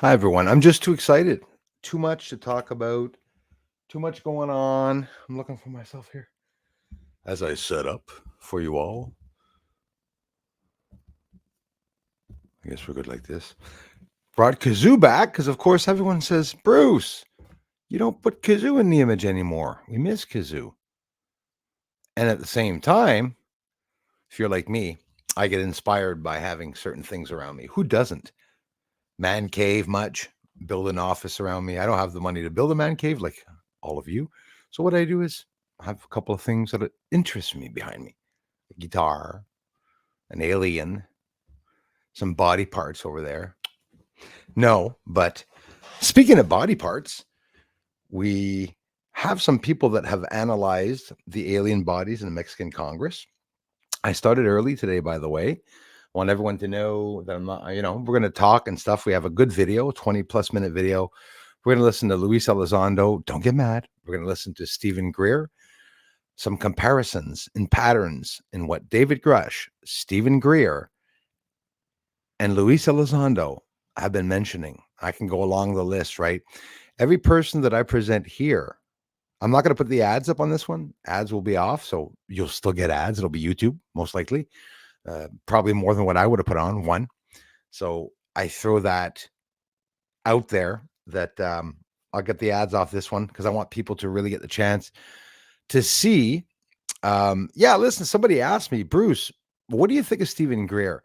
Hi, everyone. I'm just too excited. Too much to talk about. Too much going on. I'm looking for myself here. As I set up for you all, I guess we're good like this. Brought Kazoo back because, of course, everyone says, Bruce, you don't put Kazoo in the image anymore. We miss Kazoo. And at the same time, if you're like me, I get inspired by having certain things around me. Who doesn't? Man cave much? Build an office around me. I don't have the money to build a man cave like all of you. So what I do is I have a couple of things that interest me behind me. A guitar, an alien, some body parts over there. No, but speaking of body parts, we have some people that have analyzed the alien bodies in the Mexican Congress. I started early today, by the way. I want everyone to know that I'm not, we're going to talk and stuff. We have a good video, 20 plus minute video. We're going to listen to Luis Elizondo. Don't get mad. We're going to listen to Stephen Greer. Some comparisons and patterns in what David Grush, Stephen Greer, and Luis Elizondo have been mentioning. I can go along the list, right? Every person that I present here, I'm not going to put the ads up on this one. Ads will be off, so you'll still get ads. It'll be YouTube, most likely. Probably more than what I would have put on, one. So I throw that out there that I'll get the ads off this one because I want people to really get the chance to see. Listen, somebody asked me, Bruce, what do you think of Stephen Greer?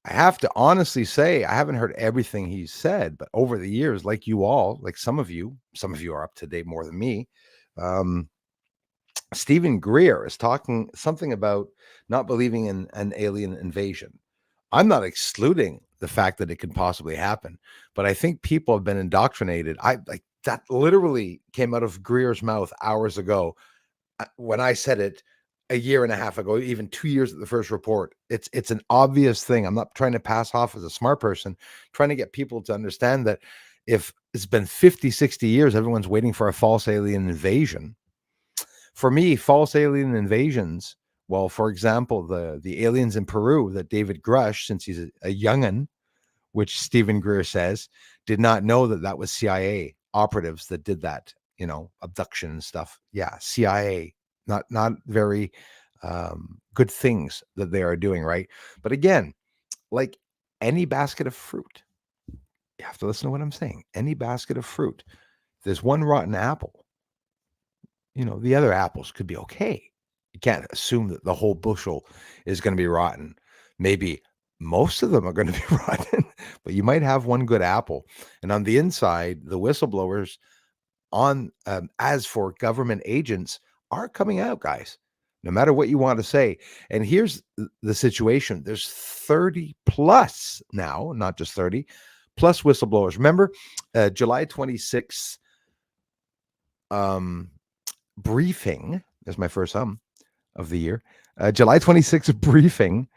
I have to honestly say, I haven't heard everything he's said, but over the years, like you all, like some of you are up to date more than me. Stephen Greer is talking something about not believing in an alien invasion. I'm not excluding the fact that it could possibly happen, but I think people have been indoctrinated. I like that literally came out of Greer's mouth hours ago when I said it a year and a half ago, even 2 years at the first report. It's an obvious thing. I'm not trying to pass off as a smart person, trying to get people to understand that if it's been 50, 60 years, everyone's waiting for a false alien invasion. For me, false alien invasions, well, for example, the aliens in Peru that David Grush, since he's a youngin', which Stephen Greer says, did not know that was CIA operatives that did that, abduction and stuff. Yeah, CIA, not very good things that they are doing, right? But again, like any basket of fruit, you have to listen to what I'm saying. Any basket of fruit, there's one rotten apple. The other apples could be okay. You can't assume that the whole bushel is going to be rotten. Maybe most of them are going to be rotten, but you might have one good apple. And on the inside, the whistleblowers as for government agents are coming out, guys, no matter what you want to say. And here's the situation. There's 30 plus now, not just 30 plus whistleblowers. Remember, July 26th, briefing. That's my first of the year. July 26th briefing.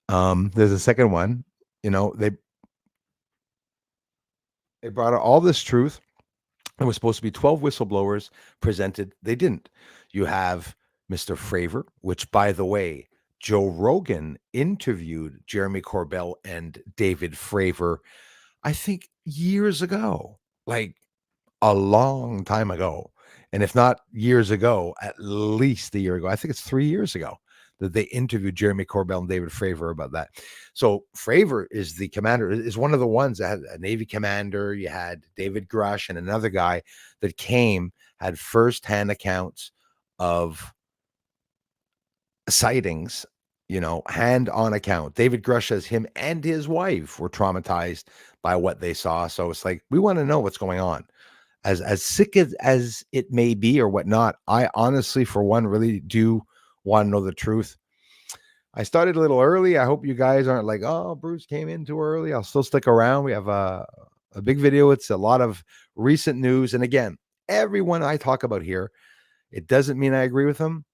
There's a second one. They brought out all this truth. There was supposed to be 12 whistleblowers presented. They didn't. You have Mr. Fravor, which, by the way, Joe Rogan interviewed Jeremy Corbell and David Fravor, I think years ago, like a long time ago. And if not years ago, at least a year ago. I think it's 3 years ago that they interviewed Jeremy Corbell and David Fravor about that. So Fravor is the commander, is one of the ones that had a Navy commander. You had David Grush and another guy that had firsthand accounts of sightings, hand on account. David Grush says him and his wife were traumatized by what they saw. So it's like, we want to know what's going on. As sick as it may be or whatnot, I honestly, for one, really do want to know the truth. I started a little early. I hope you guys aren't like, oh, Bruce came in too early. I'll still stick around. We have a big video. It's a lot of recent news. And again, everyone I talk about here, it doesn't mean I agree with them.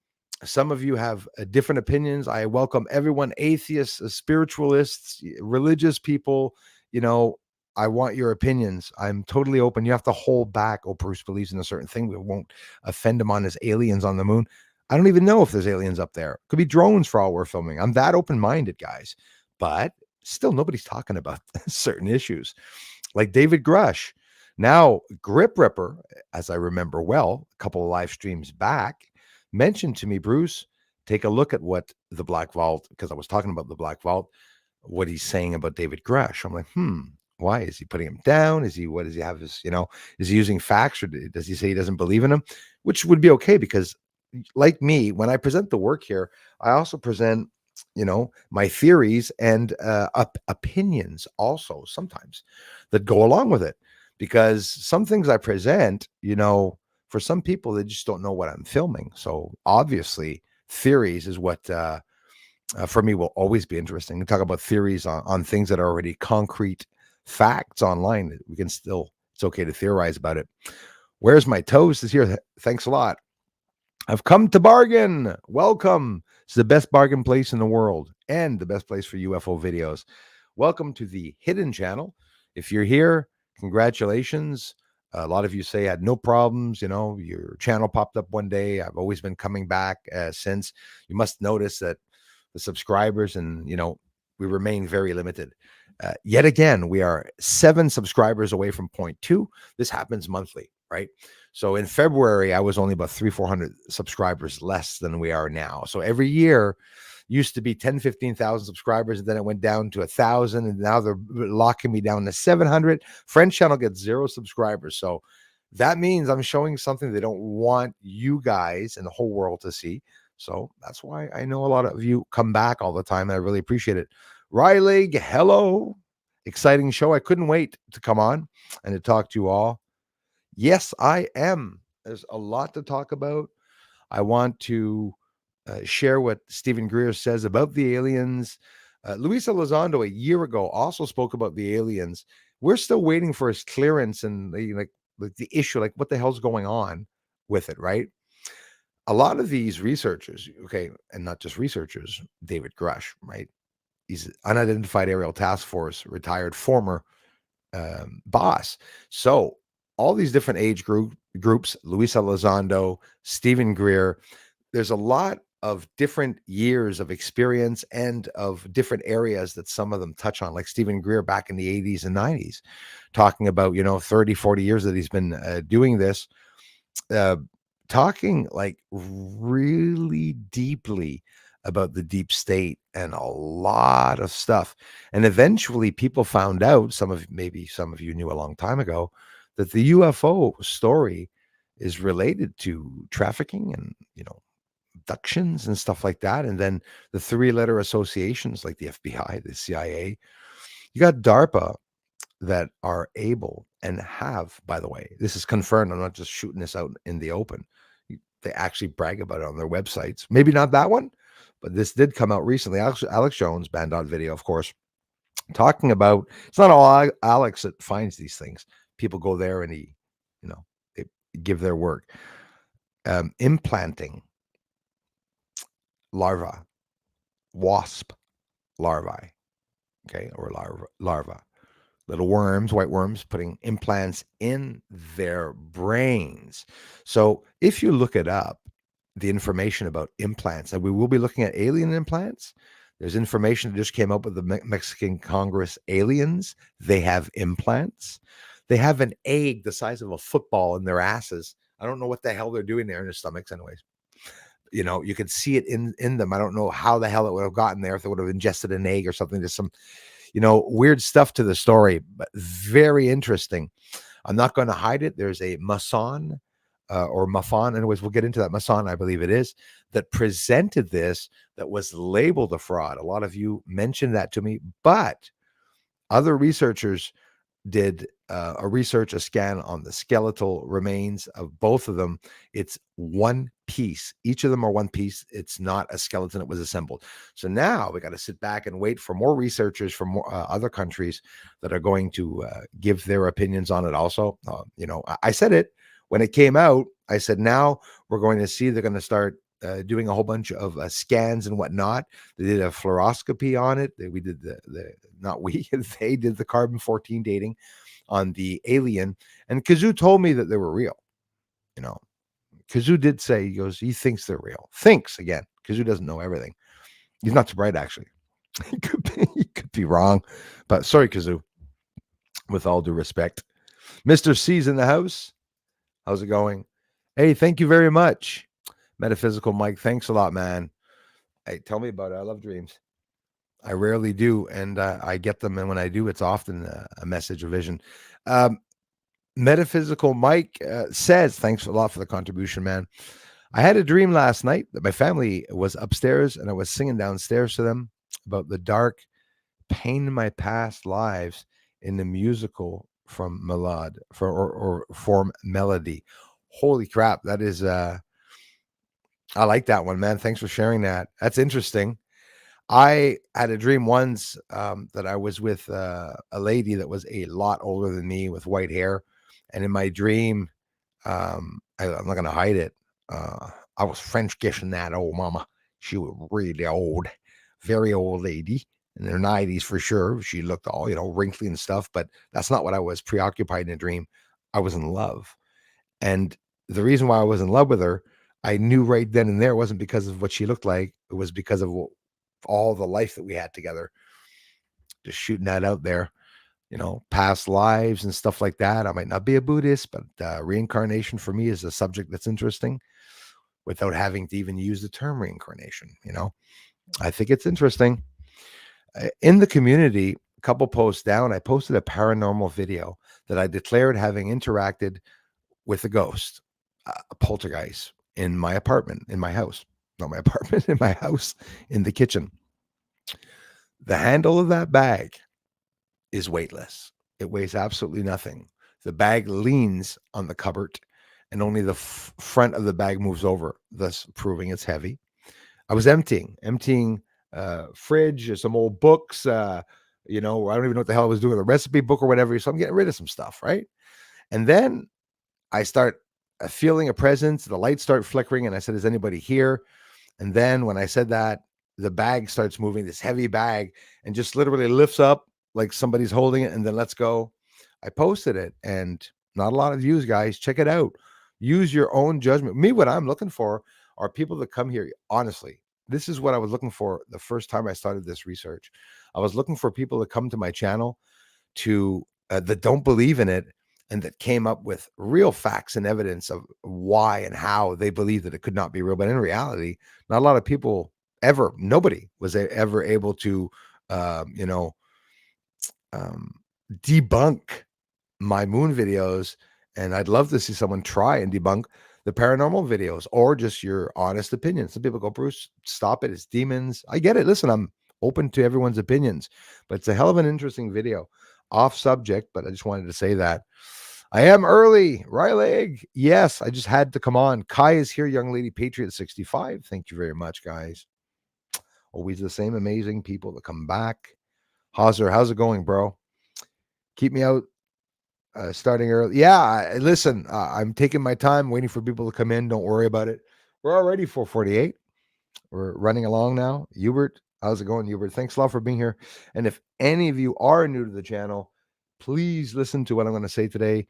Some of you have different opinions. I welcome everyone, atheists, spiritualists, religious people, I want your opinions. I'm totally open. You have to hold back. Oh, Bruce believes in a certain thing. We won't offend him on his aliens on the moon. I don't even know if there's aliens up there. Could be drones for all we're filming. I'm that open-minded, guys. But still, nobody's talking about certain issues. like David Grush. Now, Grip Ripper, as I remember well, a couple of live streams back, mentioned to me, Bruce, take a look at what the Black Vault, because I was talking about the Black Vault, what he's saying about David Grush. I'm like, why is he putting him down? What does he have his, is he using facts, or does he say he doesn't believe in him? Which would be okay, because like me, when I present the work here, I also present, my theories and opinions also sometimes that go along with it, because some things I present, for some people, they just don't know what I'm filming. So obviously theories is what, for me, will always be interesting to talk about theories on things that are already concrete facts online. We can still, it's okay to theorize about it. Where's my toast is here. Thanks a lot. I've come to bargain. Welcome. It's the best bargain place in the world and the best place for UFO videos. Welcome to the Hidden Channel. If you're here, congratulations. A lot of you say I had no problems. Your channel popped up one day. I've always been coming back since. You must notice that the subscribers and, we remain very limited. Yet again, we are 7 subscribers away from 0.2. This happens monthly, right? So in February, I was only about 300-400 subscribers less than we are now. So every year used to be 10,000-15,000 subscribers, and then it went down to 1,000, and now they're locking me down to 700. Friend channel gets 0 subscribers. So that means I'm showing something they don't want you guys and the whole world to see. So that's why I know a lot of you come back all the time, and I really appreciate it. Riley, hello. Exciting show. I couldn't wait to come on and to talk to you all. Yes, I am. There's a lot to talk about. I want to share what Stephen Greer says about the aliens. Luis Elizondo a year ago also spoke about the aliens. We're still waiting for his clearance and like the issue, like what the hell's going on with it, right? A lot of these researchers, okay, and not just researchers, David Grush, right? He's unidentified aerial task force, retired former boss. So all these different age groups, Luis Elizondo, Stephen Greer, there's a lot of different years of experience and of different areas that some of them touch on, like Stephen Greer back in the 80s and 90s, talking about, 30, 40 years that he's been doing this, talking like really deeply about the deep state and a lot of stuff. And eventually people found out, maybe some of you knew a long time ago, that the UFO story is related to trafficking and, abductions and stuff like that. And then the 3-letter associations like the FBI, the CIA, you got DARPA that are able and have, by the way, this is confirmed. I'm not just shooting this out in the open. They actually brag about it on their websites. Maybe not that one, but this did come out recently. Alex Jones, Band on Video, of course, talking about, it's not all Alex that finds these things. People go there and they give their work. Implanting larvae, wasp larvae, okay, or larva, little worms, white worms, putting implants in their brains. So if you look it up, the information about implants, and we will be looking at alien implants. There's information that just came up with the Mexican Congress aliens. They have implants. They have an egg the size of a football in their asses. I don't know what the hell they're doing there in their stomachs anyways. You could see it in them. I don't know how the hell it would have gotten there, if they would have ingested an egg or something. There's some, weird stuff to the story, but very interesting. I'm not going to hide it. There's a Mason or Mafan, anyways, we'll get into that. Mason, I believe it is, that presented this, that was labeled a fraud. A lot of you mentioned that to me, but other researchers did a scan on the skeletal remains of both of them. It's one piece. Each of them are one piece. It's not a skeleton that was assembled. So now we got to sit back and wait for more researchers from other countries that are going to give their opinions on it also. I said it when it came out. I said, now we're going to see, they're going to start doing a whole bunch of scans and whatnot. They did a fluoroscopy on it. They did they did the carbon-14 dating on the alien. And Kazoo told me that they were real. Kazoo did say, he thinks they're real. Thinks, again. Kazoo doesn't know everything. He's not too bright, actually. He could be wrong. But sorry, Kazoo. with all due respect. Mr. C's in the house. How's it going? Hey, thank you very much. Metaphysical Mike, thanks a lot, man. Hey, tell me about it. I love dreams. I rarely do, and I get them, and when I do, it's often a message or vision. Um, Metaphysical Mike says, thanks a lot for the contribution, man. I had a dream last night that my family was upstairs, and I was singing downstairs to them about the dark pain in my past lives in the musical from Melod or form melody. Holy crap, that is I like that one, man. Thanks for sharing that. That's interesting. I had a dream once that I was with a lady that was a lot older than me with white hair. And in my dream, I'm not going to hide it. I was French kissing that old mama. She was really old, very old lady in her 90s for sure. She looked all, wrinkly and stuff, but that's not what I was preoccupied in a dream. I was in love. And the reason why I was in love with her, I knew right then and there wasn't because of what she looked like. It was because of all the life that we had together. Just shooting that out there, past lives and stuff like that. I might not be a Buddhist, but reincarnation for me is a subject that's interesting without having to even use the term reincarnation. I think it's interesting. In the community, a couple posts down, I posted a paranormal video that I declared having interacted with a ghost, a poltergeist in my apartment, in my house, not my apartment, in my house, in the kitchen. The handle of that bag is weightless. It weighs absolutely nothing. The bag leans on the cupboard and only the front of the bag moves over, thus proving it's heavy. I was emptying fridge, some old books, I don't even know what the hell I was doing, a recipe book or whatever. So I'm getting rid of some stuff, right? And then I start feeling a presence. The lights start flickering, and I said, "Is anybody here?" And then when I said that, the bag starts moving, this heavy bag, and just literally lifts up like somebody's holding it, and then lets go. I posted it, and not a lot of views, guys. Check it out. Use your own judgment. Me, what I'm looking for are people that come here. Honestly, this is what I was looking for the first time I started this research. I was looking for people to come to my channel to that don't believe in it and that came up with real facts and evidence of why and how they believe that it could not be real. But in reality, not a lot of people nobody was ever able to, debunk my moon videos. And I'd love to see someone try and debunk the paranormal videos or just your honest opinion. Some people go, "Bruce, stop it. It's demons." I get it. Listen, I'm open to everyone's opinions, but it's a hell of an interesting video. Off subject, but I just wanted to say that. I am early. Ryleg. Yes, I just had to come on. Kai is here, young lady Patriot 65. Thank you very much, guys. Always the same amazing people that come back. Hauser, how's it going, bro? Keep me out starting early. Yeah, listen, I'm taking my time waiting for people to come in. Don't worry about it. We're already 4:48. We're running along now. Hubert, how's it going, Hubert? Thanks a lot for being here. And if any of you are new to the channel, please listen to what I'm going to say today.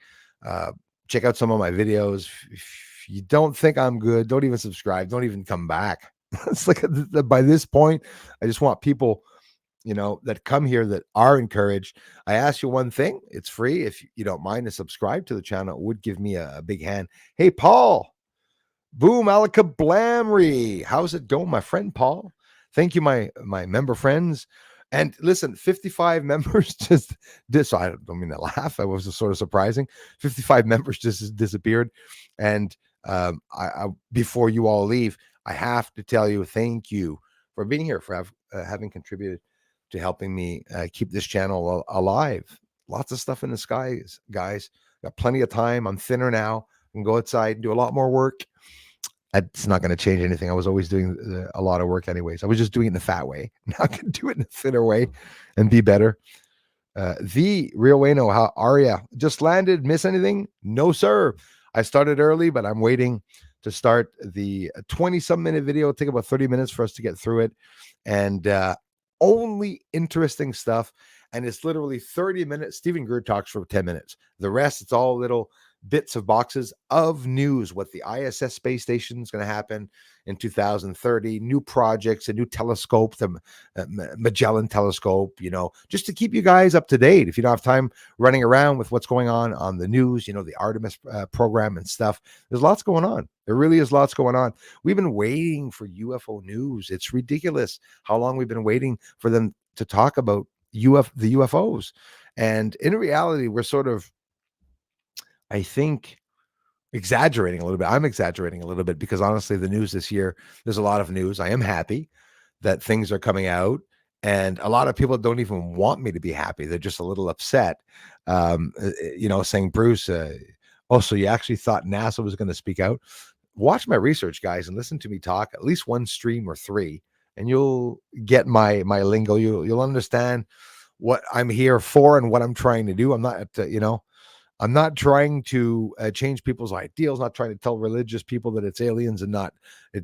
Check out some of my videos. If you don't think I'm good, don't even subscribe. Don't even come back. It's like by this point, I just want people, that come here that are encouraged. I ask you one thing. It's free. If you don't mind to subscribe to the channel, it would give me a big hand. Hey, Paul. Boom, Alaka Blamry. How's it going, my friend Paul? Thank you, my member friends. And listen, 55 members just so I don't mean to laugh. That was sort of surprising. 55 members just disappeared. And I before you all leave, I have to tell you thank you for being here, for having contributed to helping me keep this channel alive. Lots of stuff in the skies, guys. Got plenty of time. I'm thinner now. I can go outside and do a lot more work. It's not going to change anything. I was always doing a lot of work anyways. I was just doing it in the fat way. Now I can do it in the thinner way and be better. The real Wayno, how are ya? Just landed. Miss anything? No, sir. I started early, but I'm waiting to start the 20-some minute video. It'll take about 30 minutes for us to get through it. And only interesting stuff. And it's literally 30 minutes. Stephen Greer talks for 10 minutes. The rest, it's all little bits of boxes of news, what the ISS space station is going to happen in 2030, new projects, a new telescope, the Magellan telescope, just to keep you guys up to date. If you don't have time running around with what's going on the news, the Artemis program and stuff, there's lots going on. There really is lots going on. We've been waiting for UFO news. It's ridiculous how long we've been waiting for them to talk about the UFOs. And in reality, we're sort of, I think, exaggerating a little bit. I'm exaggerating a little bit because honestly, the news this year, there's a lot of news. I am happy that things are coming out, and a lot of people don't even want me to be happy. They're just a little upset, saying, Bruce, oh, so you actually thought NASA was going to speak out? Watch my research, guys, and listen to me talk at least one stream or three, and you'll get my lingo. You'll understand what I'm here for and what I'm trying to do. I'm not trying to change people's ideals, not trying to tell religious people that it's aliens and not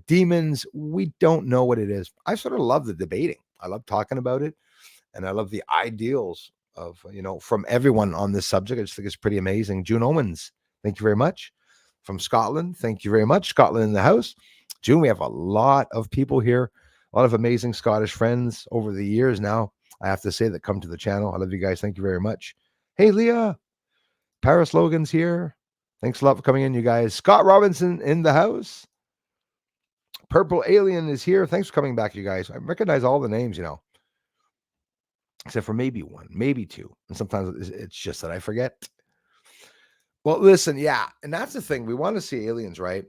demons. We don't know what it is. I sort of love the debating. I love talking about it. And I love the ideals of, from everyone on this subject. I just think it's pretty amazing. June Owens, thank you very much. From Scotland, thank you very much. Scotland in the house. June, we have a lot of people here, a lot of amazing Scottish friends over the years now, I have to say, that come to the channel. I love you guys. Thank you very much. Hey, Leah. Paris Logan's here. Thanks a lot for coming in, you guys. Scott Robinson in the house. Purple Alien is here. Thanks for coming back, you guys. I recognize all the names, except for maybe one, maybe two. And sometimes it's just that I forget. Well, listen, yeah. And that's the thing. We want to see aliens, right?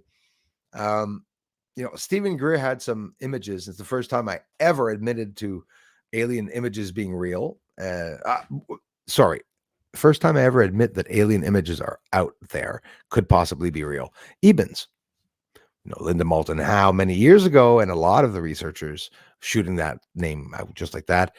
Stephen Greer had some images. It's the first time I ever admitted to alien images being real. Sorry. First time I ever admit that alien images are out there, could possibly be real. Ebens, Linda Moulton Howe many years ago, and a lot of the researchers shooting that name out just like that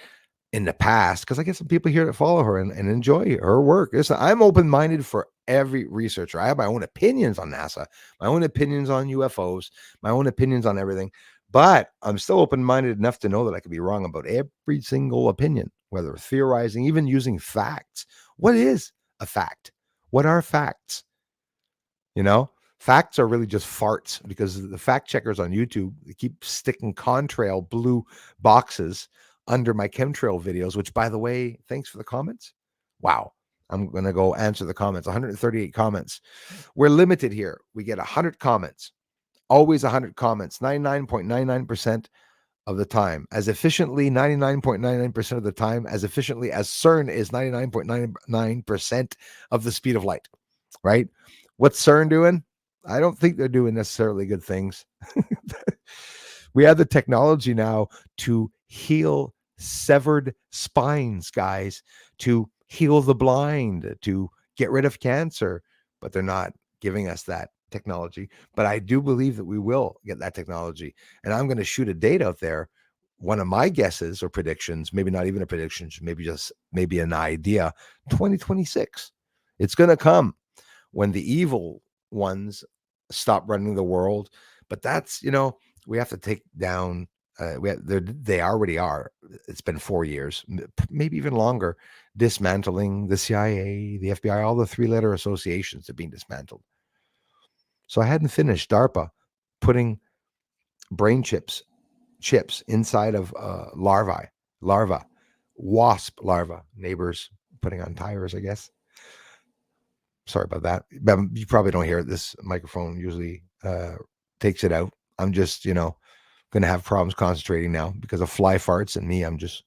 in the past, because I get some people here that follow her and enjoy her work. Listen, I'm open-minded for every researcher. I have my own opinions on NASA, my own opinions on UFOs, my own opinions on everything, but I'm still open-minded enough to know that I could be wrong about every single opinion, whether theorizing, even using facts. What is a fact? What are facts? Facts are really just farts, because the fact checkers on YouTube, they keep sticking contrail blue boxes under my chemtrail videos, which, by the way, thanks for the comments. Wow. I'm going to go answer the comments. 138 comments. We're limited here. We get 100 comments, always 100 comments, 99.99% of the time, as efficiently, 99.99% of the time, as efficiently as CERN is 99.99% of the speed of light, right? What's CERN doing? I don't think they're doing necessarily good things. We have the technology now to heal severed spines, guys, to heal the blind, to get rid of cancer, but they're not giving us that technology. But I do believe that we will get that technology, and I'm going to shoot a date out there. One of my guesses or predictions, maybe not even a prediction, maybe an idea, 2026. It's going to come when the evil ones stop running the world. But that's, we have to take down, they already are. It's been 4 years, maybe even longer, dismantling the CIA, the FBI, all the three-letter associations are being dismantled. So I hadn't finished DARPA putting brain chips inside of wasp larva, neighbors putting on tires, I guess. Sorry about that. You probably don't hear it. This microphone usually takes it out. I'm just, going to have problems concentrating now because of fly farts and me. I'm just,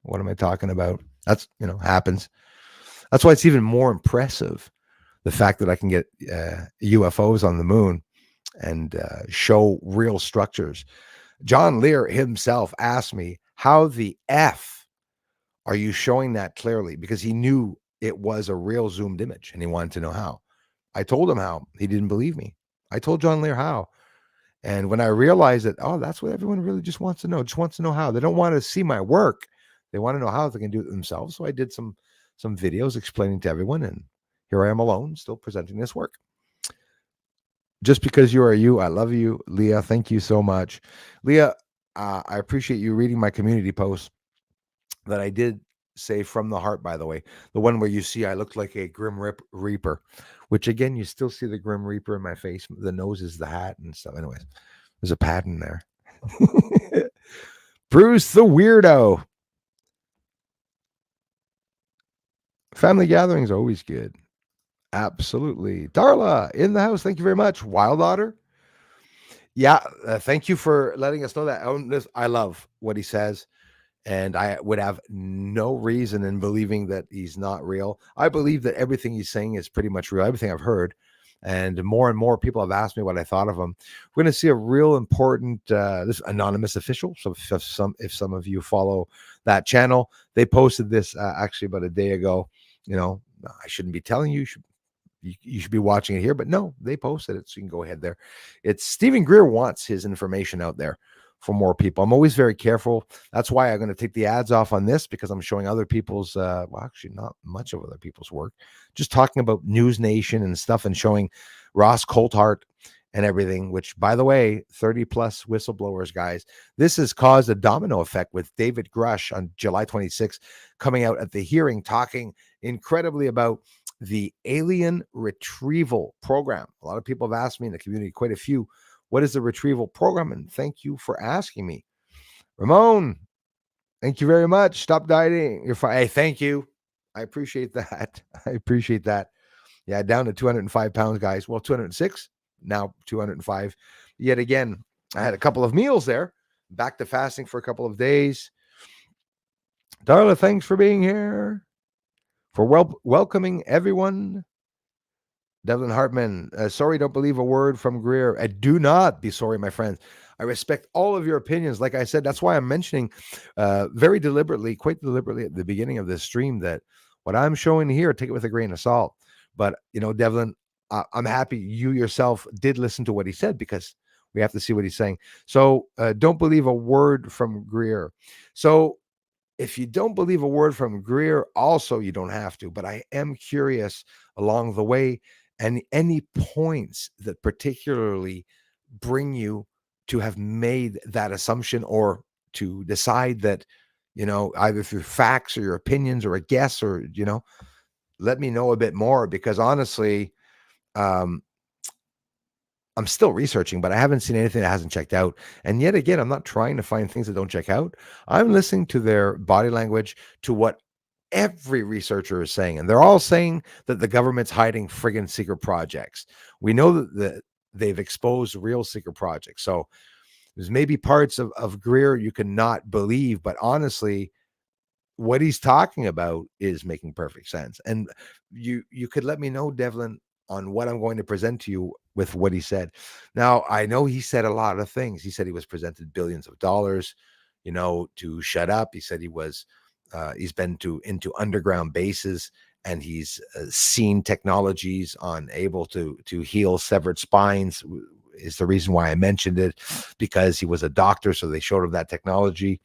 what am I talking about? That's, happens. That's why it's even more impressive, the fact that I can get UFOs on the moon and show real structures. John Lear himself asked me, how the F are you showing that clearly? Because he knew it was a real zoomed image and he wanted to know how. I told him how. He didn't believe me. I told John Lear how. And when I realized that, that's what everyone really just wants to know how. They don't want to see my work. They want to know how they can do it themselves. So I did some videos explaining to everyone, and here I am alone, still presenting this work. Just because you are you, I love you, Leah. Thank you so much. Leah, I appreciate you reading my community post that I did say from the heart, by the way. The one where you see I looked like a Reaper, which again, you still see the Grim Reaper in my face. The nose is the hat and stuff. Anyways, there's a pattern there. Bruce the Weirdo. Family gatherings are always good. Absolutely. Darla in the house. Thank you very much. Wild Otter. Yeah. Thank you for letting us know that. I love what he says. And I would have no reason in believing that he's not real. I believe that everything he's saying is pretty much real, everything I've heard. And more people have asked me what I thought of him. We're going to see a real important this anonymous official. So if some of you follow that channel, they posted this actually about a day ago. You know, I shouldn't be telling you. You should be watching it here, but no, they posted it, so you can go ahead there. It's Stephen Greer wants his information out there for more people. I'm always very careful. That's why I'm going to take the ads off on this, because I'm showing other people's, well, actually not much of other people's work, just talking about News Nation and stuff and showing Ross Coulthart and everything, which, by the way, 30 plus whistleblowers, guys. This has caused a domino effect with David Grush on July 26th coming out at the hearing, talking incredibly about the alien retrieval program. A lot of people have asked me in the community, quite a few, what is the retrieval program? And thank you for asking me. Ramon, thank you very much. Stop dieting. You're fine. Hey, thank you. I appreciate that. I appreciate that. Yeah, down to 205 pounds, guys. Well, 206, now 205. Yet again, I had a couple of meals there, back to fasting for a couple of days. Darla, thanks for being here, for welcoming everyone. Devlin Hartman, sorry, don't believe a word from Greer. I do not be sorry, my friends. I respect all of your opinions. Like I said, that's why I'm mentioning very deliberately, quite deliberately at the beginning of this stream, that what I'm showing here, take it with a grain of salt. But, you know, Devlin, I'm happy you yourself did listen to what he said, because we have to see what he's saying. So don't believe a word from Greer. So if you don't believe a word from Greer, also you don't have to. But I am curious along the way, and any points that particularly bring you to have made that assumption, or to decide that, you know, either through facts or your opinions or a guess, or, you know, let me know a bit more, because honestly, I'm still researching, but I haven't seen anything that hasn't checked out. And yet again, I'm not trying to find things that don't check out. I'm listening to their body language, to what every researcher is saying. And they're all saying that the government's hiding friggin' secret projects. We know that they've exposed real secret projects. So there's maybe parts of Greer you cannot believe, but honestly, what he's talking about is making perfect sense. And you could let me know, Devlin, on what I'm going to present to you with what he said. Now, I know he said a lot of things. He said he was presented billions of dollars, you know, to shut up. He said he was he's been into underground bases, and he's seen technologies on able to heal severed spines. Is the reason why I mentioned it, because he was a doctor, so they showed him that technology.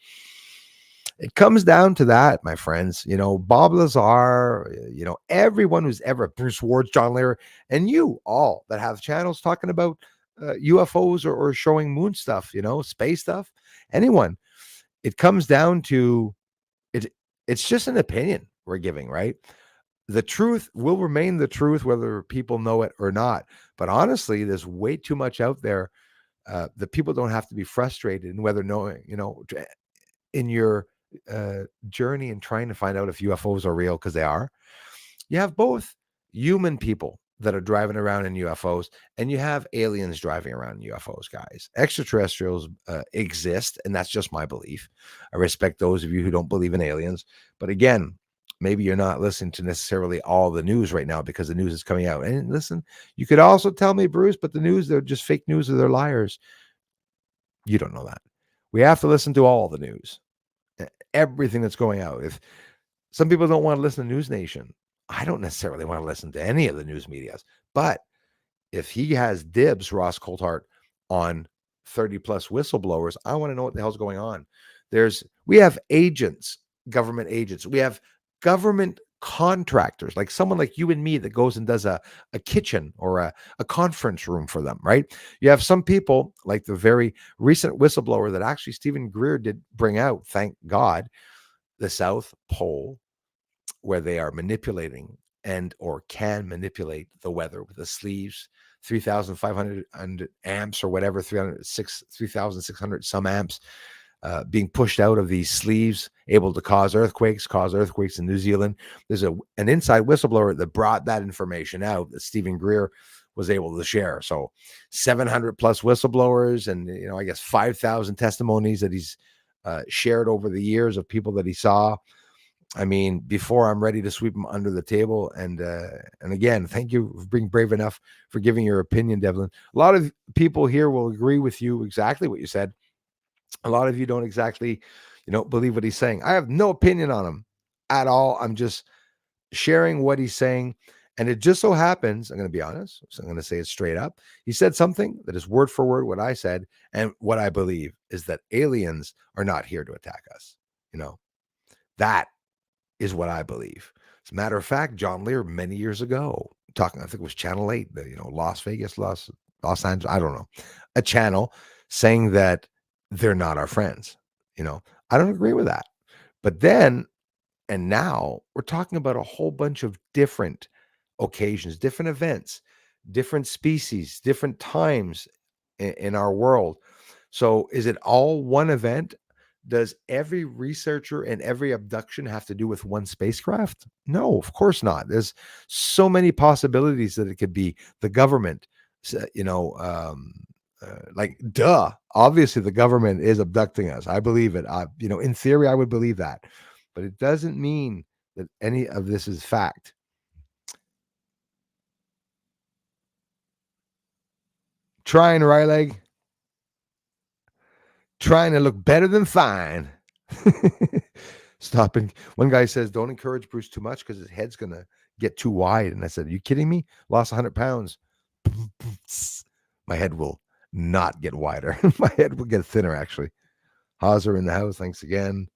It comes down to that, my friends. You know, Bob Lazar, you know, everyone who's ever, Bruce Ward, John Lehrer, and you all that have channels talking about UFOs, or showing moon stuff, you know, space stuff, anyone. It comes down to it. It's just an opinion we're giving, right? The truth will remain the truth, whether people know it or not. But honestly, there's way too much out there that people don't have to be frustrated, and whether knowing, you know, in your journey and trying to find out if UFOs are real, because they are. You have both human people that are driving around in UFOs, and you have aliens driving around in UFOs, guys. Extraterrestrials exist, and that's just my belief. I respect those of you who don't believe in aliens. But again, maybe you're not listening to necessarily all the news right now, because the news is coming out. And listen, you could also tell me, Bruce, but the news, they're just fake news, or they're liars. You don't know that. We have to listen to all the news, everything that's going out. If some people don't want to listen to News Nation, I don't necessarily want to listen to any of the news medias. But if he has dibs, Ross Coulthart, on 30 plus whistleblowers, I want to know what the hell's going on. We have agents, government agents. We have government contractors, like someone like you and me that goes and does a kitchen or a conference room for them, right? You have some people like the very recent whistleblower that actually Stephen Greer did bring out, thank God, the South Pole, where they are manipulating and or can manipulate the weather with the sleeves, 3,500 amps or whatever, 3,600 some amps, being pushed out of these sleeves, able to cause earthquakes in New Zealand. There's an inside whistleblower that brought that information out that Stephen Greer was able to share. So 700 plus whistleblowers, and I guess 5,000 testimonies that he's shared over the years of people that he saw. I mean, before I'm ready to sweep them under the table. And again, thank you for being brave enough for giving your opinion, Devlin. A lot of people here will agree with you exactly what you said. A lot of you don't exactly, believe what he's saying. I have no opinion on him at all. I'm just sharing what he's saying. And it just so happens, I'm going to be honest, so I'm going to say it straight up. He said something that is word for word what I said. And what I believe is that aliens are not here to attack us. That is what I believe. As a matter of fact, John Lear, many years ago, talking, I think it was Channel 8, Las Vegas, Los Angeles, I don't know, a channel saying that they're not our friends. I don't agree with that. But then, and now, we're talking about a whole bunch of different occasions, different events, different species, different times in our world. So is it all one event? Does every researcher and every abduction have to do with one spacecraft? No, of course not. There's so many possibilities that it could be the government, like, duh. Obviously, the government is abducting us. I believe it. In theory, I would believe that. But it doesn't mean that any of this is fact. Trying, right leg. Trying to look better than fine. Stopping. One guy says, don't encourage Bruce too much because his head's going to get too wide. And I said, are you kidding me? Lost 100 pounds. My head will not get wider. My head will get thinner, actually. Hauser in the house. Thanks again.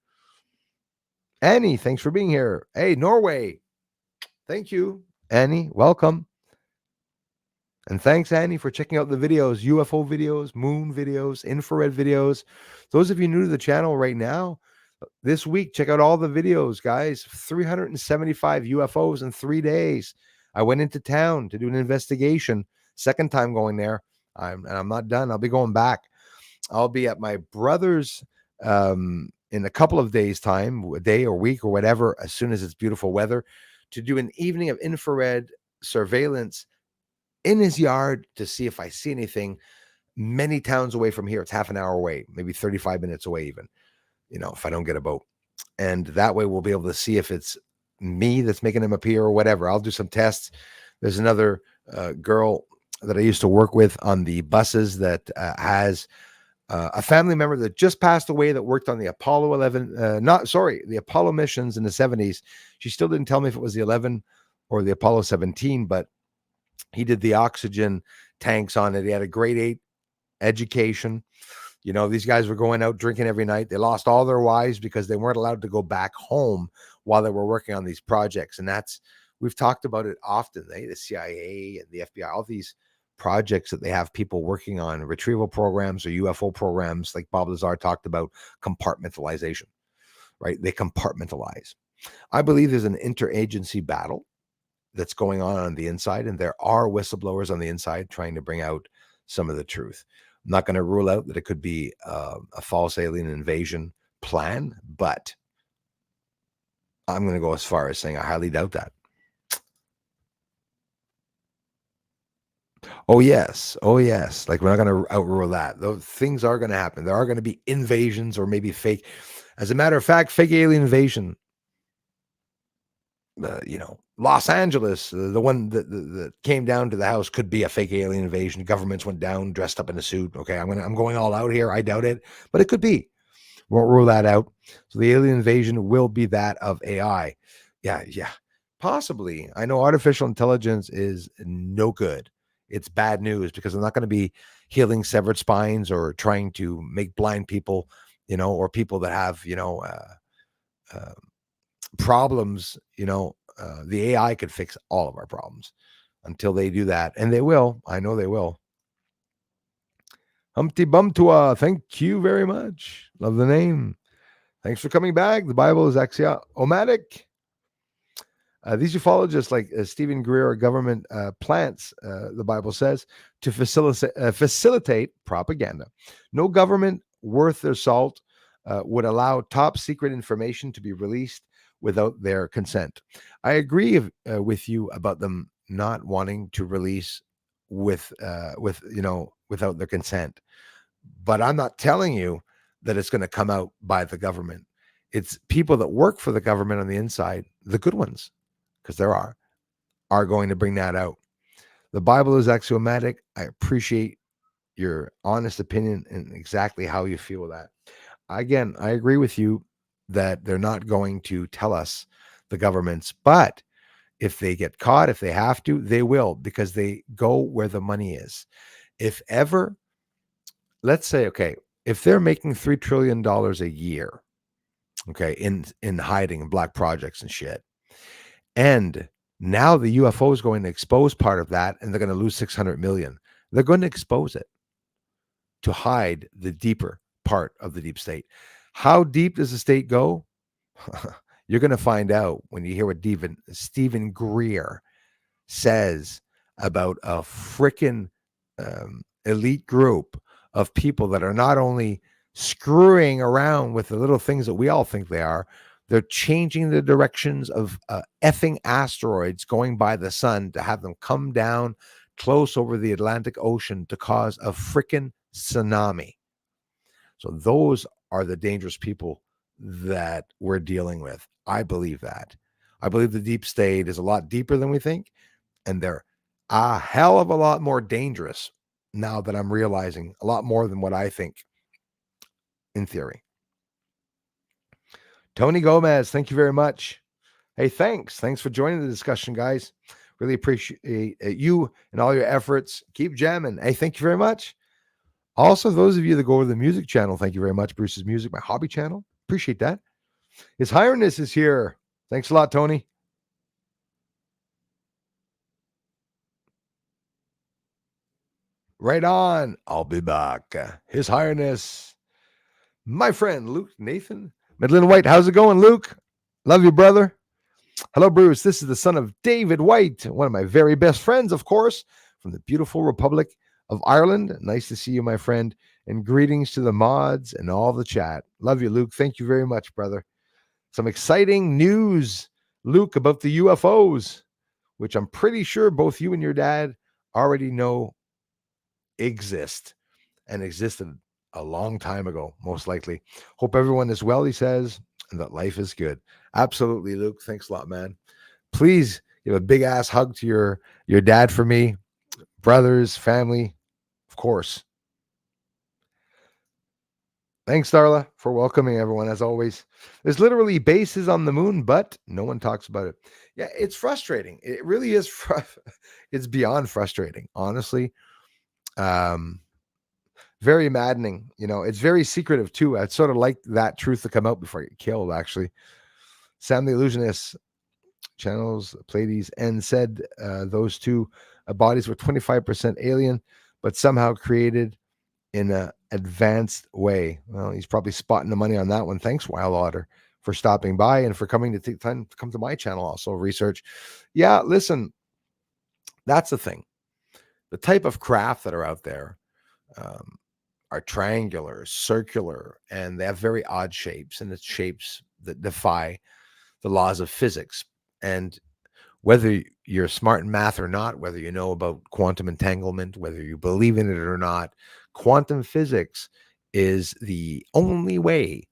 Annie, thanks for being here. Hey, Norway. Thank you, Annie. Welcome. And thanks, Annie, for checking out the videos, UFO videos, moon videos, infrared videos. Those of you new to the channel right now, this week, check out all the videos, guys. 375 UFOs in 3 days. I went into town to do an investigation. Second time going there. I'm not done. I'll be going back. I'll be at my brother's in a couple of days' time, a day or week or whatever, as soon as it's beautiful weather, to do an evening of infrared surveillance in his yard to see if I see anything many towns away from here. It's half an hour away, maybe 35 minutes away even, if I don't get a boat. And that way we'll be able to see if it's me that's making him appear or whatever. I'll do some tests. There's another girl that I used to work with on the buses that has a family member that just passed away that worked on the Apollo 11, the Apollo missions in the 70s. She still didn't tell me if it was the 11 or the Apollo 17, but he did the oxygen tanks on it. He had a grade 8 education. These guys were going out drinking every night. They lost all their wives because they weren't allowed to go back home while they were working on these projects. And we've talked about it often. The CIA and the FBI, all these projects that they have people working on, retrieval programs or UFO programs, like Bob Lazar talked about, compartmentalization, right? They compartmentalize. I believe there's an interagency battle that's going on the inside, and there are whistleblowers on the inside trying to bring out some of the truth. I'm not going to rule out that it could be a false alien invasion plan, but I'm going to go as far as saying I highly doubt that. Oh, yes. Like, we're not going to outrule that. Those things are going to happen. There are going to be invasions or maybe fake. As a matter of fact, fake alien invasion. Los Angeles, the one that came down to the house could be a fake alien invasion. Governments went down dressed up in a suit. Okay, I'm going all out here. I doubt it, but it could be. Won't rule that out. So the alien invasion will be that of AI. Yeah, possibly. I know artificial intelligence is no good. It's bad news because they're not going to be healing severed spines or trying to make blind people, or people that have, problems. The AI could fix all of our problems until they do that. And they will. I know they will. Humpty Bumtua, thank you very much. Love the name. Thanks for coming back. The Bible is axiomatic. These ufologists, like Stephen Greer, are government plants, the Bible says, to facilitate propaganda. No government worth their salt would allow top secret information to be released without their consent. I agree with you about them not wanting to release without their consent. But I'm not telling you that it's going to come out by the government. It's people that work for the government on the inside, the good ones, because there are going to bring that out. The Bible is axiomatic. I appreciate your honest opinion and exactly how you feel that. Again, I agree with you that they're not going to tell us, the governments, but if they get caught, if they have to, they will, because they go where the money is. If ever, let's say, okay, if they're making $3 trillion a year, okay, in hiding black projects and shit, and now the UFO is going to expose part of that, and they're going to lose 600 million. They're going to expose it to hide the deeper part of the deep state. How deep does the state go? You're going to find out when you hear what Stephen Greer says about a freaking elite group of people that are not only screwing around with the little things that we all think they are, they're changing the directions of effing asteroids going by the sun to have them come down close over the Atlantic Ocean to cause a freaking tsunami. So those are the dangerous people that we're dealing with. I believe that. I believe the deep state is a lot deeper than we think, and they're a hell of a lot more dangerous now that I'm realizing, a lot more than what I think in theory. Tony Gomez, thank you very much. Hey, thanks for joining the discussion, guys. Really appreciate you and all your efforts. Keep jamming. Hey, thank you very much. Also, those of you that go to the music channel, thank you very much. Bruce's Music, my hobby channel. Appreciate that. His Highness is here. Thanks a lot, Tony. Right on. I'll be back. His Highness, my friend Luke Nathan Midland White. How's it going, Luke? Love you, brother. Hello, Bruce. This is the son of David White, one of my very best friends, of course, from the beautiful Republic of Ireland. Nice to see you, my friend. And greetings to the mods and all the chat. Love you, Luke. Thank you very much, brother. Some exciting news, Luke, about the UFOs, which I'm pretty sure both you and your dad already know exist and existed a long time ago, most likely. Hope everyone is well, he says, and that life is good. Absolutely, Luke. Thanks a lot, man. Please give a big ass hug to your dad for me, brothers, family, of course. Thanks, Darla, for welcoming everyone, as always. There's literally bases on the moon, but no one talks about it. Yeah, it's frustrating. It really is. It's beyond frustrating, honestly. Very maddening. It's very secretive, too. I'd sort of like that truth to come out before I get killed, actually. Sam the Illusionist channels Pleiades and said those two bodies were 25% alien, but somehow created in an advanced way. Well, he's probably spotting the money on that one. Thanks, Wild Otter, for stopping by and for coming to take time to come to my channel. Also, research. Yeah, listen, that's the thing. The type of craft that are out there are triangular, circular, and they have very odd shapes, and it's shapes that defy the laws of physics. And whether you're smart in math or not, whether you know about quantum entanglement, whether you believe in it or not, quantum physics is the only way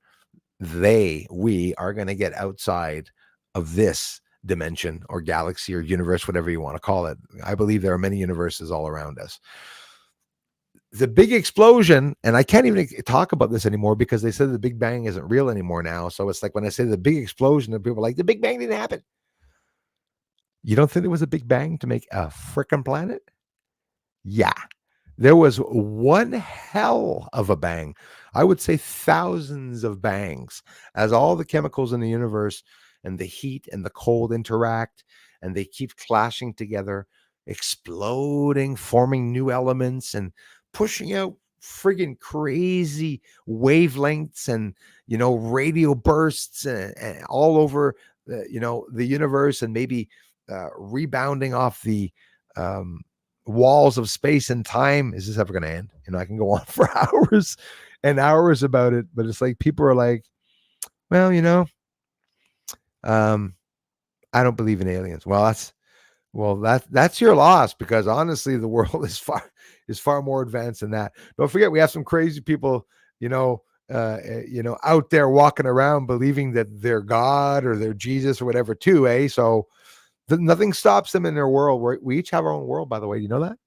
we are going to get outside of this dimension or galaxy or universe, whatever you want to call it. I believe there are many universes all around us. The big explosion, and I can't even talk about this anymore because they said the Big Bang isn't real anymore now. So it's like when I say the big explosion, and people are like, the Big Bang didn't happen. You don't think there was a Big Bang to make a frickin' planet? Yeah. There was one hell of a bang. I would say thousands of bangs as all the chemicals in the universe and the heat and the cold interact and they keep clashing together, exploding, forming new elements and pushing out friggin' crazy wavelengths and, radio bursts and all over, the universe, and maybe rebounding off the um, walls of space and time. Is this ever going to end? I can go on for hours and hours about it, but it's like people are like, well, I don't believe in aliens. That's your loss, because honestly, the world is far more advanced than that. Don't forget, we have some crazy people, out there walking around believing that they're God or they're Jesus or whatever too, eh? So nothing stops them in their world. We each have our own world, by the way. Do you know that?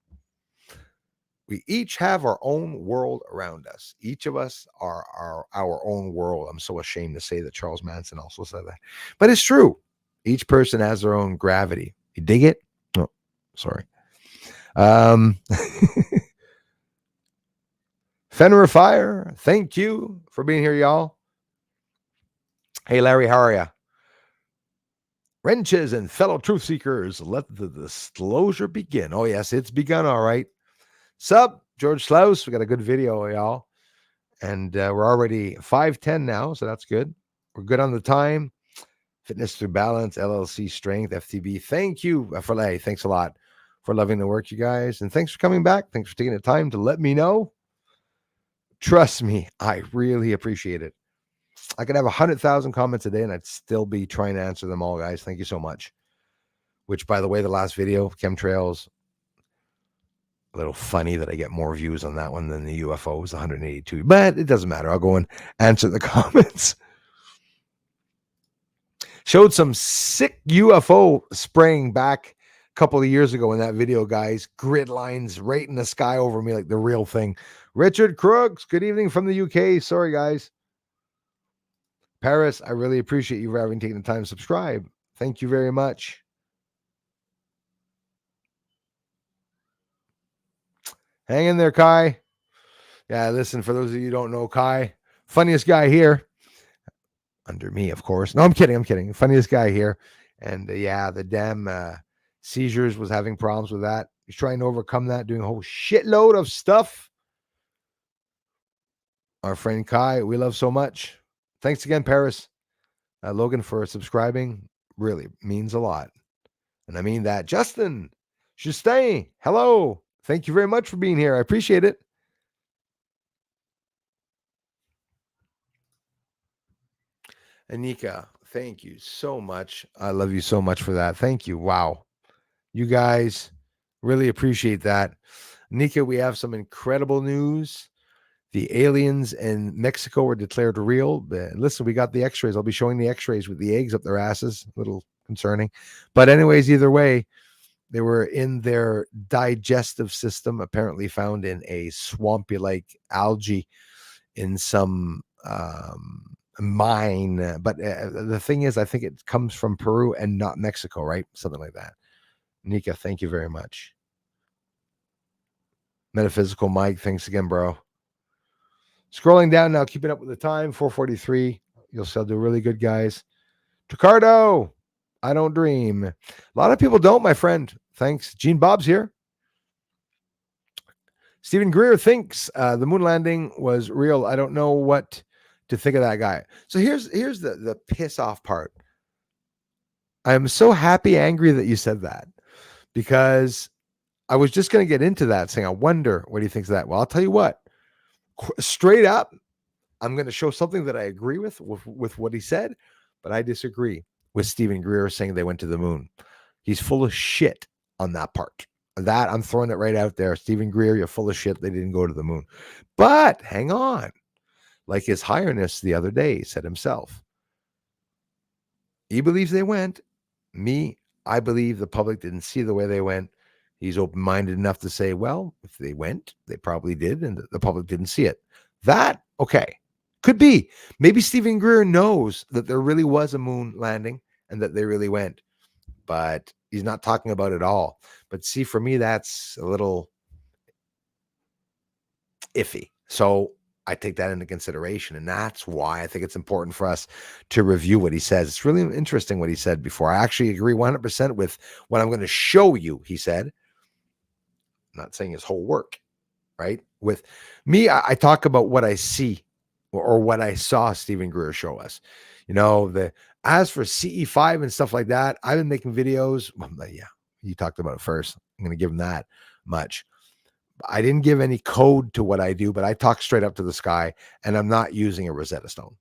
We each have our own world around us. Each of us are our own world. I'm so ashamed to say that Charles Manson also said that, but it's true. Each person has their own gravity. You dig it? Oh, sorry. Fenrir Fire, thank you for being here, y'all. Hey, Larry, how are you? Wrenches and fellow truth seekers, let the disclosure begin. Oh, yes, it's begun, all right. Sup, George Slaus? We got a good video, y'all. And we're already 5:10 now, so that's good. We're good on the time. Fitness Through Balance, LLC Strength, FTB. Thank you thanks a lot for loving the work, you guys. And thanks for coming back. Thanks for taking the time to let me know. Trust me, I really appreciate it. I could have 100,000 comments a day and I'd still be trying to answer them all, guys. Thank you so much. Which, by the way, the last video, chemtrails, a little funny that I get more views on that one than the UFOs, 182. But it doesn't matter. I'll go and answer the comments. Showed some sick UFO spraying back a couple of years ago in that video, guys. Grid lines right in the sky over me like the real thing. Richard Crooks, good evening from the UK. Sorry, guys. Paris, I really appreciate you for having taken the time to subscribe. Thank you very much. Hang in there, Kai. Yeah, listen, for those of you who don't know Kai, funniest guy here. Under me, of course. No, I'm kidding. Funniest guy here. And the damn seizures, was having problems with that. He's trying to overcome that, doing a whole shitload of stuff. Our friend Kai, we love so much. Thanks again, Paris. Logan, for subscribing. Really means a lot. And I mean that. Justin, Justin, hello. Thank you very much for being here. I appreciate it. Anika, thank you so much. I love you so much for that. Thank you. Wow. You guys, really appreciate that. Anika, we have some incredible news. The aliens in Mexico were declared real. Listen, we got the x-rays. I'll be showing the x-rays with the eggs up their asses. A little concerning. But anyways, either way, they were in their digestive system, apparently found in a swampy-like algae in some mine. But the thing is, I think it comes from Peru and not Mexico, right? Something like that. Nika, thank you very much. Metaphysical Mike, thanks again, bro. Scrolling down now, keeping up with the time, 4:43. You'll still do really good, guys. Ricardo, I don't dream. A lot of people don't, my friend. Thanks. Gene Bob's here. Stephen Greer thinks the moon landing was real. I don't know what to think of that guy. So here's the piss off part. I'm so happy, angry that you said that, because I was just going to get into that, saying, I wonder what he thinks of that. Well, I'll tell you what. Straight up, I'm going to show something that I agree with what he said, but I disagree with Stephen Greer saying they went to the moon. He's full of shit on that part. That, I'm throwing it right out there. Stephen Greer, you're full of shit. They didn't go to the moon. But hang on. Like His Highness the other day said himself. He believes they went. Me, I believe the public didn't see the way they went. He's open-minded enough to say, well, if they went, they probably did, and the public didn't see it. That, okay, could be. Maybe Stephen Greer knows that there really was a moon landing and that they really went, but he's not talking about it all. But see, for me, that's a little iffy. So I take that into consideration, and that's why I think it's important for us to review what he says. It's really interesting what he said before. I actually agree 100% with what I'm going to show you, he said. I'm not saying his whole work. right? With me, I talk about what I see or what I saw Stephen Greer show us. As for CE5 and stuff like that, I've been making videos. Well, yeah, you talked about it first. I'm going to give him that much. I didn't give any code to what I do, but I talk straight up to the sky, and I'm not using a Rosetta Stone.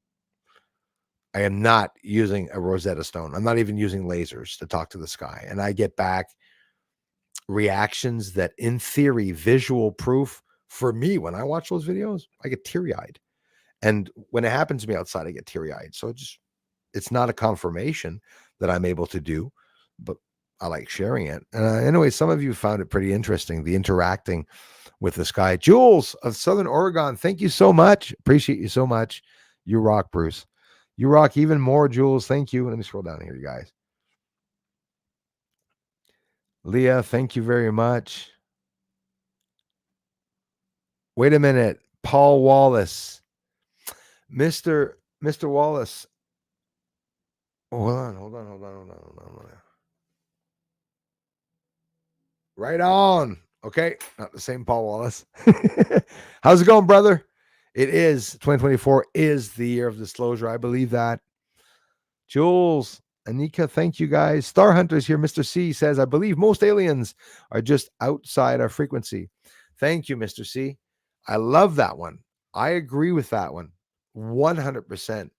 I am not using a Rosetta Stone. I'm not even using lasers to talk to the sky. And I get back reactions that, in theory, visual proof for me. When I watch those videos, I get teary-eyed. And when it happens to me outside, I get teary-eyed. So it's not a confirmation that I'm able to do, but I like sharing it. Anyway, some of you found it pretty interesting, the interacting with the sky. Jules of Southern Oregon, thank you so much. Appreciate you so much. You rock, Bruce. You rock even more, Jules. Thank you. Let me scroll down here, you guys. Leah, thank you very much. Wait a minute. Paul Wallace. Mr. Wallace. Oh, hold on. Right on. Okay. Not the same Paul Wallace. How's it going, brother? It is 2024 is the year of disclosure. I believe that. Jules, Anika, thank you guys. Star Hunters here. Mr. C says, I believe most aliens are just outside our frequency. Thank you, Mr. C. I love that one. I agree with that one 100%.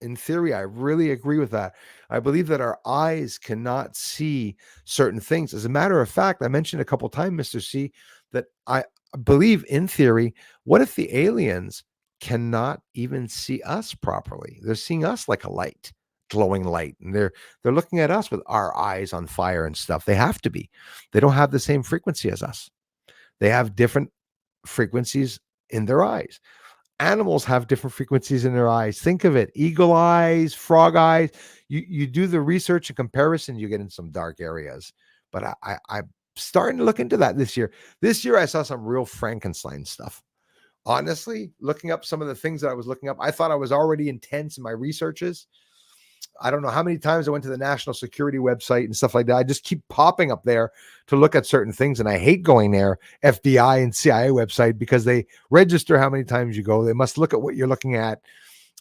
In theory, I really agree with that. I believe that our eyes cannot see certain things. As a matter of fact, I mentioned a couple times, Mr. C, that I believe in theory, what if the aliens cannot even see us properly? They're seeing us like a light, glowing light, and they're looking at us with our eyes on fire and stuff. They have to be. They don't have the same frequency as us. They have different frequencies in their eyes. Animals have different frequencies in their eyes. Think of it: eagle eyes, frog eyes. You do the research and comparison, you get in some dark areas. But I'm starting to look into that this year. This year, I saw some real Frankenstein stuff. Honestly, looking up some of the things that I was looking up, I thought I was already intense in my researches. I don't know how many times I went to the national security website and stuff like that. I just keep popping up there to look at certain things. And I hate going there, FBI and CIA website, because they register how many times you go. They must look at what you're looking at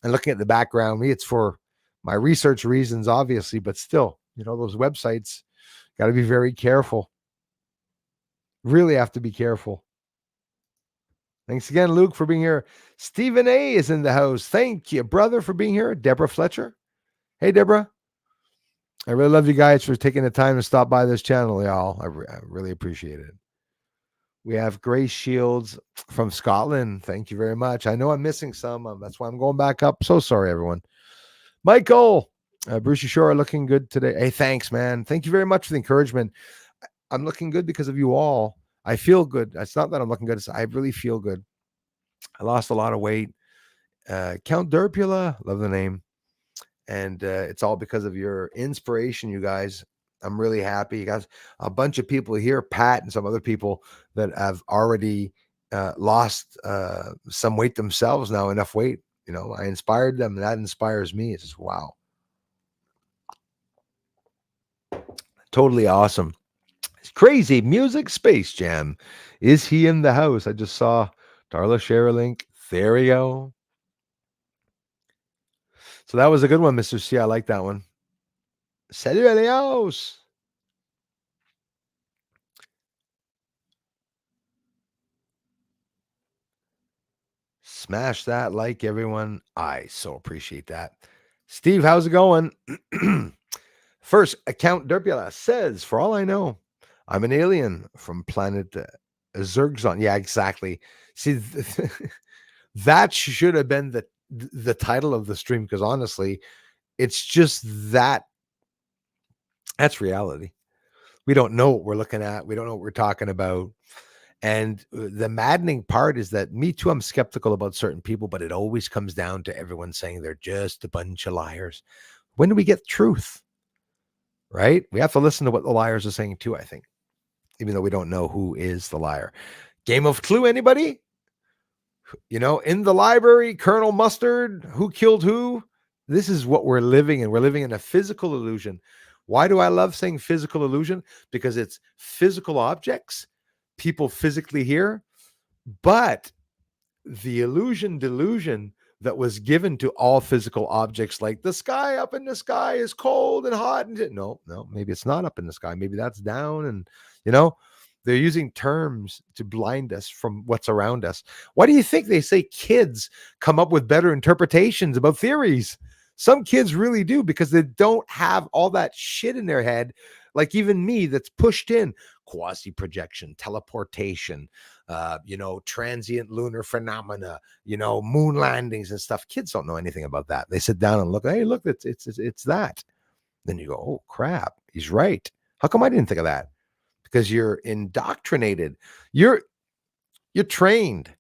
and looking at the background. Me, it's for my research reasons, obviously, but still, those websites, got to be very careful. Really have to be careful. Thanks again, Luke, for being here. Stephen A is in the house. Thank you, brother, for being here. Deborah Fletcher. Hey, Deborah. I really love you guys for taking the time to stop by this channel, y'all. I really appreciate it. We have Grace Shields from Scotland. Thank you very much. I know I'm missing some. That's why I'm going back up. So sorry, everyone. Michael, Bruce, you sure are looking good today. Hey, thanks, man. Thank you very much for the encouragement. I'm looking good because of you all. I feel good. It's not that I'm looking good. I really feel good. I lost a lot of weight. Count Derpula, love the name. And it's all because of your inspiration, you guys. I'm really happy. You guys, a bunch of people here, Pat and some other people that have already lost some weight themselves now, enough weight. I inspired them, and that inspires me. It's just, wow. Totally awesome. It's crazy. Music Space Jam. Is he in the house? I just saw Darla share a link. There we go. So that was a good one, Mr. C. I like that one. Salut, Elios. Smash that like, everyone. I so appreciate that. Steve, how's it going? First, account Derpula says, for all I know, I'm an alien from planet Zergzon. Yeah, exactly. See, that should have been the title of the stream, because honestly, it's just that's reality. We don't know what we're looking at. We don't know what we're talking about. And the maddening part is that me too, I'm skeptical about certain people, but it always comes down to everyone saying they're just a bunch of liars. When do we get truth? Right? We have to listen to what the liars are saying too, I think, even though we don't know who is the liar. Game of Clue, anybody? In the library, Colonel Mustard, who killed who? This is what we're living in. We're living in a physical illusion. Why do I love saying physical illusion? Because it's physical objects, people physically here, But the delusion that was given to all physical objects, like the sky up in the sky is cold and hot, and no, maybe it's not up in the sky, maybe that's down, and you know they're using terms to blind us from what's around us. Why do you think they say kids come up with better interpretations about theories? Some kids really do, because they don't have all that shit in their head, like even me, that's pushed in quasi projection, teleportation, transient lunar phenomena, moon landings and stuff. Kids don't know anything about that. They sit down and look, hey, look, it's that. Then you go, oh crap, he's right. How come I didn't think of that? Because you're indoctrinated. You're trained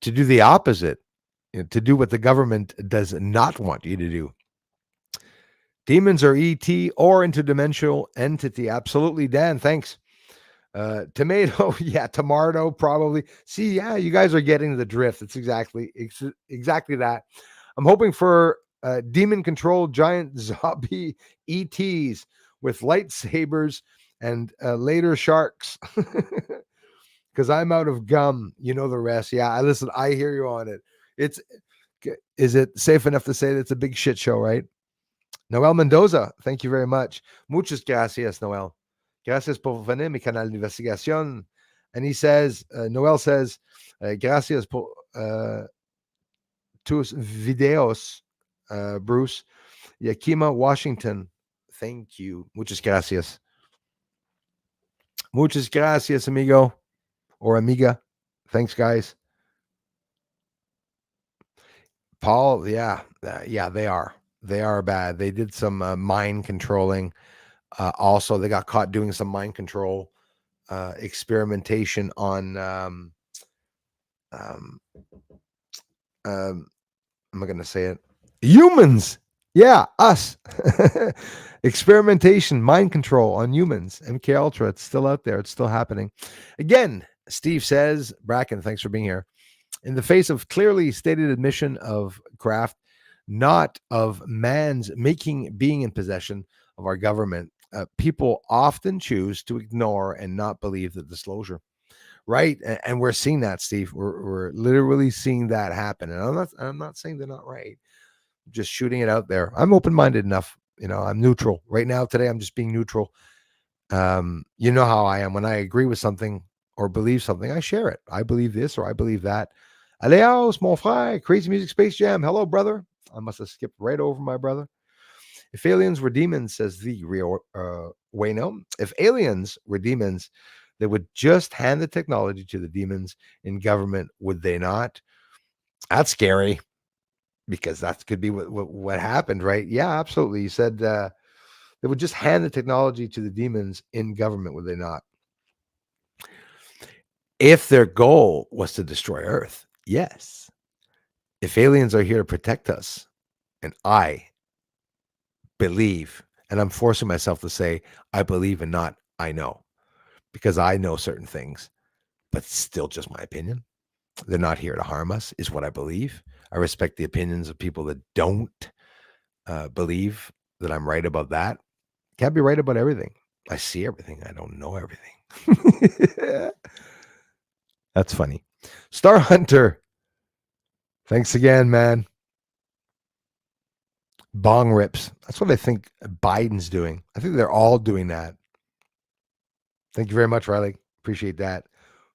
to do the opposite, to do what the government does not want you to do. Demons are ET or interdimensional entity. Absolutely, Dan. Thanks. Tomato, yeah, tomato, probably. See, yeah, you guys are getting the drift. It's exactly that. I'm hoping for demon controlled giant zombie ETs with lightsabers and later sharks. Because I'm out of gum. You know the rest. Yeah, I hear you on it. It's Is it safe enough to say that it's a big shit show, right? Noel Mendoza, thank you very much. Muchas gracias, Noel. Gracias por venir mi canal de investigación. And he says, Noel says, gracias por tus videos, Bruce. Yakima, Washington. Thank you. Muchas gracias. Muchas gracias, amigo or amiga. Thanks, guys. Paul, yeah, they are. They are bad. They did some mind controlling. Also, they got caught doing some mind control experimentation on I'm not going to say it. Humans. Yeah, us. Experimentation, mind control on humans. MK Ultra. It's still out there. It's still happening. Again, Steve says, Bracken, thanks for being here. In the face of clearly stated admission of craft, not of man's being in possession of our government, people often choose to ignore and not believe the disclosure. Right, and we're seeing that, Steve. We're literally seeing that happen, and I'm not saying they're not right. I'm just shooting it out there. I'm open minded enough. I'm neutral right now. Today, I'm just being neutral. You know how I am. When I agree with something or believe something, I share it. I believe this or I believe that. Aleos, mon frère, Crazy Music Space Jam. Hello, brother. I must have skipped right over my brother. If aliens were demons, says the Rio Wayno, if aliens were demons, they would just hand the technology to the demons in government, would they not? That's scary, because that could be what happened, right? Yeah, absolutely. You said they would just hand the technology to the demons in government, would they not? If their goal was to destroy Earth, yes. If aliens are here to protect us, and I believe, and I'm forcing myself to say I believe and not I know, because I know certain things, but still just my opinion. They're not here to harm us, is what I believe. I respect the opinions of people that don't believe that I'm right about that. Can't be right about everything. I see everything. I don't know everything. That's funny. Star Hunter, thanks again, man. Bong rips. That's what I think Biden's doing. I think they're all doing that. Thank you very much, Riley. Appreciate that.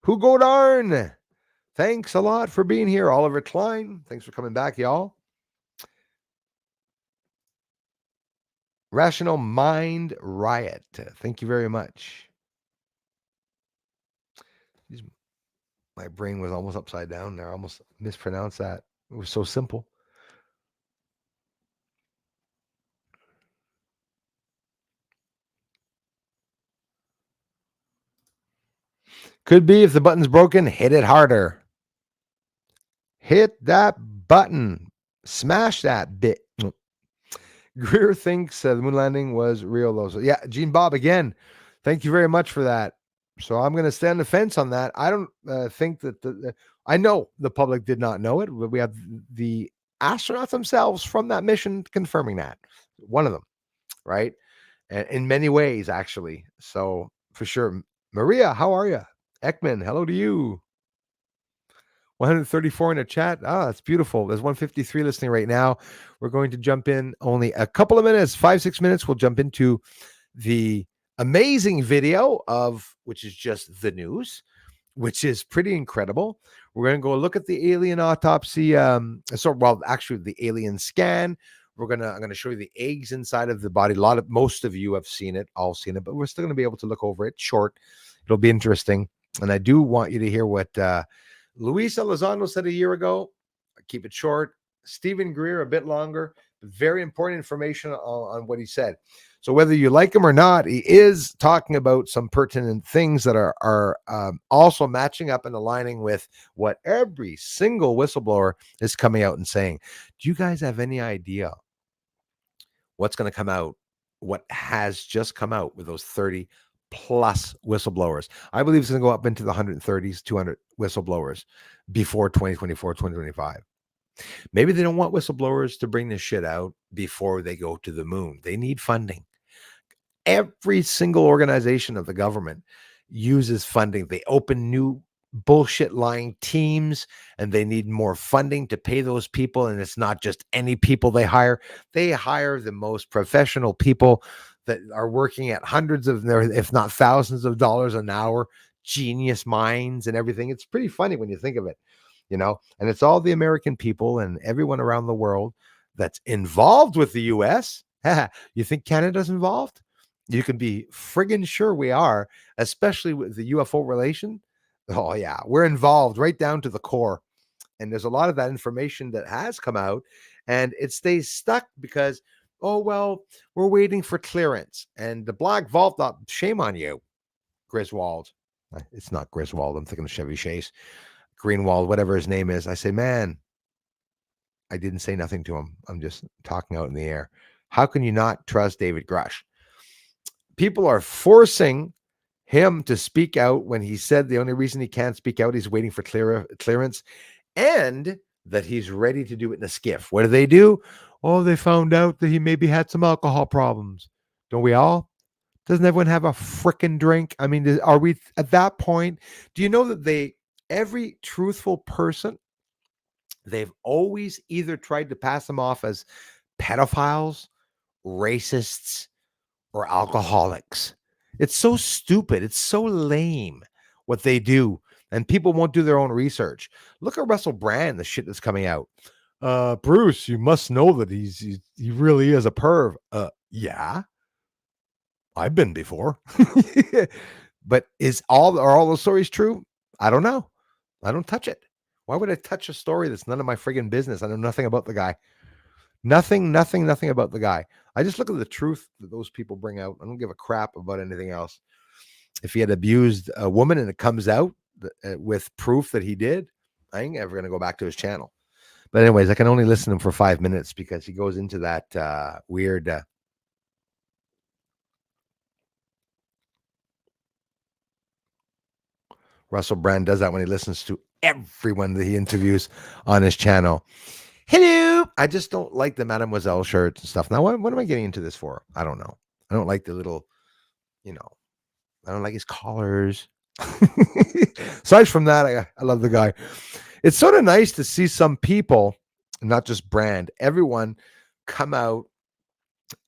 Who go darn? Thanks a lot for being here. Oliver Klein, thanks for coming back, y'all. Rational Mind Riot, thank you very much. My brain was almost upside down there. I almost mispronounced that. It was so simple. Could be if the button's broken, hit it harder. Hit that button. Smash that bit. Greer thinks the moon landing was real, though. So, yeah, Gene Bob, again, thank you very much for that. So I'm going to stand the fence on that. I don't think that I know the public did not know it, but we have the astronauts themselves from that mission confirming that. One of them, right? And in many ways, actually. So for sure. Maria, how are you? Ekman, hello to you. 134 in the chat. Ah, that's beautiful. There's 153 listening right now. We're going to jump in only a couple of minutes, 5-6 minutes. We'll jump into the amazing video of which is just the news, which is pretty incredible. We're going to go look at the alien autopsy. Actually, the alien scan. I'm going to show you the eggs inside of the body. Most of you have seen it, all seen it, but we're still going to be able to look over it short. It'll be interesting. And I do want you to hear what Luis Elizondo said a year ago. Keep it short. Stephen Greer a bit longer. Very important information on what he said. So whether you like him or not, he is talking about some pertinent things that are also matching up and aligning with what every single whistleblower is coming out and saying. Do you guys have any idea what's going to come out? What has just come out with those 30 plus whistleblowers? I believe it's going to go up into the 130s, 200 whistleblowers before 2024, 2025. Maybe they don't want whistleblowers to bring this shit out before they go to the moon. They need funding. Every single organization of the government uses funding. They open new bullshit lying teams and they need more funding to pay those people. And it's not just any people they hire. They hire the most professional people that are working at hundreds of, if not thousands of dollars an hour, genius minds and everything. It's pretty funny when you think of it, and it's all the American people and everyone around the world that's involved with the US. You think Canada's involved? You can be friggin' sure we are, especially with the UFO relation. Oh, yeah, we're involved right down to the core. And there's a lot of that information that has come out and it stays stuck because, oh, well, we're waiting for clearance. And the Black Vault, shame on you, Griswold. It's not Griswold. I'm thinking of Chevy Chase, Greenwald, whatever his name is. I say, man, I didn't say nothing to him. I'm just talking out in the air. How can you not trust David Grush? People are forcing him to speak out when he said the only reason he can't speak out, he's waiting for clearance, and that he's ready to do it in a skiff. What do? Oh, they found out that he maybe had some alcohol problems. Don't we all? Doesn't everyone have a frickin' drink? I mean, are we at that point? Do you know that every truthful person, they've always either tried to pass them off as pedophiles, racists, or alcoholics. It's so stupid. It's so lame what they do. And people won't do their own research. Look at Russell Brand, the shit that's coming out. Bruce, you must know that he really is a perv. Yeah, I've been before. But are all those stories true? I don't know. I don't touch it. Why would I touch a story that's none of my friggin' business? I know nothing about the guy. Nothing about the guy. I just look at the truth that those people bring out. I don't give a crap about anything else. If he had abused a woman and it comes out with proof that he did, I ain't ever going to go back to his channel. But anyways, I can only listen to him for 5 minutes because he goes into that weird... Russell Brand does that when he listens to everyone that he interviews on his channel. Hello. I just don't like the Mademoiselle shirts and stuff. Now, what am I getting into this for? I don't know. I don't like the little, I don't like his collars. Aside from that, I love the guy. It's sort of nice to see some people, not just Brand, everyone come out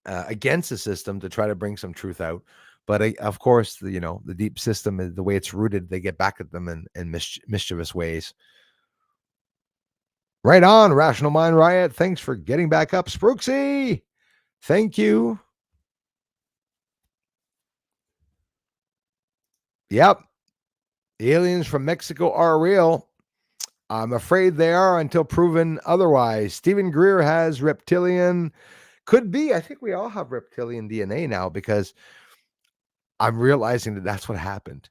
against the system to try to bring some truth out. But of course, the deep system, the way it's rooted, they get back at them in mischievous ways. Right on, Rational Mind Riot. Thanks for getting back up, Sprooksy. Thank you. Yep. Aliens from Mexico are real. I'm afraid they are until proven otherwise. Stephen Greer has reptilian. Could be. I think we all have reptilian DNA now because I'm realizing that that's what happened.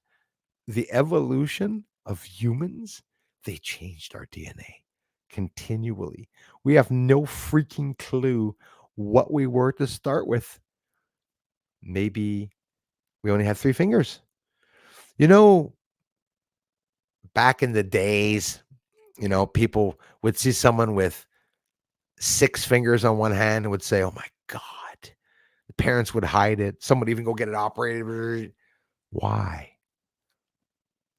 The evolution of humans, they changed our DNA continually. We have no freaking clue what we were to start with. Maybe we only had 3 fingers. Back in the days, people would see someone with 6 fingers on one hand and would say, oh my God. The parents would hide it. Some would even go get it operated. Why?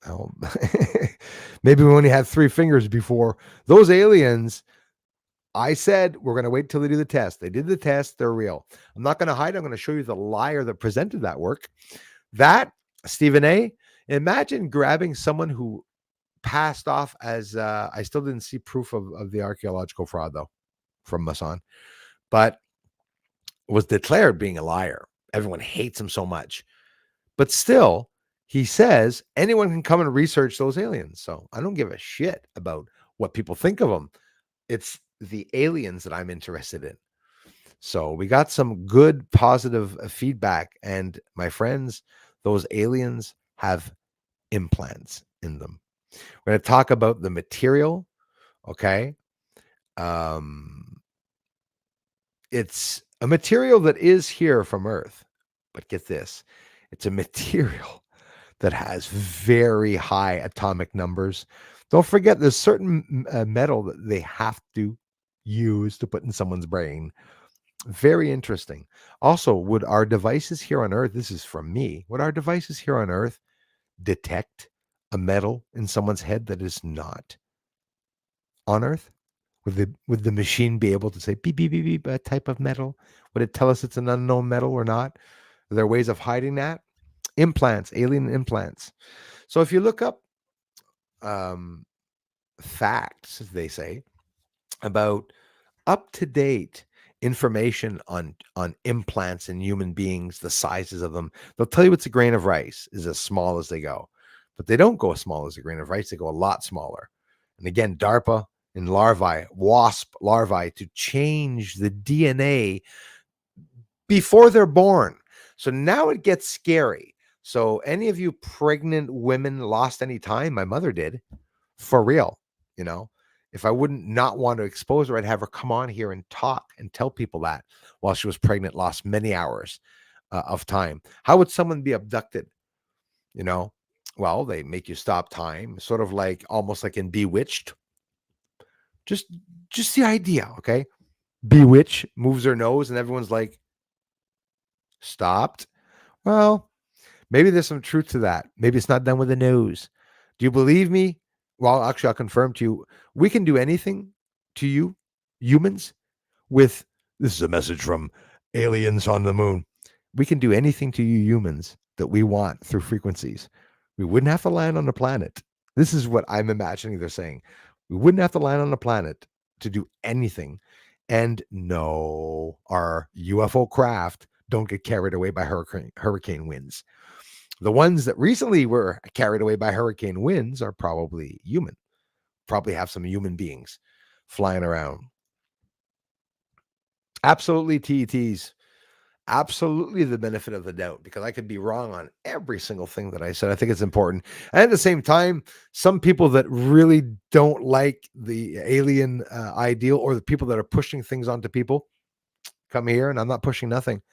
Well, maybe we only had 3 fingers before. Those aliens, I said, we're going to wait till they do the test. They did the test. They're real. I'm not going to hide. I'm going to show you the liar that presented that work. That, Stephen A., imagine grabbing someone who passed off as, I still didn't see proof of the archaeological fraud, though, from Masson, but was declared being a liar. Everyone hates him so much. But still, he says anyone can come and research those aliens. So I don't give a shit about what people think of them. It's the aliens that I'm interested in. So we got some good, positive feedback. And my friends, those aliens have implants in them. We're going to talk about the material. Okay. It's a material that is here from Earth. But get this, it's a material that has very high atomic numbers. Don't forget, there's certain metal that they have to use to put in someone's brain. Very interesting. Also, would our devices here on Earth, this is from me, would our devices here on Earth detect a metal in someone's head that is not on Earth? Would the machine be able to say beep, beep, beep, beep, a type of metal? Would it tell us it's an unknown metal or not? Are there ways of hiding that? Implants, alien implants. So if you look up facts, as they say, about up-to-date information on implants in human beings, the sizes of them, they'll tell you it's a grain of rice is as small as they go. But they don't go as small as a grain of rice. They go a lot smaller. And again, DARPA and larvae, wasp larvae, to change the DNA before they're born. So now it gets scary. So any of you pregnant women lost any time? My mother did, for real. You know, if I wouldn't not want to expose her, I'd have her come on here and talk and tell people that while she was pregnant, lost many hours of time. How would someone be abducted? You know, well, they make you stop time, sort of like almost like in Bewitched. Just the idea, okay? Bewitch moves her nose and everyone's like, stopped. Well, maybe there's some truth to that. Maybe it's not done with the nose. Do you believe me? Well, actually, I'll confirm to you, we can do anything to you, humans, with this is a message from aliens on the moon. We can do anything to you humans that we want through frequencies. We wouldn't have to land on the planet. This is what I'm imagining they're saying. We wouldn't have to land on the planet to do anything. And no, our UFO craft don't get carried away by hurricane winds. The ones that recently were carried away by hurricane winds are probably human, probably have some human beings flying around. Absolutely, TETs. Absolutely the benefit of the doubt, because I could be wrong on every single thing that I said. I think it's important. And at the same time, some people that really don't like the alien ideal, or the people that are pushing things onto people, come here, and I'm not pushing nothing.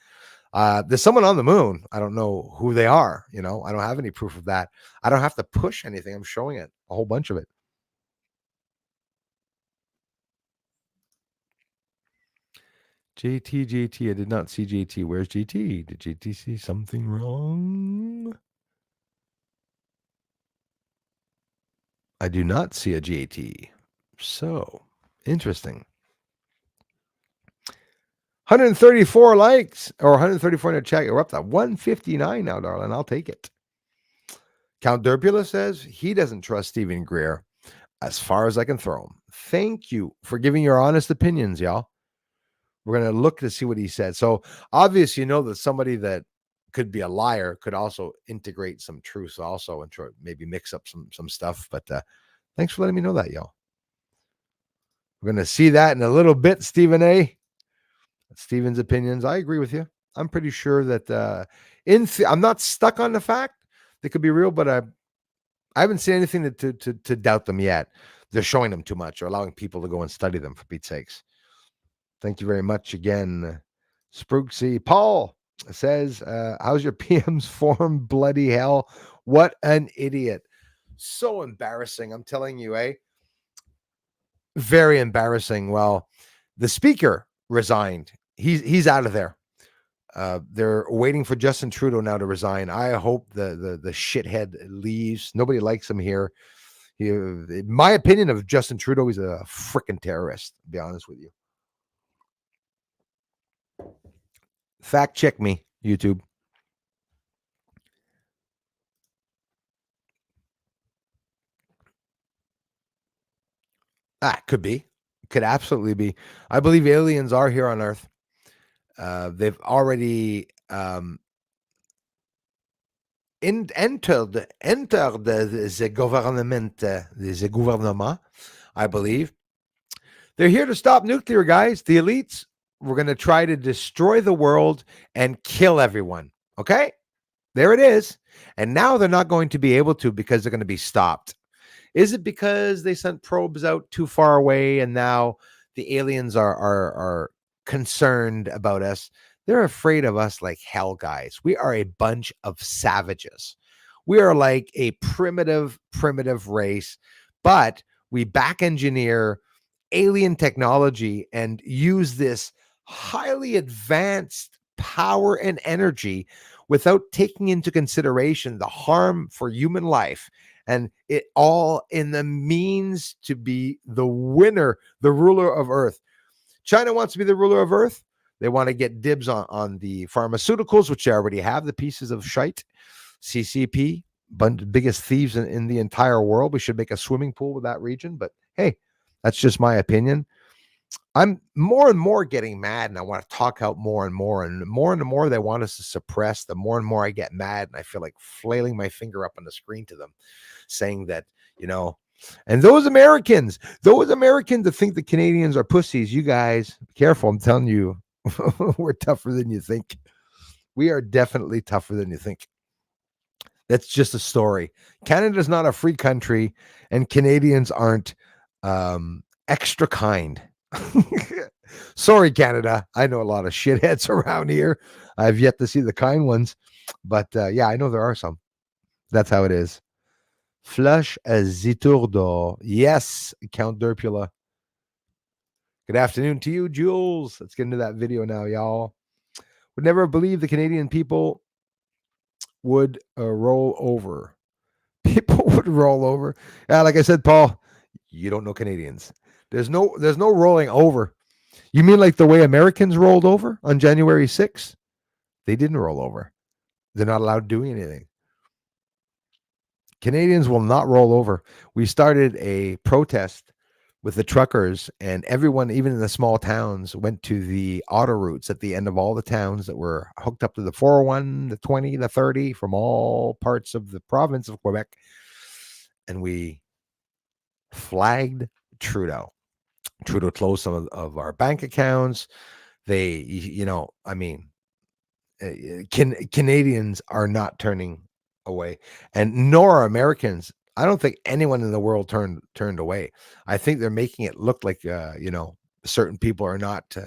There's someone on the moon. I don't know who they are. You know, I don't have any proof of that. I don't have to push anything. I'm showing it, a whole bunch of it. JT, I did not see JT. Where's JT? Did JT see something wrong? I do not see a JT. So interesting. 134 likes, or 134 in the chat. We're up to 159 now, darling. I'll take it. Count Derpula says he doesn't trust Stephen Greer as far as I can throw him. Thank you for giving your honest opinions, y'all. We're going to look to see what he said. So obviously, you know that somebody that could be a liar could also integrate some truth also and try, maybe mix up some stuff. But thanks for letting me know that, y'all. We're going to see that in a little bit, Stephen A. Stephen's opinions. I agree with you. I'm pretty sure that I'm not stuck on the fact they could be real, but I haven't seen anything to doubt them yet. They're showing them too much or allowing people to go and study them, for Pete's sakes. Thank you very much again, Sprooksy. Paul says, how's your PM's form? Bloody hell. What an idiot. So embarrassing. I'm telling you, very embarrassing. Well, the speaker resigned. He's out of there. They're waiting for Justin Trudeau now to resign. I hope the shithead leaves. Nobody likes him here. In my opinion of Justin Trudeau, he's a freaking terrorist, to be honest with you. Fact check me, YouTube. Could be. Could absolutely be. I believe aliens are here on Earth. They've already entered the government, the gouvernement, I believe. They're here to stop nuclear, guys. The elites were going to try to destroy the world and kill everyone. Okay? There it is. And now they're not going to be able to because they're going to be stopped. Is it because they sent probes out too far away and now the aliens are concerned about us? They're afraid of us like hell, guys. We are a bunch of savages. We are like a primitive race, but we back engineer alien technology and use this highly advanced power and energy without taking into consideration the harm for human life, and it all in the means to be the winner, the ruler of Earth. China wants to be the ruler of Earth. They want to get dibs on the pharmaceuticals, which they already have, the pieces of shite. CCP, biggest thieves in the entire world. We should make a swimming pool with that region. But hey, that's just my opinion. I'm more and more getting mad, and I want to talk out more and more they want us to suppress. The more and more I get mad, and I feel like flailing my finger up on the screen to them, saying that, and those Americans that think the Canadians are pussies, you guys, be careful. I'm telling you, we're tougher than you think. We are definitely tougher than you think. That's just a story. Canada's not a free country, and Canadians aren't extra kind. Sorry, Canada. I know a lot of shitheads around here. I've yet to see the kind ones, but yeah, I know there are some. That's how it is. Flush as Ziturdo. Yes, Count Derpula. Good afternoon to you, Jules. Let's get into that video now, y'all. Would never believe the Canadian people would roll over. People would roll over. Yeah, like I said, Paul, you don't know Canadians. There's no rolling over. You mean like the way Americans rolled over on January 6th? They didn't roll over. They're not allowed to do anything. Canadians will not roll over. We started a protest with the truckers, and everyone, even in the small towns, went to the auto routes at the end of all the towns that were hooked up to the 401, the 20, the 30 from all parts of the province of Quebec. And we flagged Trudeau. Trudeau closed some of our bank accounts. They, Canadians are not turning away, and nor are Americans. I don't think anyone in the world turned away. I think they're making it look like certain people are not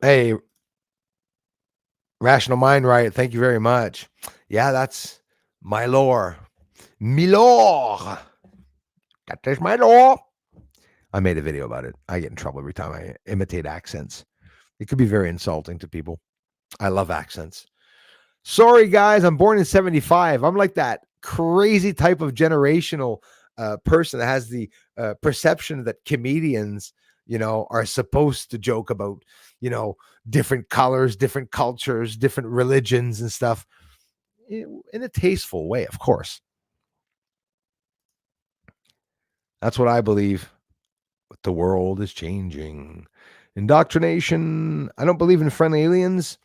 Hey, Rational Mind Riot, thank you very much. Yeah, that's my lore. Milor. That is my lore. I made a video about it. I get in trouble every time I imitate accents. It could be very insulting to people. I love accents. Sorry, guys. I'm born in 75. I'm like that crazy type of generational person that has the perception that comedians, are supposed to joke about, different colors, different cultures, different religions and stuff in a tasteful way, of course. That's what I believe. But the world is changing. Indoctrination. I don't believe in friendly aliens.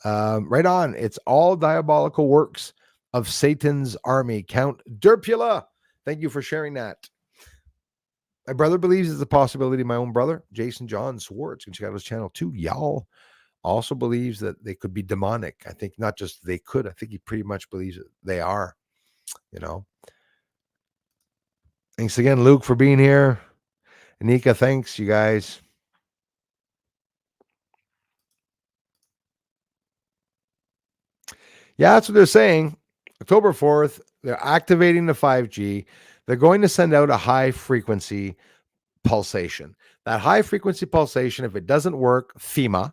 Right on. It's all diabolical works of Satan's army. Count Derpula. Thank you for sharing that. My brother believes it's a possibility. My own brother, Jason John Swartz, can check out his channel too. Y'all also believes that they could be demonic. I think not just they could. I think he pretty much believes that they are. Thanks again, Luke, for being here. Anika, thanks, you guys. Yeah, that's what they're saying. October 4th, they're activating the 5G. They're going to send out a high frequency pulsation. That high frequency pulsation, if it doesn't work, FEMA.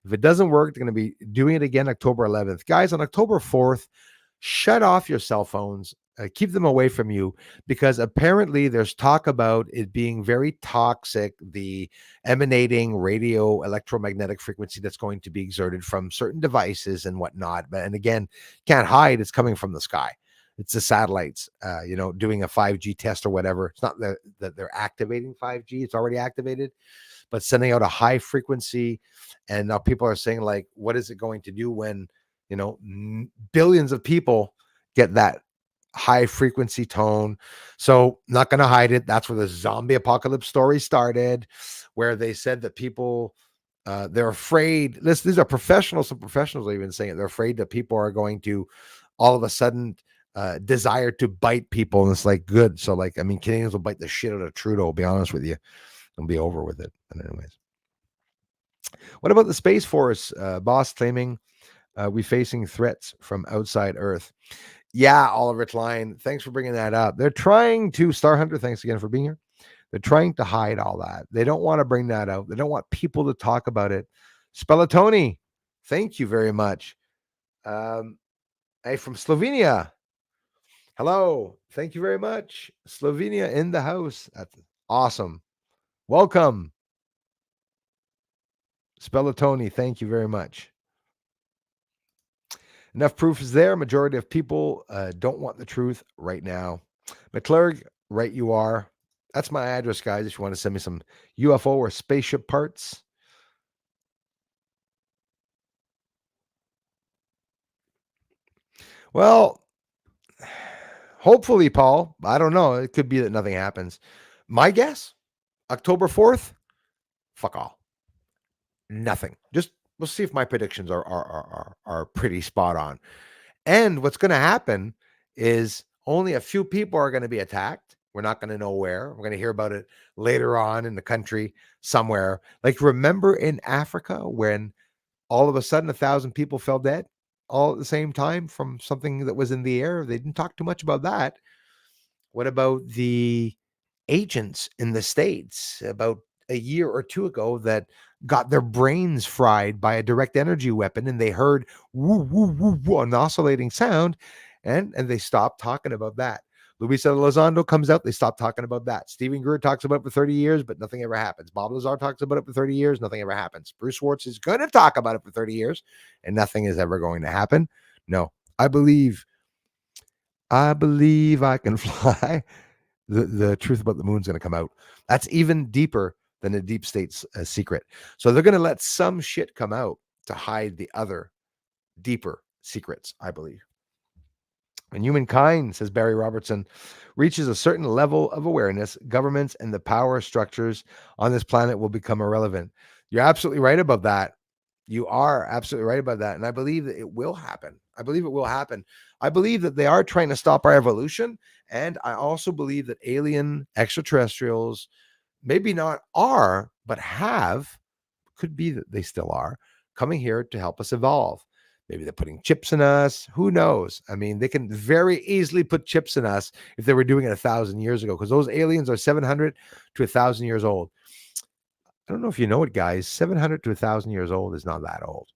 If it doesn't work, they're going to be doing it again October 11th. Guys, on October 4th, shut off your cell phones, keep them away from you, because apparently there's talk about it being very toxic, the emanating radio electromagnetic frequency that's going to be exerted from certain devices and whatnot. And again, can't hide, it's coming from the sky. It's the satellites, doing a 5G test or whatever. It's not that they're activating 5G, it's already activated, but sending out a high frequency. And now people are saying, like, what is it going to do when, billions of people get that high frequency tone? So not going to hide it. That's where the zombie apocalypse story started, where they said that people, they're afraid. These are professionals. Some professionals are even saying it. They're afraid that people are going to all of a sudden desire to bite people. And it's like, good. So like, I mean, Canadians will bite the shit out of Trudeau, I'll be honest with you. They'll be over with it. But anyways, what about the Space Force boss claiming we facing threats from outside Earth? Yeah, Oliver Klein, thanks for bringing that up. They're trying to, Star Hunter, thanks again for being here. They're trying to hide all that. They don't want to bring that out. They don't want people to talk about it. Spellatoni, thank you very much. Hey, from Slovenia. Hello. Thank you very much. Slovenia in the house. That's awesome. Welcome. Spellatoni, thank you very much. Enough proof is there. Majority of people don't want the truth right now. McClurg, right you are. That's my address, guys, if you want to send me some UFO or spaceship parts. Well, hopefully, Paul. I don't know. It could be that nothing happens. My guess, October 4th, fuck all. Nothing. Just we'll see if my predictions are pretty spot on. And what's going to happen is only a few people are going to be attacked. We're not going to know where. We're going to hear about it later on in the country somewhere. Like, remember in Africa when all of a sudden 1,000 people fell dead all at the same time from something that was in the air? They didn't talk too much about that. What about the agents in the States about a year or two ago that got their brains fried by a direct energy weapon, and they heard woo, woo, woo, woo, an oscillating sound, and they stopped talking about that. Luis Elizondo comes out, they stop talking about that. Stephen Greer talks about it for 30 years, but nothing ever happens. Bob Lazar talks about it for 30 years, nothing ever happens. Bruce Schwartz is going to talk about it for 30 years, and nothing is ever going to happen. No, I believe I can fly. The truth about the moon's going to come out. That's even deeper than the deep state's secret. So they're going to let some shit come out to hide the other deeper secrets, I believe. When humankind, says Barry Robertson, reaches a certain level of awareness, governments and the power structures on this planet will become irrelevant. You're absolutely right about that. You are absolutely right about that. And I believe that it will happen. I believe it will happen. I believe that they are trying to stop our evolution. And I also believe that alien extraterrestrials, maybe not are, but could be that they still are, coming here to help us evolve. Maybe they're putting chips in us. Who knows? I mean, they can very easily put chips in us if they were doing it 1,000 years ago, because those aliens are 700 to 1,000 years old. I don't know if you know it, guys. 700 to 1,000 years old is not that old.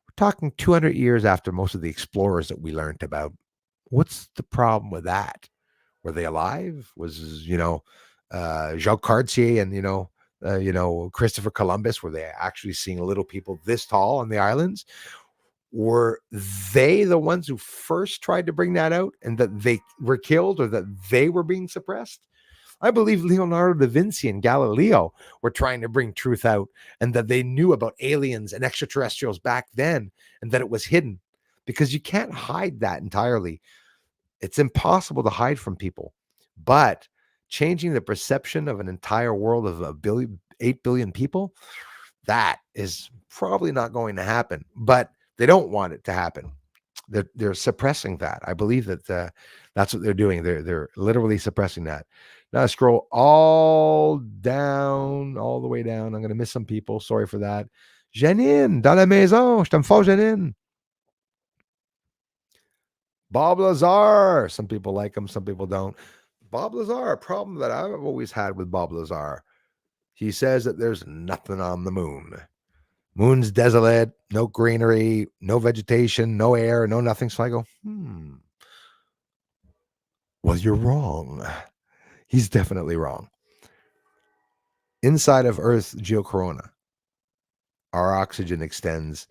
We're talking 200 years after most of the explorers that we learned about. What's the problem with that? Were they alive? Was, Jacques Cartier and, Christopher Columbus, were they actually seeing little people this tall on the islands? Were they the ones who first tried to bring that out and that they were killed or that they were being suppressed? I believe Leonardo da Vinci and Galileo were trying to bring truth out, and that they knew about aliens and extraterrestrials back then, and that it was hidden, because you can't hide that entirely. It's impossible to hide from people. But changing the perception of an entire world of 8 billion people, that is probably not going to happen. But they don't want it to happen. They're suppressing that. I believe that that's what they're doing. They're literally suppressing that. Now I scroll all the way down. I'm going to miss some people. Sorry for that. Janine, dans la maison. Je t'aime fort, Janine. Bob Lazar. Some people like him. Some people don't. Bob Lazar, a problem that I've always had with Bob Lazar. He says that there's nothing on the moon. Moon's desolate, no greenery, no vegetation, no air, no nothing. So I go, well, you're wrong. He's definitely wrong. Inside of Earth's geocorona, our oxygen extends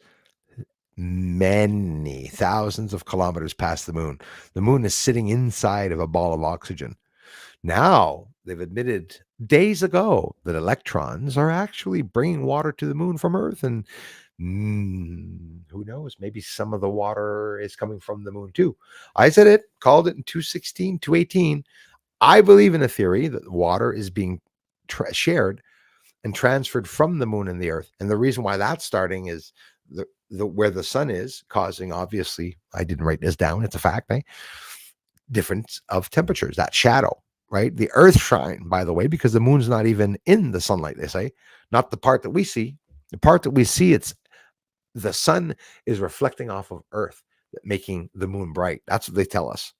many thousands of kilometers past the moon. The moon is sitting inside of a ball of oxygen. Now, they've admitted days ago that electrons are actually bringing water to the moon from Earth. And who knows? Maybe some of the water is coming from the moon too. I said it, called it in 216, 218. I believe in a theory that water is being shared and transferred from the moon and the Earth. And the reason why that's starting is the where the sun is causing, obviously, I didn't write this down, it's a fact, difference of temperatures, that shadow, right? The Earth shine, by the way, because the moon's not even in the sunlight, they say, not the part that we see. The part that we see, it's the sun is reflecting off of Earth, making the moon bright. That's what they tell us.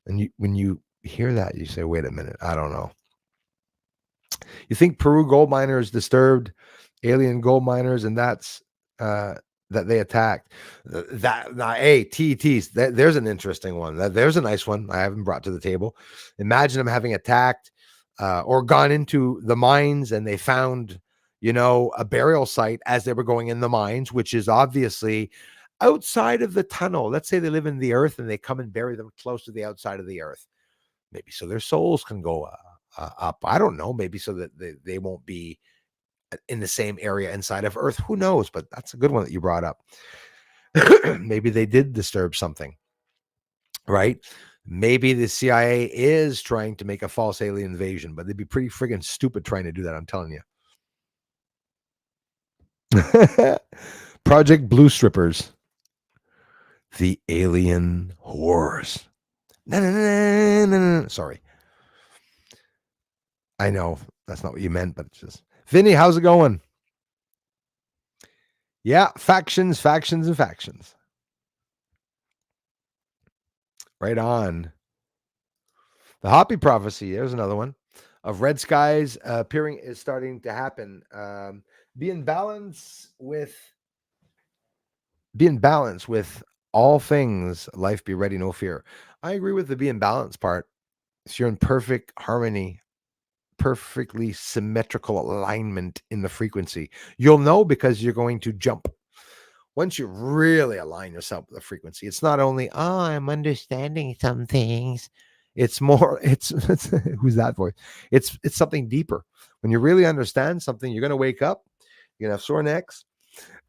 And when you hear that, you say, wait a minute, I don't know. You think Peru gold miners disturbed alien gold miners, and that's that they attacked. Hey, TTs, there's an interesting one. There's a nice one I haven't brought to the table. Imagine them having attacked or gone into the mines, and they found, a burial site as they were going in the mines, which is obviously outside of the tunnel. Let's say they live in the Earth and they come and bury them close to the outside of the Earth. Maybe so their souls can go up. I don't know. Maybe so that they won't be in the same area inside of Earth. Who knows? But that's a good one that you brought up. Maybe they did disturb something, right? Maybe the CIA is trying to make a false alien invasion, but they'd be pretty friggin' stupid trying to do that, I'm telling you. Project Blue Strippers. The alien whores. No. Sorry. I know that's not what you meant, but it's just... Vinny, how's it going? Yeah, factions. Right on. The Hoppy prophecy, there's another one, of red skies appearing is starting to happen. Be in balance with all things. Life be ready, no fear. I agree with the be in balance part. So you're in perfect harmony, perfectly symmetrical alignment in the frequency. You'll know because you're going to jump. Once you really align yourself with the frequency, it's not only, I'm understanding some things. It's more, it's who's that voice? It's something deeper. When you really understand something, you're going to wake up, you're going to have sore necks.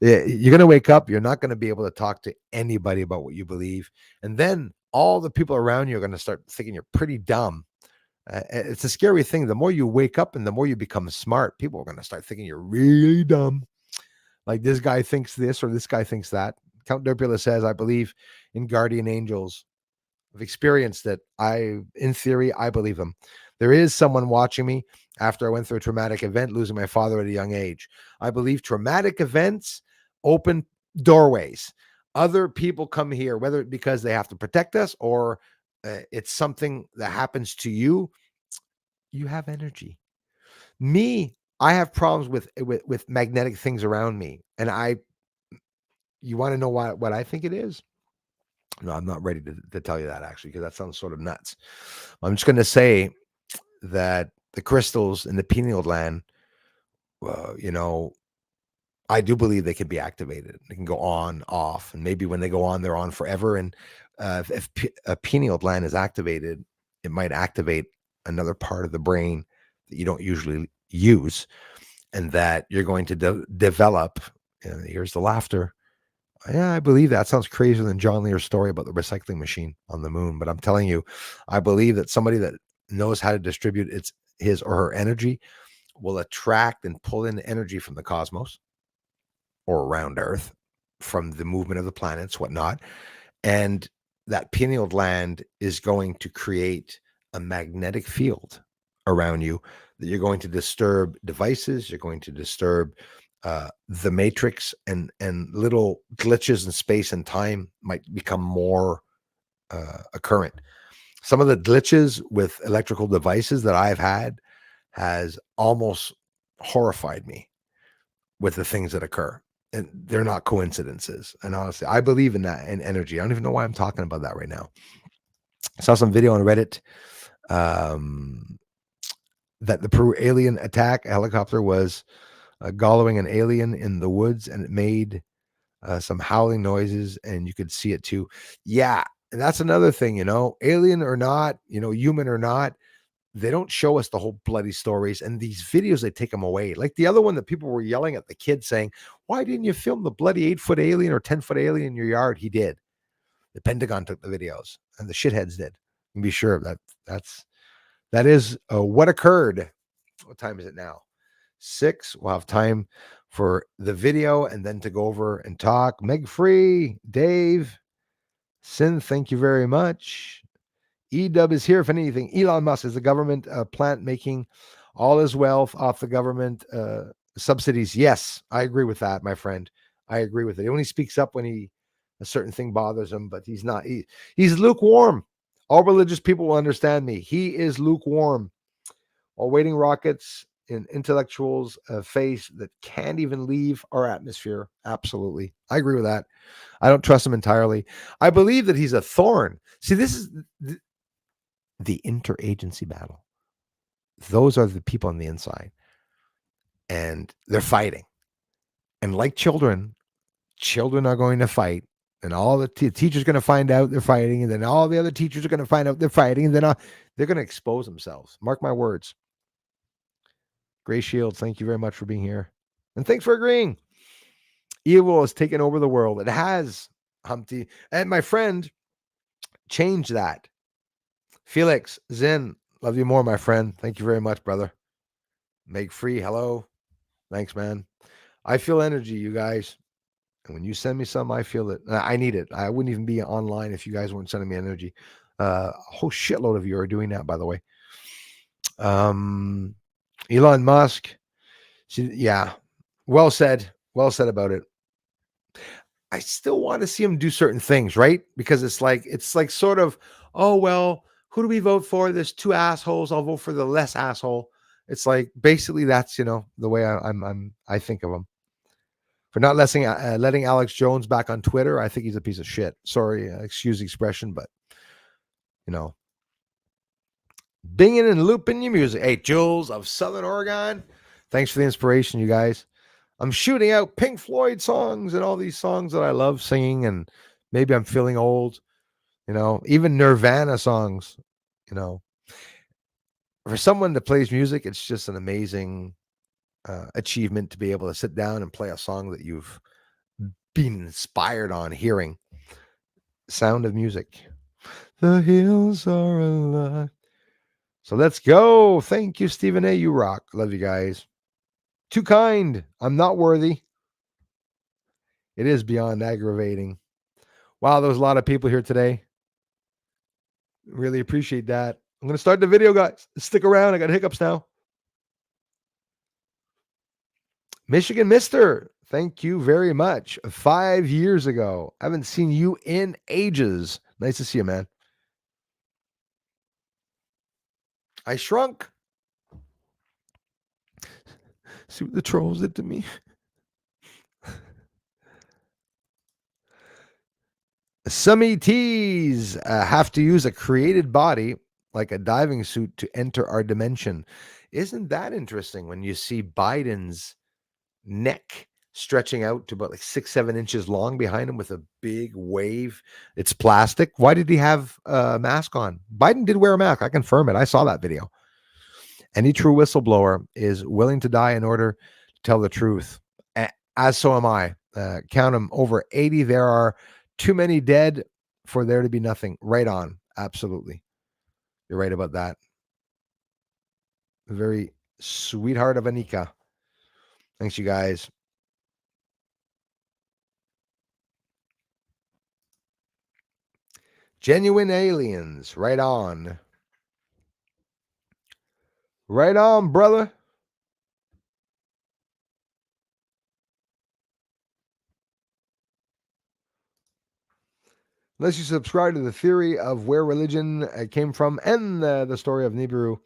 You're going to wake up. You're not going to be able to talk to anybody about what you believe. And then all the people around you are going to start thinking you're pretty dumb. It's a scary thing. The more you wake up and the more you become smart, people are going to start thinking you're really dumb. Like this guy thinks this or this guy thinks that. Count Derpula says, I believe in guardian angels. I've experienced it. In theory, I believe them. There is someone watching me after I went through a traumatic event, losing my father at a young age. I believe traumatic events open doorways. Other people come here, whether it's because they have to protect us or it's something that happens to you. You have energy. Me, I have problems with magnetic things around me. And you want to know what I think it is? No, I'm not ready to tell you that, actually, because that sounds sort of nuts. I'm just going to say that the crystals in the pineal gland, I do believe they can be activated. They can go on, off, and maybe when they go on, they're on forever. And if a pineal gland is activated, it might activate another part of the brain that you don't usually use, and that you're going to develop. Here's the laughter. Yeah, I believe that. Sounds crazier than John Lear's story about the recycling machine on the moon. But I'm telling you, I believe that somebody that knows how to distribute his or her energy will attract and pull in energy from the cosmos or around Earth, from the movement of the planets, whatnot. And that pineal gland is going to create a magnetic field around you that you're going to disturb devices. You're going to disturb the matrix, and little glitches in space and time might become more occurrent. Some of the glitches with electrical devices that I've had has almost horrified me with the things that occur. And they're not coincidences. And honestly, I believe in that and energy. I don't even know why I'm talking about that right now. I saw some video on Reddit that the Peru alien attack helicopter was gollowing an alien in the woods, and it made some howling noises, and you could see it too. Yeah, and that's another thing, alien or not, human or not, they don't show us the whole bloody stories. And these videos, they take them away. Like the other one that people were yelling at the kid saying, why didn't you film the bloody 8-foot alien or 10-foot alien in your yard? He did. The Pentagon took the videos, and the shitheads did. You can be sure of that. That is what occurred. What time is it now? 6. We'll have time for the video and then to go over and talk. Meg Free, Dave, Sin, thank you very much. EW is here. If anything, Elon Musk is the government plant making all his wealth off the government subsidies. Yes, I agree with that, my friend. I agree with it. He only speaks up when a certain thing bothers him, but he's not. He's lukewarm. All religious people will understand me. He is lukewarm. While waiting rockets in intellectuals' face that can't even leave our atmosphere. Absolutely. I agree with that. I don't trust him entirely. I believe that he's a thorn. See, this is the interagency battle. Those are the people on the inside, and they're fighting. And like children are going to fight, and all the teachers are going to find out they're fighting, and then all the other teachers are going to find out they're fighting, and then they're going to expose themselves. Mark my words. Gray Shield, thank you very much for being here. And thanks for agreeing. Evil has taken over the world. It has, Humpty. And my friend changed that. Felix, Zen, love you more, my friend. Thank you very much, brother. Make Free, hello. Thanks, man. I feel energy, you guys. And when you send me some, I feel it. I need it. I wouldn't even be online if you guys weren't sending me energy. A whole shitload of you are doing that, by the way. Elon Musk. Yeah. Well said. Well said about it. I still want to see him do certain things, right? Because it's like sort of, oh well, who do we vote for? There's 2 assholes. I'll vote for the less asshole. It's like basically that's the way I think of him. For not letting Alex Jones back on Twitter, I think he's a piece of shit. Sorry, excuse the expression, but binging and looping your music. Hey, Jules of Southern Oregon, thanks for the inspiration, you guys. I'm shooting out Pink Floyd songs and all these songs that I love singing, and maybe I'm feeling old, even Nirvana songs, For someone that plays music, it's just an amazing achievement to be able to sit down and play a song that you've been inspired on hearing. Sound of music. The hills are alive. So let's go. Thank you, Stephen A. You rock. Love you guys. Too kind. I'm not worthy. It is beyond aggravating. Wow, there was a lot of people here today. Really appreciate that. I'm going to start the video, guys. Stick around. I got hiccups now. Michigan Mister, thank you very much. 5 years ago. I haven't seen you in ages. Nice to see you, man. I shrunk. See what the trolls did to me. Some ETs have to use a created body like a diving suit to enter our dimension. Isn't that interesting when you see Biden's neck stretching out to about 6-7 inches long behind him with a big wave? It's plastic. Why did he have a mask on? Biden did wear a mask. I confirm it. I saw that video. Any true whistleblower is willing to die in order to tell the truth. As so am I. Count them over 80. There are too many dead for there to be nothing. Right on. Absolutely. You're right about that. Very sweetheart of Anika. Thanks, you guys. Genuine aliens. Right on. Right on, brother. Unless you subscribe to the theory of where religion came from and the story of Nibiru.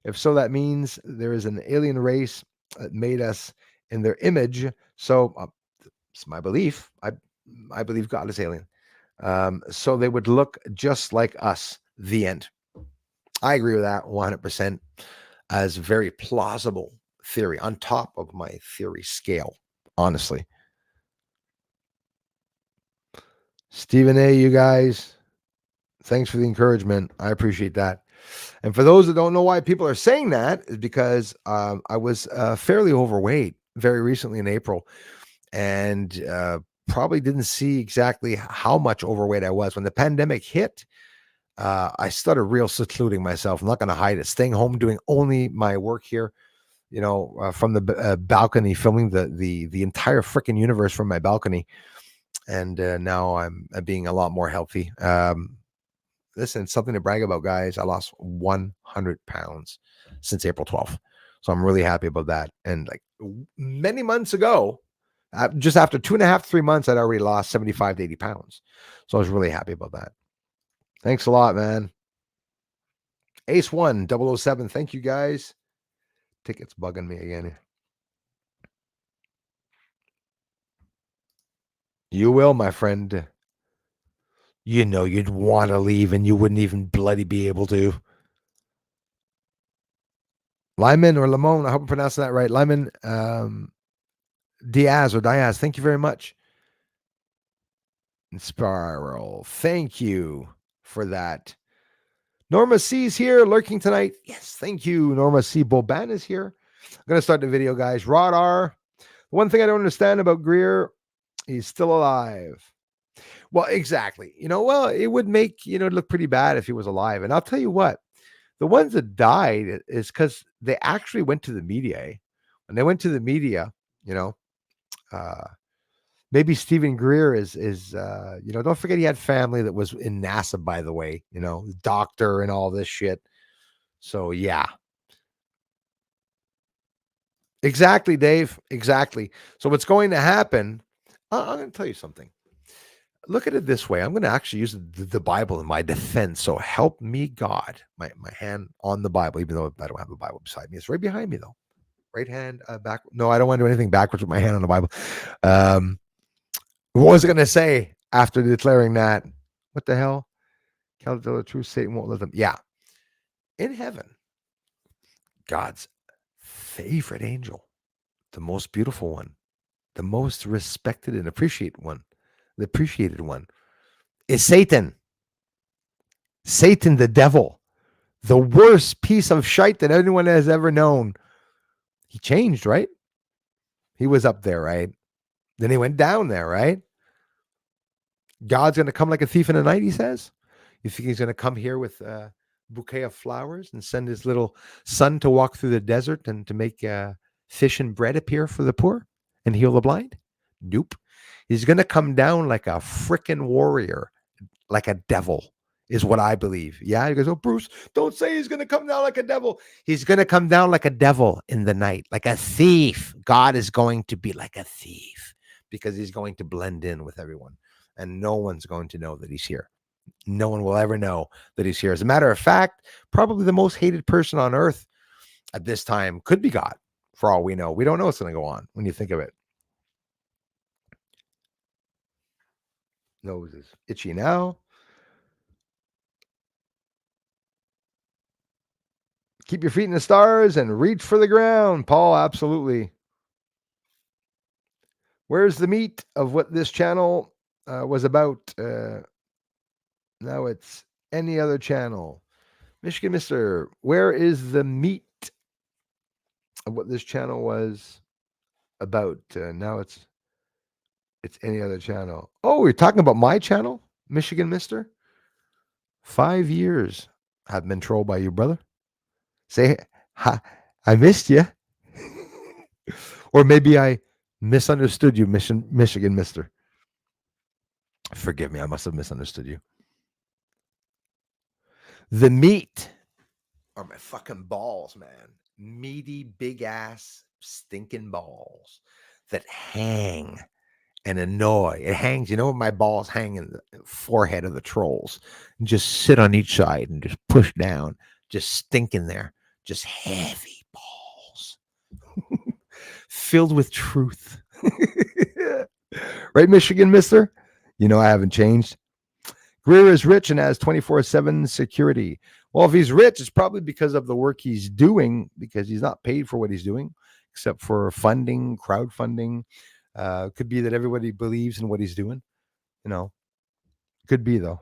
If so, that means there is an alien race that made us in their image. So it's my belief. I believe God is alien. So they would look just like us. The end. I agree with that 100% as very plausible theory on top of my theory scale, honestly. Stephen A., you guys, thanks for the encouragement. I appreciate that. And for those that don't know why people are saying that, is because I was fairly overweight very recently in April, and probably didn't see exactly how much overweight I was. When the pandemic hit, I started real secluding myself. I'm not going to hide it. Staying home, doing only my work here, from the balcony, filming the entire freaking universe from my balcony. And now I'm being a lot more healthy. Listen, it's something to brag about, guys. I lost 100 pounds since April 12th. So I'm really happy about that. And like many months ago, just after 2.5, 3 months, I'd already lost 75 to 80 pounds. So I was really happy about that. Thanks a lot, man. Ace 1 007. Thank you, guys. Tickets bugging me again. You will, my friend. You know you'd want to leave and you wouldn't even bloody be able to. Lyman or Lamone, I hope I'm pronouncing that right. Lyman Diaz or Diaz, thank you very much. And Spiral, thank you for that. Norma C's here, lurking tonight. Yes, thank you. Norma C. Boban is here. I'm going to start the video, guys. Rod R. One thing I don't understand about Greer, he's still alive. Well, exactly. Well, it would make, it look pretty bad if he was alive. And I'll tell you what, the ones that died is because they actually went to the media. Eh? When they went to the media, uh, maybe Stephen Greer is don't forget he had family that was in NASA, by the way, doctor and all this shit. So yeah. Exactly, Dave. Exactly. So what's going to happen, I'm going to tell you something. Look at it this way. I'm going to actually use the Bible in my defense. So help me God. My hand on the Bible, even though I don't have a Bible beside me. It's right behind me though. Right hand back. No, I don't want to do anything backwards with my hand on the Bible. What was I going to say after declaring that? What the hell? Tell the truth, Satan won't let them. Yeah. In heaven, God's favorite angel, the most beautiful one, the most respected and the appreciated one, is Satan. Satan, the devil, the worst piece of shite that anyone has ever known. He changed, right? He was up there, right? Then he went down there, right? God's going to come like a thief in the night, he says. You think he's going to come here with a bouquet of flowers and send his little son to walk through the desert and to make fish and bread appear for the poor and heal the blind? Nope. He's going to come down like a frickin' warrior, like a devil, is what I believe. Yeah. He goes, oh, Bruce, don't say he's going to come down like a devil. He's going to come down like a devil in the night, like a thief. God is going to be like a thief because he's going to blend in with everyone. And no one's going to know that he's here. No one will ever know that he's here. As a matter of fact, probably the most hated person on earth at this time could be God, for all we know. We don't know what's going to go on when you think of it. Nose is itchy now. Keep your feet in the stars and reach for the ground, Paul. Absolutely. Where's the meat of what this channel was about? Now it's any other channel. Michigan Mister, where is the meat of what this channel was about? Now it's any other channel. Oh, we're talking about my channel, Michigan Mister. 5 years I've been trolled by you, brother. Say, hi, I missed you. Or maybe I misunderstood you, Michigan Mister. Forgive me, I must have misunderstood you. The meat are my fucking balls, man. Meaty, big ass, stinking balls that hang and annoy. It hangs, my balls hang in the forehead of the trolls and just sit on each side and just push down, just stink in there, just heavy balls filled with truth. Right, Michigan, mister? I haven't changed. Greer is rich and has 24/7 security. Well, if he's rich, it's probably because of the work he's doing, because he's not paid for what he's doing, except for funding, crowdfunding. Could be that everybody believes in what he's doing. Could be, though.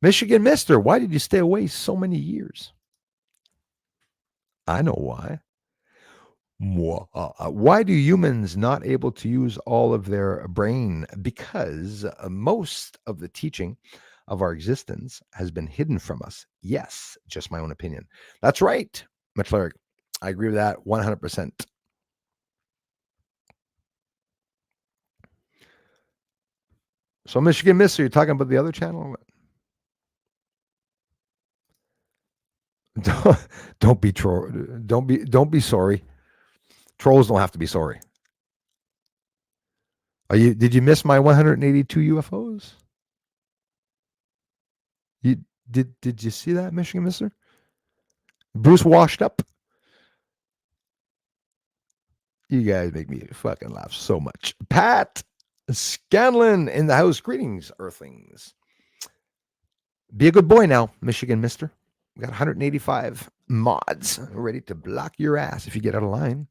Michigan Mister, why did you stay away so many years? I know why. Why do humans not able to use all of their brain? Because most of the teaching of our existence has been hidden from us. Yes, just my own opinion. That's right, McClurg. I agree with that 100%. So, Michigan Mister, you're talking about the other channel? Don't be don't be sorry. Trolls don't have to be sorry. Did you miss my 182 UFOs? You did you see that, Michigan Mister? Bruce washed up. You guys make me fucking laugh so much. Pat Scanlon in the house. Greetings, Earthlings. Be a good boy now, Michigan Mister. We got 185 mods ready to block your ass if you get out of line.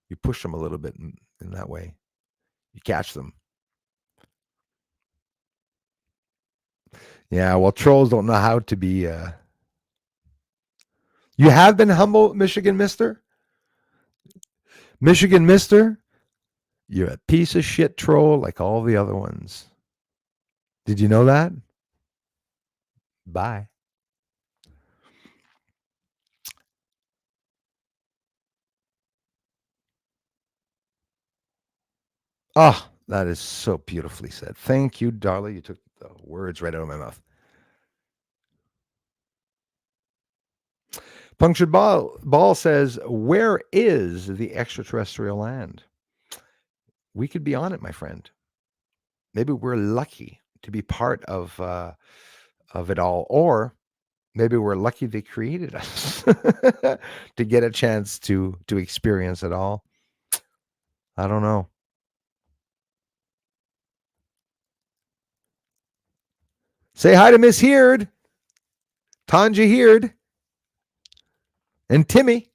You push them a little bit in that way. You catch them. Yeah, well, trolls don't know how to be. You have been humble, Michigan Mister. Michigan Mister, you're a piece of shit troll like all the other ones. Did you know that? Bye. Oh, that is so beautifully said. Thank you, Darla. You took the words right out of my mouth. Punctured Ball says, where is the extraterrestrial land? We could be on it, my friend. Maybe we're lucky to be part of it all, or maybe we're lucky they created us to get a chance to experience it all. I don't know. Say hi to Miss Heard, Tanja Heard, and Timmy.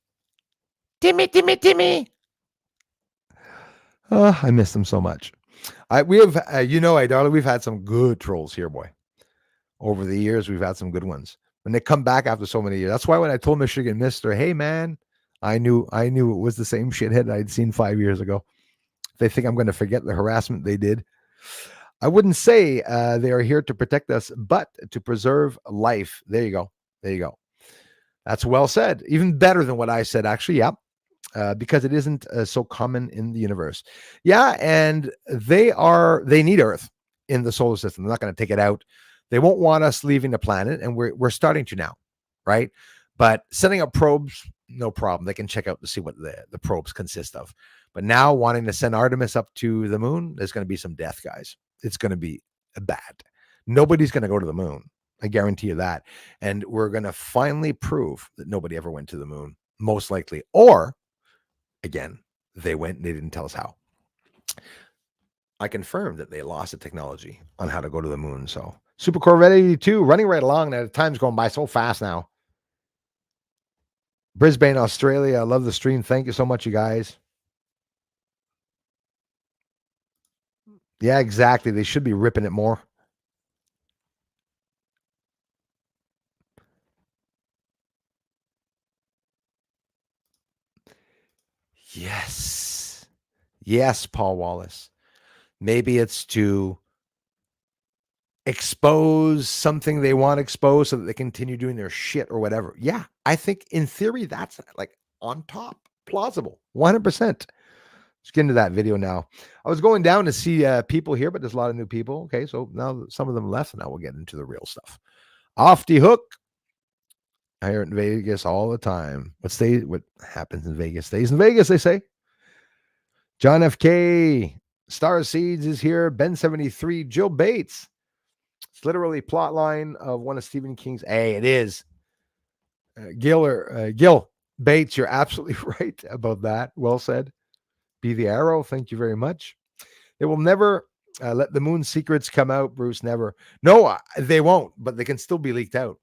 Timmy. Oh, I miss them so much. We have, Darla, we've had some good trolls here, boy. Over the years, we've had some good ones. When they come back after so many years, that's why when I told Michigan Mister, "Hey man, I knew it was the same shithead I'd seen 5 years ago." They think I'm going to forget the harassment they did. I wouldn't say they are here to protect us, but to preserve life. There you go. That's well said. Even better than what I said, actually. Yeah. Because it isn't so common in the universe. Yeah, and they need Earth in the solar system. They're not going to take it out. They won't want us leaving the planet, and we're starting to now, right? But setting up probes, no problem. They can check out to see what the probes consist of. But now wanting to send Artemis up to the moon, there's going to be some death, guys. It's going to be bad. Nobody's going to go to the moon. I guarantee you that. And we're going to finally prove that nobody ever went to the moon, most likely. Or again, they went, they didn't tell us how. I confirmed that they lost the technology on how to go to the moon. So Super Corvette 82 running right along. Now the time's going by so fast now. Brisbane, Australia. I love the stream. Thank you so much, you guys. Yeah, exactly. They should be ripping it more. Yes. Yes, Paul Wallace. Maybe it's to expose something they want exposed so that they continue doing their shit or whatever. Yeah, I think in theory that's like on top plausible. 100%. Let's get into that video now. I was going down to see people here, but there's a lot of new people. Okay, so now some of them left, and now we'll get into the real stuff. Off the hook. I hear it in Vegas all the time. What happens in Vegas stays in Vegas, they say. John FK, Star Seeds is here. Ben 73, Jill Bates. It's literally plot line of one of Stephen King's. Hey, it is. Gil Bates, you're absolutely right about that. Well said. Be the Arrow. Thank you very much. They will never let the moon secrets come out, Bruce. Never. No, they won't, but they can still be leaked out.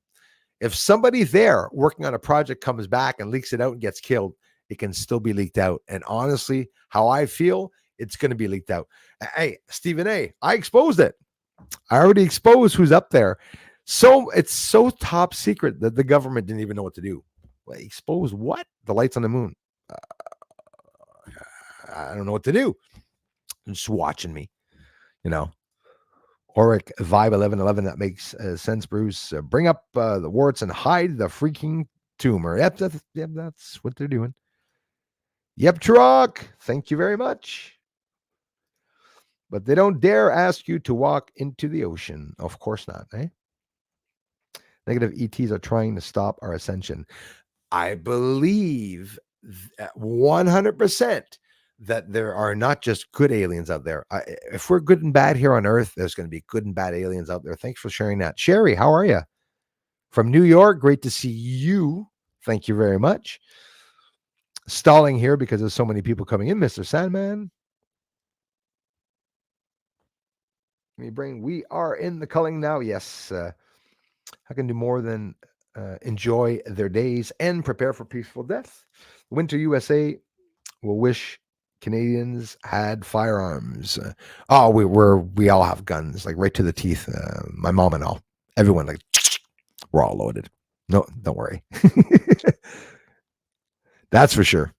If somebody there working on a project comes back and leaks it out and gets killed, it can still be leaked out. And honestly, how I feel, it's going to be leaked out. Hey, Stephen A., I exposed it. I already exposed who's up there. So it's so top secret that the government didn't even know what to do. Like, expose what? The lights on the moon. I don't know what to do. Just watching me, you know. Auric Vibe 1111. That makes sense, Bruce. Bring up the warts and hide the freaking tumor. Yep, that's what they're doing. Yep, truck. Thank you very much. But they don't dare ask you to walk into the ocean. Of course not, eh? Negative ETs are trying to stop our ascension. I believe 100% that there are not just good aliens out there. If we're good and bad here on Earth, there's going to be good and bad aliens out there. Thanks for sharing that. Sherry, how are you? From New York, great to see you. Thank you very much. Stalling here because there's so many people coming in, Mr. Sandman. We are in the culling now. Yes. I can do more than enjoy their days and prepare for peaceful death. Winter USA will wish Canadians had firearms. We all have guns, like right to the teeth. My mom and all, everyone, like we're all loaded. No, don't worry. That's for sure.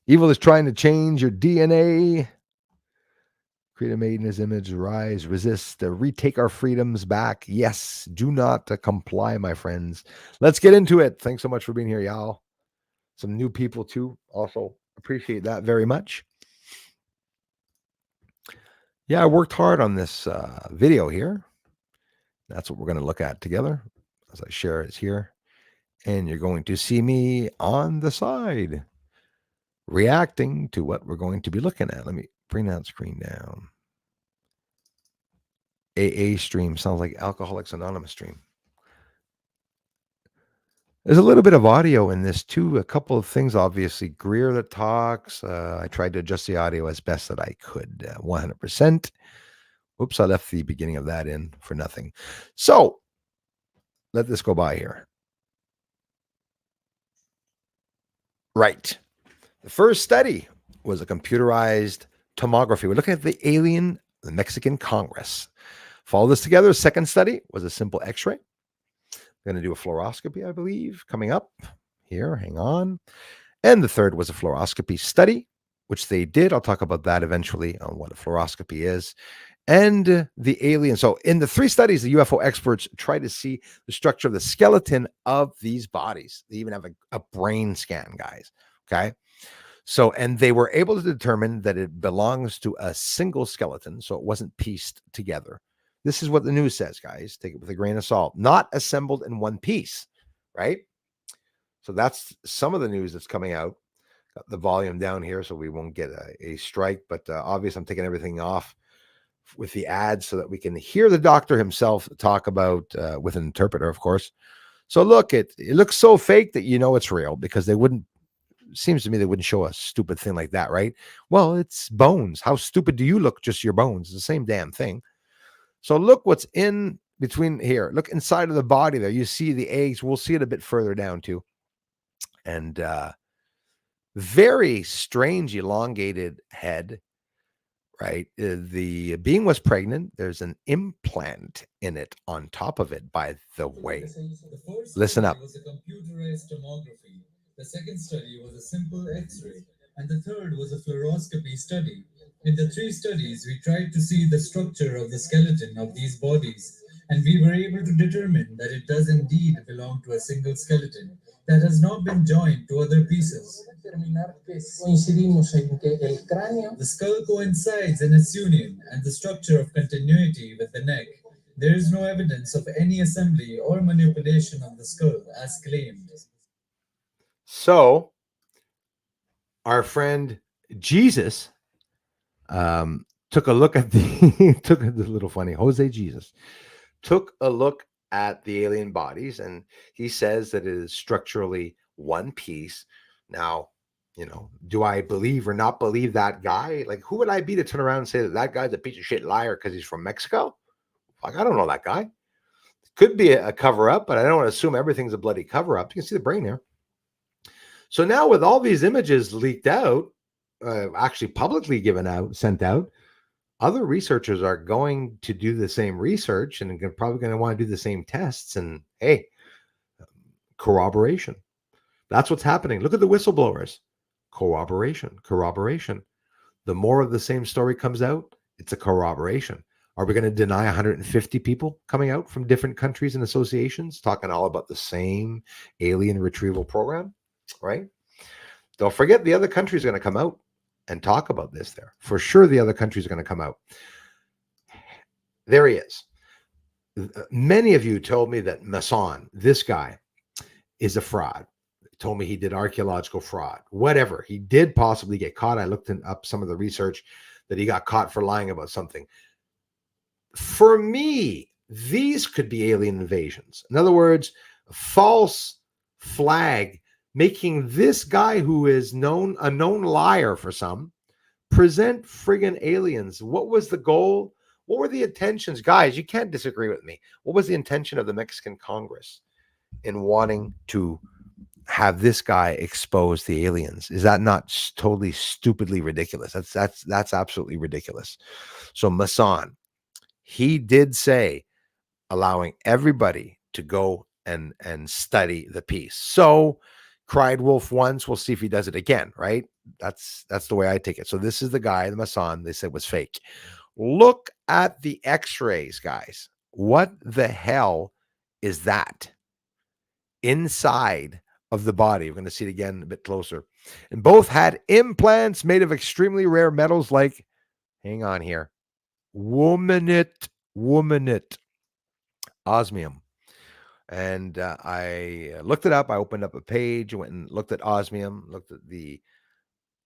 Evil is trying to change your DNA. Create made in his image, rise, resist, retake our freedoms back. Yes, do not comply, my friends. Let's get into it. Thanks so much for being here, y'all. Some new people, too. Also, appreciate that very much. Yeah, I worked hard on this video here. That's what we're going to look at together as I share it here. And you're going to see me on the side reacting to what we're going to be looking at. Let me bring that screen down. AA stream sounds like Alcoholics Anonymous stream. There's a little bit of audio in this too. A couple of things, obviously. Greer that talks. I tried to adjust the audio as best that I could. 100%. Oops, I left the beginning of that in for nothing. So let this go by here. Right. The first study was a computerized tomography. We're looking at the alien, the Mexican Congress. Follow this together. Second study was a simple X-ray. Going to do a fluoroscopy, I believe, coming up here. Hang on. And the third was a fluoroscopy study, which they did. I'll talk about that eventually on what a fluoroscopy is. And the alien. So in the three studies, the UFO experts try to see the structure of the skeleton of these bodies. They even have a brain scan, guys. Okay. So, and they were able to determine that it belongs to a single skeleton. So it wasn't pieced together. This is what the news says, guys. Take it with a grain of salt. Not assembled in one piece, right? So that's some of the news that's coming out. Got the volume down here so we won't get a strike. But obviously, I'm taking everything off with the ads so that we can hear the doctor himself talk about with an interpreter, of course. So look, it looks so fake that you know it's real because they wouldn't. Seems to me they wouldn't show a stupid thing like that, right? Well, it's bones. How stupid do you look? Just your bones. It's the same damn thing. So look what's in between here. Look inside of the body there. You see the eggs. We'll see it a bit further down too. And very strange elongated head, right? The being was pregnant. There's an implant in it on top of it, by the way. The first Listen study up. was a computerized tomography. The second study was a simple X-ray, and the third was a fluoroscopy study. In the three studies, we tried to see the structure of the skeleton of these bodies, and we were able to determine that it does indeed belong to a single skeleton that has not been joined to other pieces. The skull coincides in its union and the structure of continuity with the neck. There is no evidence of any assembly or manipulation of the skull as claimed. So our friend Jesus took a look at the took a little funny Jose Jesus took a look at the alien bodies, and he says that it is structurally one piece. Now, do I believe or not believe that guy? Like, who would I be to turn around and say that that guy's a piece of shit liar because he's from Mexico? Like, I don't know that guy. Could be a cover up, but I don't want to assume everything's a bloody cover up. You can see the brain here. So now, with all these images leaked out, actually publicly given out, sent out, other researchers are going to do the same research and probably going to want to do the same tests. And hey, corroboration. That's what's happening. Look at the whistleblowers. Corroboration, corroboration. The more of the same story comes out, it's a corroboration. Are we going to deny 150 people coming out from different countries and associations talking all about the same alien retrieval program? Right? Don't forget the other countries are going to come out and talk about this there. For sure, the other countries are going to come out. There he is. Many of you told me that Masson, this guy, is a fraud. Told me he did archaeological fraud. Whatever. He did possibly get caught. I looked up some of the research that he got caught for lying about something. For me, these could be alien invasions. In other words, false flag, making this guy who is a known liar for some, present friggin' aliens. What was the goal? What were the intentions? Guys, you can't disagree with me. What was the intention of the Mexican Congress in wanting to have this guy expose the aliens? Is that not totally stupidly ridiculous? That's absolutely ridiculous. So Masson, he did say allowing everybody to go and study the piece. So cried wolf once, we'll see if he does it again, right? That's the way I take it. So this is the guy, the Masson, they said was fake. Look at the x-rays, guys. What the hell is that inside of the body? We're going to see it again a bit closer. And both had implants made of extremely rare metals like, hang on here, womanite, osmium. And I looked it up. I opened up a page, went and looked at osmium, looked at the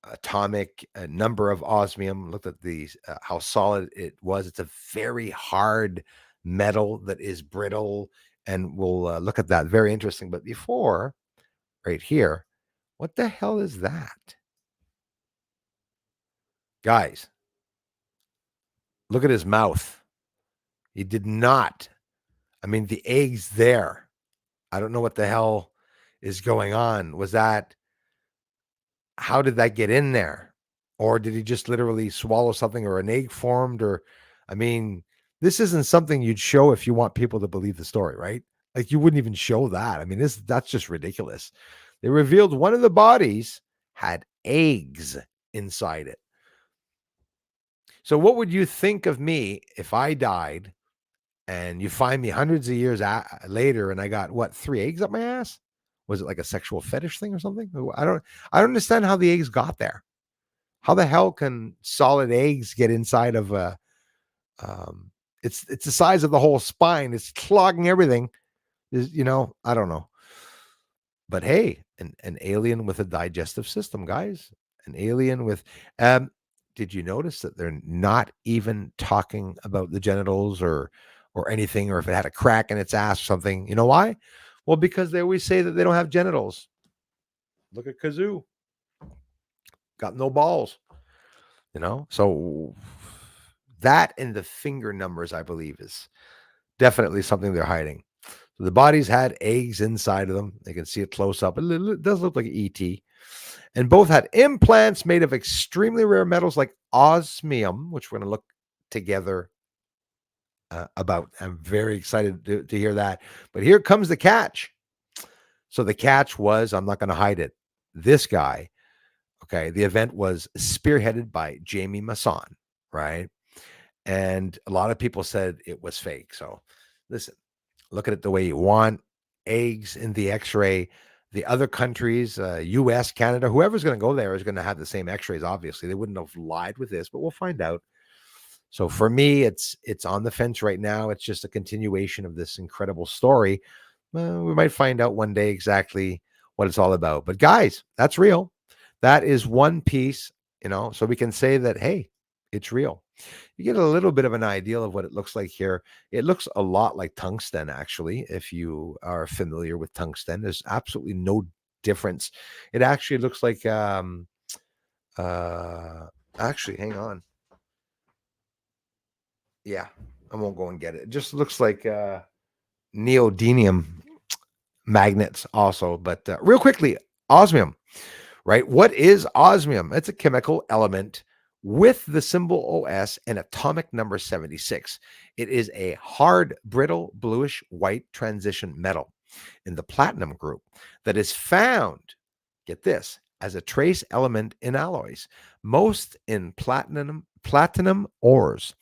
atomic number of osmium, looked at the how solid it was. It's a very hard metal that is brittle, and we'll look at that. Very interesting. But before, right here, what the hell is that? Guys, look at his mouth. He did not. I mean, the egg's there. I don't know what the hell is going on. Was that, how did that get in there? Or did he just literally swallow something, or an egg formed? Or, I mean, this isn't something you'd show if you want people to believe the story, right? Like, you wouldn't even show that. I mean, that's just ridiculous. They revealed one of the bodies had eggs inside it. So what would you think of me if I died and you find me hundreds of years later and I got, what, 3 eggs up my ass? Was it like a sexual fetish thing or something? I don't understand how the eggs got there. How the hell can solid eggs get inside of a, it's the size of the whole spine. It's clogging everything. I don't know. But hey, an alien with a digestive system, guys. An alien with, did you notice that they're not even talking about the genitals or anything, or if it had a crack in its ass or something? You know why? Well, because they always say that they don't have genitals. Look at Kazoo. Got no balls. So that and the finger numbers, I believe, is definitely something they're hiding. So the bodies had eggs inside of them. They can see it close up. It does look like an ET. And both had implants made of extremely rare metals like osmium, which we're going to look together about. I'm very excited to hear that. But here comes the catch. So the catch was, I'm not going to hide it, this guy. Okay, the event was spearheaded by Jamie Masson, right? And a lot of people said it was fake. So listen, look at it the way you want. Eggs in the x-ray. The other countries, US, Canada, whoever's going to go there is going to have the same x-rays. Obviously, they wouldn't have lied with this, but we'll find out. So for me, it's on the fence right now. It's just a continuation of this incredible story. We might find out one day exactly what it's all about. But guys, that's real. That is one piece, so we can say that, hey, it's real. You get a little bit of an idea of what it looks like here. It looks a lot like tungsten, actually, if you are familiar with tungsten. There's absolutely no difference. It actually looks like, uh, actually, hang on. Yeah, I won't go and get it. It just looks like neodymium magnets also. But real quickly, osmium, right? What is osmium? It's a chemical element with the symbol OS and atomic number 76. It is a hard, brittle, bluish white transition metal in the platinum group that is found, get this, as a trace element in alloys, most in platinum ores.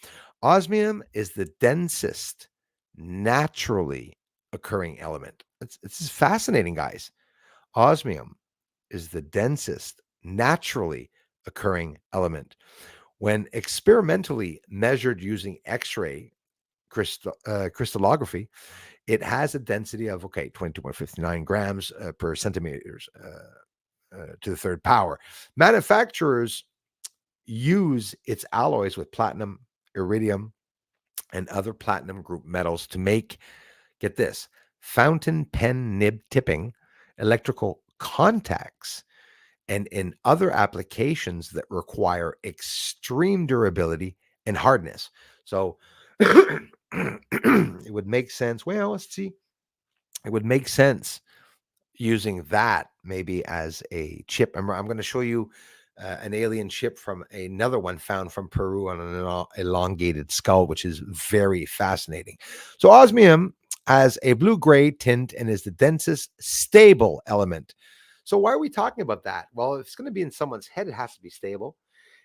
Osmium is the densest naturally occurring element. It's fascinating, guys. Osmium is the densest naturally occurring element. When experimentally measured using X-ray crystallography, it has a density of 22.59 grams per centimeters to the third power. Manufacturers use its alloys with platinum, iridium, and other platinum group metals to make, get this, fountain pen nib tipping, electrical contacts, and in other applications that require extreme durability and hardness. So it would make sense. Well, let's see. It would make sense using that maybe as a chip. I'm going to show you an alien chip from another one found from Peru on an elongated skull, which is very fascinating. So osmium has a blue-gray tint and is the densest stable element. So why are we talking about that? Well, if it's going to be in someone's head, it has to be stable.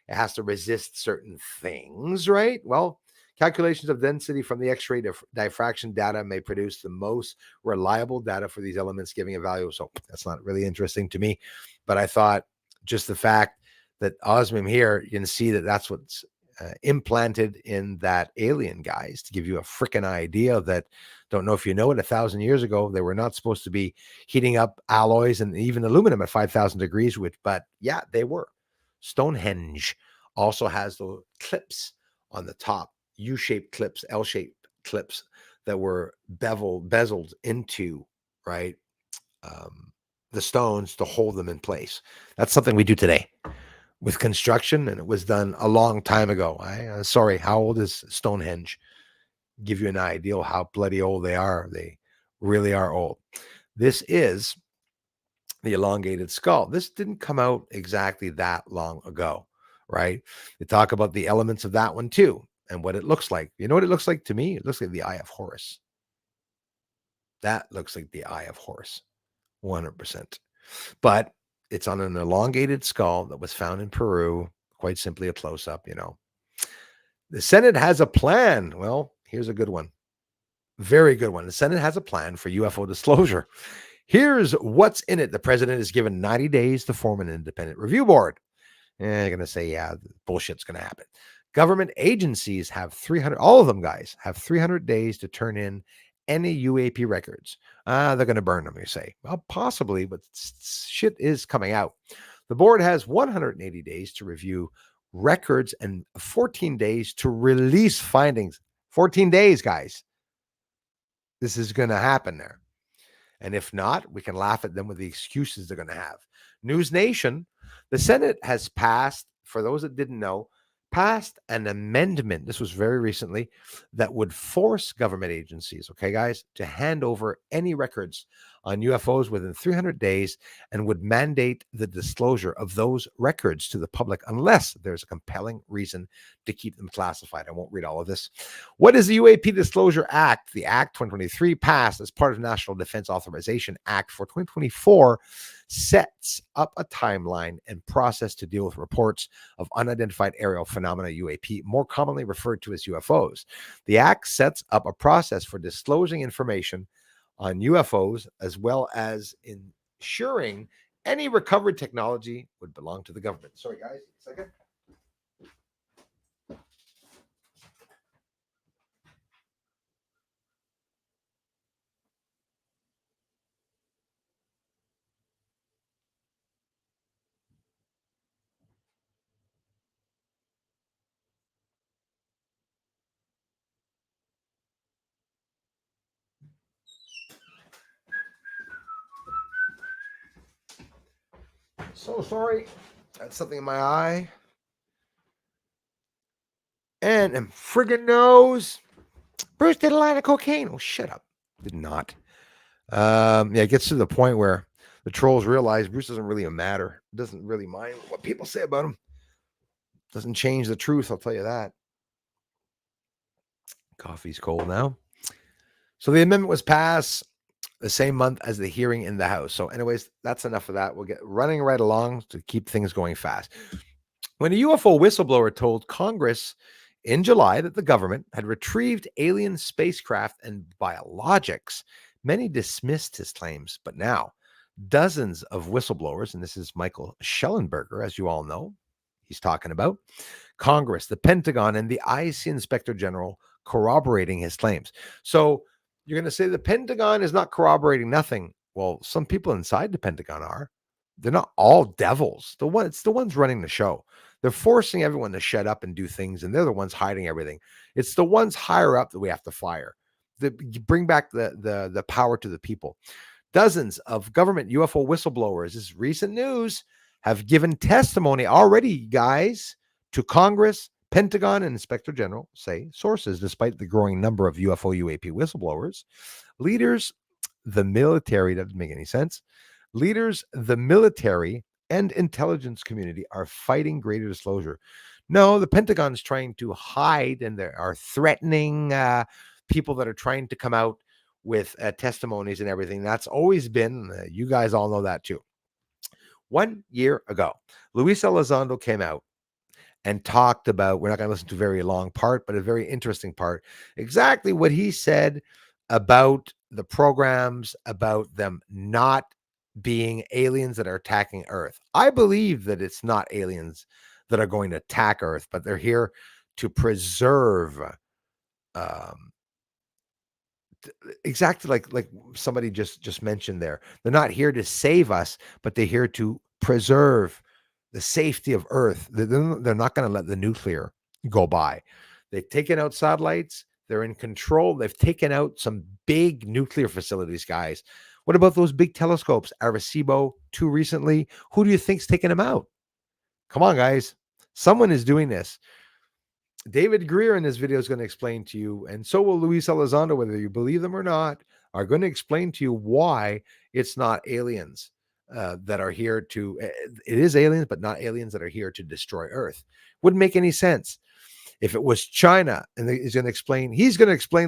It has to resist certain things, right? Well, calculations of density from the X-ray diffraction data may produce the most reliable data for these elements, giving a value. So that's not really interesting to me. But I thought just the fact that osmium here, you can see that that's what's implanted in that alien, guys, to give you a freaking idea that, don't know if you know it, 1,000 years ago, they were not supposed to be heating up alloys and even aluminum at 5,000 degrees, but yeah, they were. Stonehenge also has the clips on the top, U-shaped clips, L-shaped clips that were bezeled into, right, the stones to hold them in place. That's something we do today with construction, and it was done a long time ago. Sorry, how old is Stonehenge? Give you an idea of how bloody old they are. They really are old. This is the elongated skull. This didn't come out exactly that long ago, right? They talk about the elements of that one too and what it looks like. You know what it looks like to me? It looks like the Eye of Horus. That looks like the Eye of Horus, 100%. But it's on an elongated skull that was found in Peru. Quite simply a close up, The Senate has a plan. Well, here's a good one. Very good one. The Senate has a plan for UFO disclosure. Here's what's in it. The president is given 90 days to form an independent review board. You're going to say, yeah, bullshit's going to happen. Government agencies have 300, all of them, guys, have 300 days to turn in any UAP records. They're going to burn them, you say. Well, possibly, but shit is coming out. The board has 180 days to review records and 14 days to release findings. 14 days, guys. This is going to happen there. And if not, we can laugh at them with the excuses they're going to have. News Nation, the Senate has passed, for those that didn't know, passed an amendment. This was very recently that would force government agencies, okay, guys, to hand over any records on UFOs within 300 days and would mandate the disclosure of those records to the public unless there's a compelling reason to keep them classified. I won't read all of this. What is the UAP Disclosure Act? The Act 2023 passed as part of National Defense Authorization Act for 2024 sets up a timeline and process to deal with reports of unidentified aerial phenomena, UAP, more commonly referred to as UFOs. The Act sets up a process for disclosing information on UFOs as well as ensuring any recovered technology would belong to the government. Sorry, guys, a second. So sorry. That's something in my eye. And friggin' nose. Bruce did a line of cocaine. Oh, shut up. Did not. Yeah, it gets to the point where the trolls realize Bruce doesn't really matter. Doesn't really mind what people say about him. Doesn't change the truth, I'll tell you that. Coffee's cold now. So the amendment was passed the same month as the hearing in the House. So, anyways, that's enough of that. We'll get running right along to keep things going fast. When a UFO whistleblower told Congress in July that the government had retrieved alien spacecraft and biologics, many dismissed his claims. But now, dozens of whistleblowers, and this is Michael Schellenberger, as you all know, he's talking about, Congress, the Pentagon, and the IC Inspector General corroborating his claims. So you're going to say the Pentagon is not corroborating nothing. Well, some people inside the Pentagon are. They're not all devils. It's the ones running the show. They're forcing everyone to shut up and do things, and they're the ones hiding everything. It's the ones higher up that we have to fire. Bring back the power to the people. Dozens of government UFO whistleblowers, this is recent news, have given testimony already, guys, to Congress, Pentagon, and Inspector General, say sources, despite the growing number of UFO UAP whistleblowers. Leaders, the military, that doesn't make any sense. Leaders, the military, and intelligence community are fighting greater disclosure. No, the Pentagon's trying to hide, and they are threatening people that are trying to come out with testimonies and everything. That's always been, you guys all know that too. 1 year ago, Luis Elizondo came out and talked about, we're not going to listen to a very long part, but a very interesting part, exactly what he said about the programs, about them not being aliens that are attacking Earth. I believe that it's not aliens that are going to attack Earth, but they're here to preserve exactly like somebody just mentioned there. They're not here to save us, but they're here to preserve the safety of Earth. They're not going to let the nuclear go by. They've taken out satellites. They're in control. They've taken out some big nuclear facilities, guys. What about those big telescopes? Arecibo, 2 recently. Who do you think's taking them out? Come on, guys. Someone is doing this. David Greer in this video is going to explain to you, and so will Luis Elizondo, whether you believe them or not, are going to explain to you why it's not aliens that are here to, it is aliens, but not aliens that are here to destroy Earth. Wouldn't make any sense. If it was China, and he's going to explain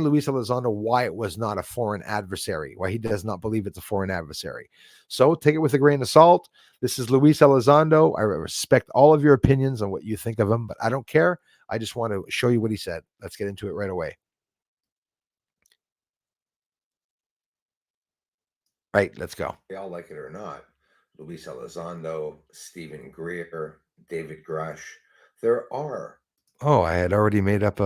Luis Elizondo why it was not a foreign adversary, why he does not believe it's a foreign adversary. So take it with a grain of salt. This is Luis Elizondo. I respect all of your opinions on what you think of him, but I don't care. I just want to show you what he said. Let's get into it right away. Right, let's go. We all like it or not. Luis Elizondo, Stephen Greer, David Grush. There are. Oh, I had already made up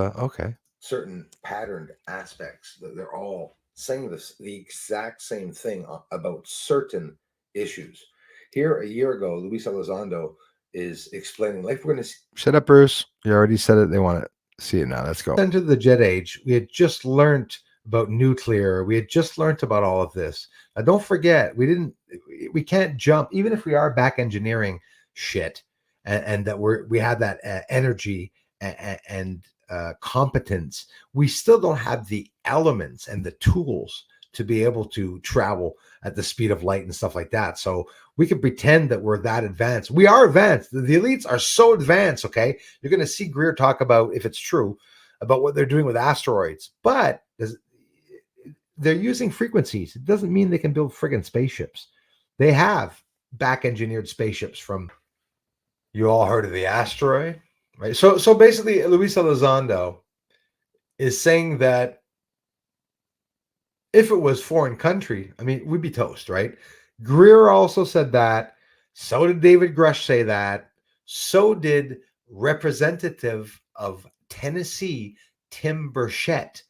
certain patterned aspects. They're all saying the exact same thing about certain issues. Here, a year ago, Luis Elizondo is explaining, like we're going to shut up, Bruce. You already said it. They want to see it now. Let's go. Into the jet age. We had just learned about nuclear. We had just learned about all of this. Now, don't forget, we can't jump, even if we are back engineering shit, and that we have that energy and competence. We still don't have the elements and the tools to be able to travel at the speed of light and stuff like that. So we can pretend that we're that advanced. We are advanced. The elites are so advanced, okay? You're going to see Greer talk about, if it's true, about what they're doing with asteroids. But they're using frequencies. It doesn't mean they can build friggin' spaceships. They have back-engineered spaceships from, you all heard of the asteroid? Right. So basically, Luis Elizondo is saying that if it was foreign country, I mean, we'd be toast, right? Greer also said that. So did David Grush say that. So did Representative of Tennessee, Tim Burchett,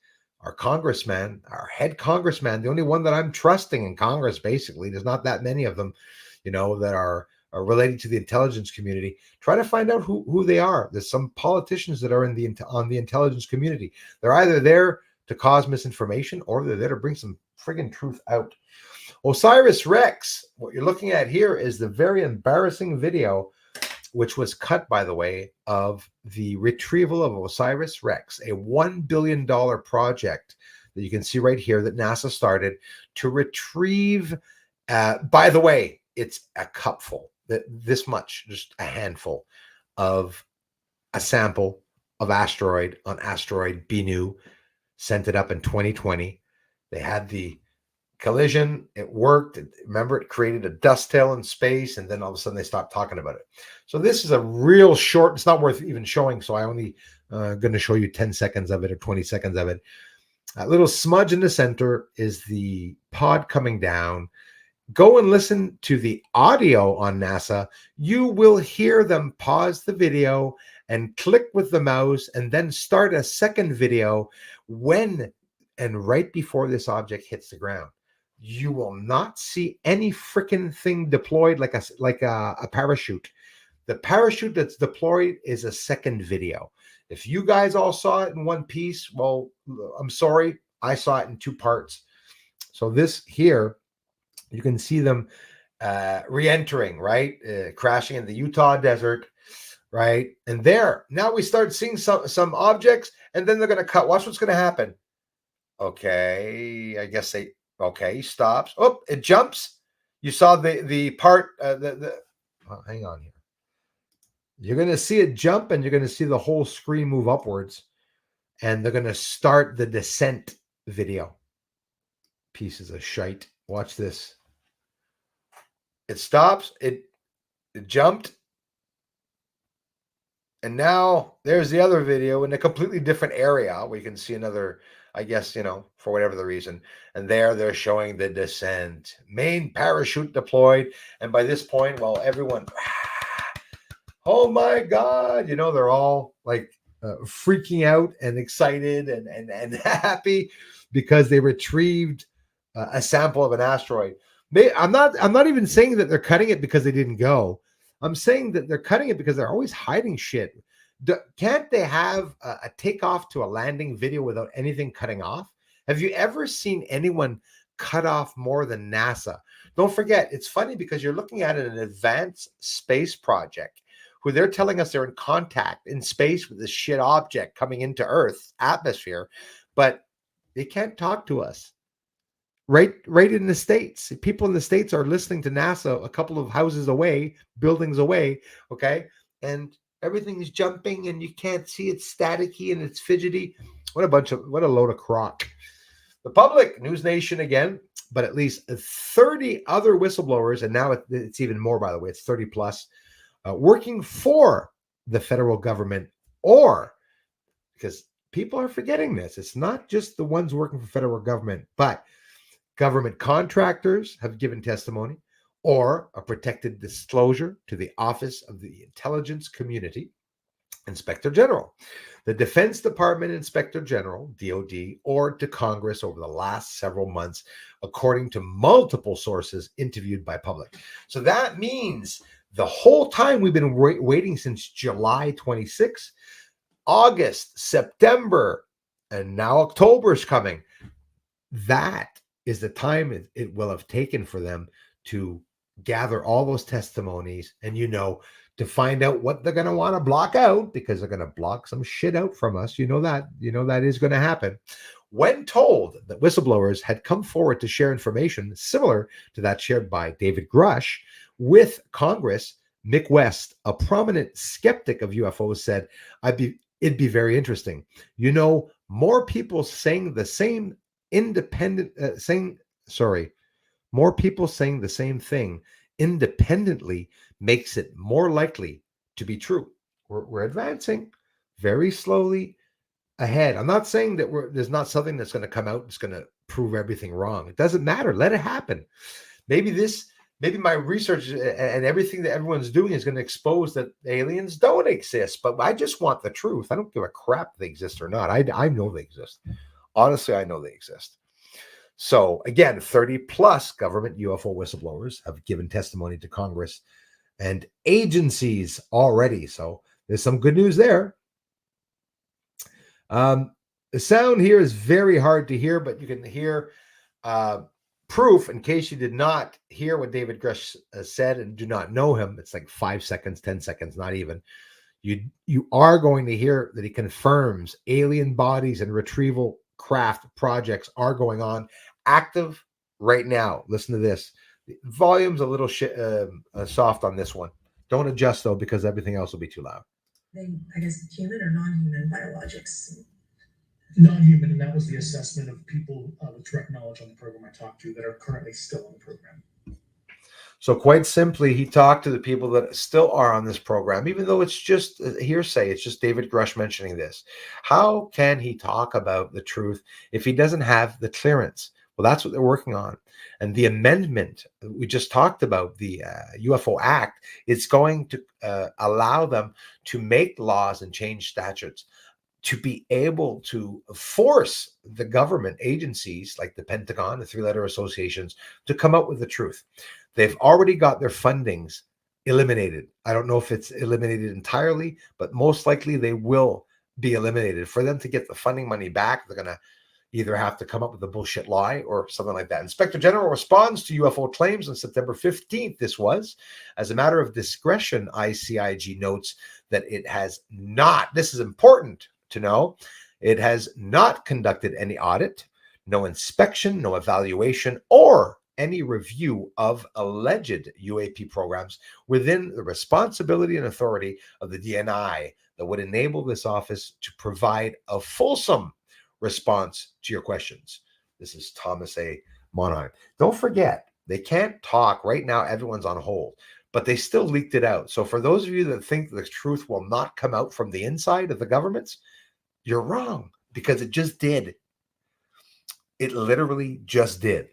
our congressman, our head congressman, the only one that I'm trusting in Congress, basically. There's not that many of them, that are related to the intelligence community. Try to find out who they are. There's some politicians that are on the intelligence community. They're either there to cause misinformation or they're there to bring some friggin' truth out. Osiris Rex. What you're looking at here is the very embarrassing video, which was cut, by the way, of the retrieval of Osiris Rex, a $1 billion project that you can see right here that NASA started to retrieve. By the way, it's a cupful, this much, just a handful of a sample of asteroid on asteroid Bennu, sent it up in 2020. They had the collision. It worked. Remember, it created a dust tail in space, and then all of a sudden they stopped talking about it. So this is a real short. It's not worth even showing. So I only going to show you 10 seconds of it or 20 seconds of it. That little smudge in the center is the pod coming down. Go and listen to the audio on NASA. You will hear them pause the video and click with the mouse and then start a second video when and right before this object hits the ground. You will not see any freaking thing deployed like a parachute. The parachute that's deployed is a second video. If you guys all saw it in one piece, well, I'm sorry. I saw it in two parts. So this here, you can see them re-entering, right? Crashing in the Utah desert, right? And there, now we start seeing some objects, and then they're going to cut. Watch what's going to happen. Okay, I guess he stops. Oh, it jumps. You saw the part, oh, hang on here. You're going to see it jump, and you're going to see the whole screen move upwards, and they're going to start the descent video. Pieces of shite. Watch this. It stops. It jumped. And now there's the other video in a completely different area where you can see another, I guess, for whatever the reason. And there they're showing the descent. Main parachute deployed. And by this point, well, everyone, oh my God, they're all like freaking out and excited and happy because they retrieved a sample of an asteroid. I'm not even saying that they're cutting it because they didn't go. I'm saying that they're cutting it because they're always hiding shit. Can't they have a takeoff to a landing video without anything cutting off? Have you ever seen anyone cut off more than NASA? Don't forget, it's funny because you're looking at an advanced space project who they're telling us they're in contact in space with this shit object coming into Earth's atmosphere, but they can't talk to us. Right in the States. People in the States are listening to NASA a couple of houses away, buildings away, okay? And everything is jumping and you can't see it's staticky and it's fidgety. What a load of crock. The public, News Nation again, but at least 30 other whistleblowers, and now it's even more, by the way, it's 30 plus, working for the federal government, or because people are forgetting this. It's not just the ones working for federal government, but government contractors have given testimony, or a protected disclosure to the Office of the Intelligence Community Inspector General, the Defense Department Inspector General, DOD, or to Congress over the last several months, according to multiple sources interviewed by public. So that means the whole time we've been waiting since July 26, August, September, and now October is coming. That is the time it will have taken for them to gather all those testimonies and, to find out what they're going to want to block out, because they're going to block some shit out from us. That is going to happen. When told that whistleblowers had come forward to share information similar to that shared by David Grush with Congress, Mick West, a prominent skeptic of UFOs, said, it'd be very interesting. More people saying the same more people saying the same thing independently makes it more likely to be true. We're advancing very slowly ahead. I'm not saying that there's not something that's going to come out that's going to prove everything wrong. It doesn't matter. Let it happen. Maybe my research and everything that everyone's doing is going to expose that aliens don't exist. But I just want the truth. I don't give a crap if they exist or not. I know they exist. Honestly, I know they exist. So again, 30 plus government UFO whistleblowers have given testimony to Congress and agencies already. So there's some good news there. The sound here is very hard to hear, but you can hear proof, in case you did not hear what David Grush said and do not know him, it's like 5 seconds, 10 seconds, not even. You are going to hear that he confirms alien bodies and retrieval craft projects are going on, active right now. Listen to this. The volume's a little soft on this one. Don't adjust though, because everything else will be too loud. I guess human or non-human biologics. Non-human, and that was the assessment of people with direct knowledge on the program I talked to that are currently still on the program. So quite simply, he talked to the people that still are on this program, even though it's just hearsay. It's just David Grush mentioning this. How can he talk about the truth if he doesn't have the clearance? Well, that's what they're working on. And the amendment we just talked about, the UFO Act, is going to allow them to make laws and change statutes to be able to force the government agencies like the Pentagon, the three-letter associations, to come up with the truth. They've already got their fundings eliminated. I don't know if it's eliminated entirely, but most likely they will be eliminated. For them to get the funding money back, they're going to either have to come up with a bullshit lie or something like that. Inspector General responds to UFO claims on September 15th. This was, as a matter of discretion, ICIG notes that it has not, this is important to know, it has not conducted any audit, no inspection, no evaluation, or any review of alleged UAP programs within the responsibility and authority of the DNI that would enable this office to provide a fulsome response to your questions. This is Thomas A. Monheim. Don't forget, they can't talk right now. Everyone's on hold, but they still leaked it out. So for those of you that think the truth will not come out from the inside of the governments, you're wrong, because it just did. It literally just did.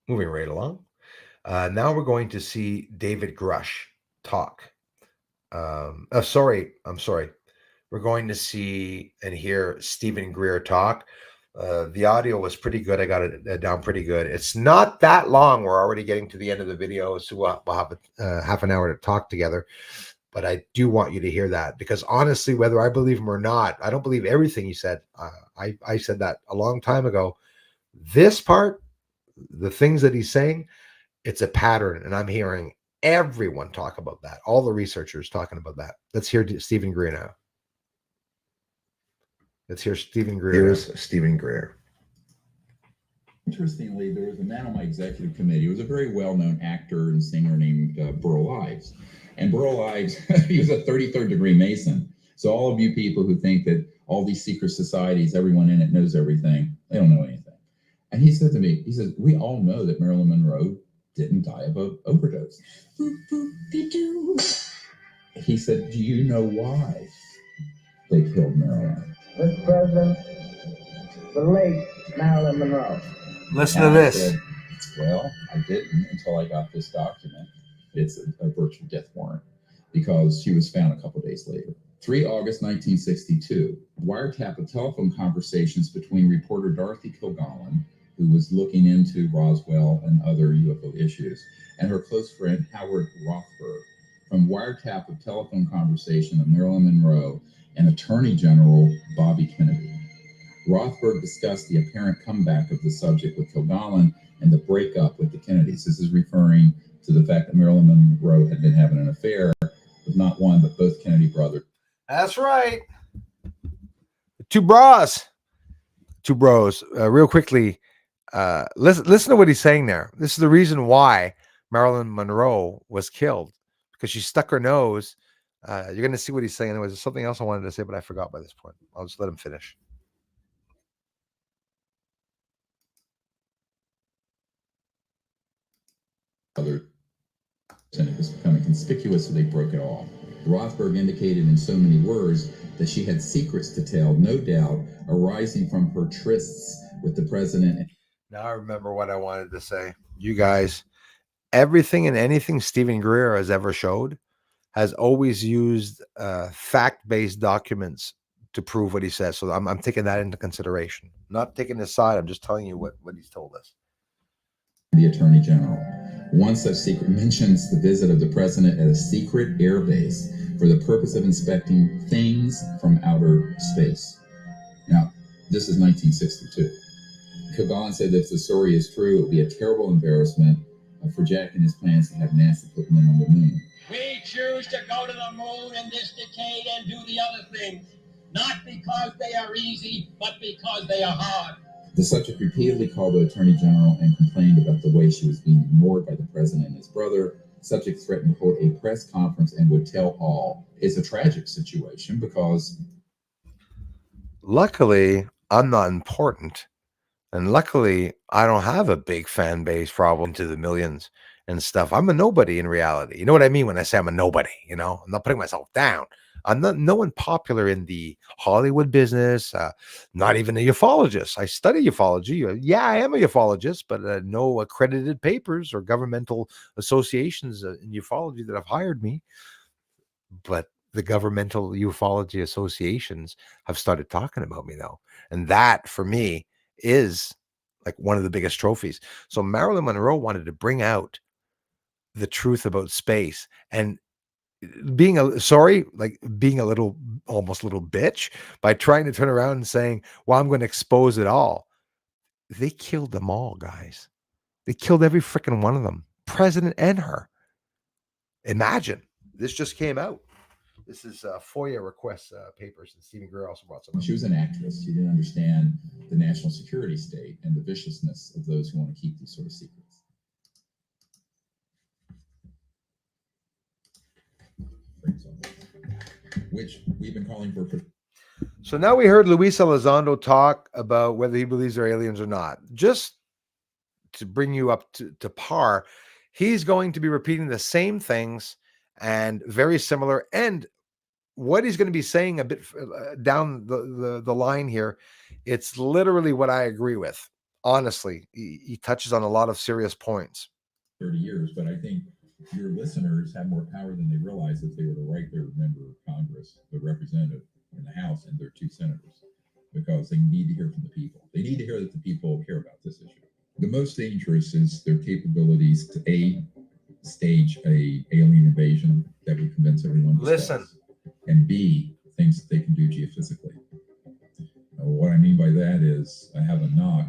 Moving right along. Now we're going to see David Grush talk. I'm sorry. We're going to see and hear Stephen Greer talk. The audio was pretty good. I got it down pretty good. It's not that long. We're already getting to the end of the video, so we'll have half an hour to talk together. But I do want you to hear that, because honestly, whether I believe him or not, I don't believe everything he said. I said that a long time ago. This part, the things that he's saying, it's a pattern, and I'm hearing everyone talk about that. All the researchers talking about that. Let's hear Stephen Greer now. Let's hear Stephen Greer. Here's Stephen Greer. Interestingly, there was a man on my executive committee. He was a very well-known actor and singer named Burl Ives. And Burl Ives, he was a 33rd degree Mason. So all of you people who think that all these secret societies, everyone in it knows everything, they don't know anything. And he said to me, he says, we all know that Marilyn Monroe didn't die of an overdose. He said, do you know why they killed Marilyn? Mr. President, the late Marilyn Monroe. Listen to this. Said, well, I didn't until I got this document. It's a virtual death warrant because she was found a couple days later. 3 August 1962, wiretap of telephone conversations between reporter Dorothy Kilgallen, who was looking into Roswell and other UFO issues, and her close friend Howard Rothberg, from wiretap of telephone conversation of Marilyn Monroe and Attorney General Bobby Kennedy. Rothberg discussed the apparent comeback of the subject with Kilgallen and the breakup with the Kennedys. This is referring to the fact that Marilyn Monroe had been having an affair with not one, but both Kennedy brothers. That's right. Two bros. Real quickly, listen to what he's saying there. This is the reason why Marilyn Monroe was killed, because she stuck her nose. You're going to see what he's saying. There was something else I wanted to say, but I forgot by this point. I'll just let him finish. And it was becoming conspicuous, so they broke it off. Rothberg indicated in so many words that she had secrets to tell, no doubt arising from her trysts with the president. Now I remember what I wanted to say. You guys, everything and anything Stephen Greer has ever showed has always used fact-based documents to prove what he says. So I'm taking that into consideration. I'm not taking his side. I'm just telling you what he's told us. The Attorney General. One such secret mentions the visit of the president at a secret air base for the purpose of inspecting things from outer space. Now, this is 1962. Kagan said if the story is true, it would be a terrible embarrassment for Jack and his plans to have NASA put men on the moon. We choose to go to the moon in this decade and do the other things, not because they are easy, but because they are hard. The subject repeatedly called the Attorney General and complained about the way she was being ignored by the president and his brother. The subject threatened to hold a press conference and would tell all. It's a tragic situation because... Luckily, I'm not important. And luckily, I don't have a big fan base problem to the millions and stuff. I'm a nobody in reality. You know what I mean when I say I'm a nobody? You know, I'm not putting myself down. I'm not no one popular in the Hollywood business, not even a ufologist. I study ufology. Yeah, I am a ufologist, but no accredited papers or governmental associations in ufology that have hired me. But the governmental ufology associations have started talking about me, though. And that, for me, is like one of the biggest trophies. So Marilyn Monroe wanted to bring out the truth about space, and being being a little, almost little bitch by trying to turn around and saying, well, I'm going to expose it all. They killed them all, guys. They killed every freaking one of them, president and her. Imagine, this just came out. This is FOIA request papers, and Stephen Greer also brought some. She was an actress. She didn't understand the national security state and the viciousness of those who want to keep these sort of secrets. Which we've been calling for. So now we heard Luis Elizondo talk about whether he believes they're aliens or not. Just to bring you up to par, he's going to be repeating the same things and very similar. And what he's going to be saying a bit down the line here, it's literally what I agree with. Honestly, he touches on a lot of serious points. 30 years, but I think your listeners have more power than they realize if they were to write their member of Congress, the representative in the House, and their 2 senators, because they need to hear from the people. They need to hear that the people care about this issue. The most dangerous is their capabilities to stage a alien invasion that would convince everyone to listen, stop, and B, things that they can do geophysically. What I mean by that is I have a knock,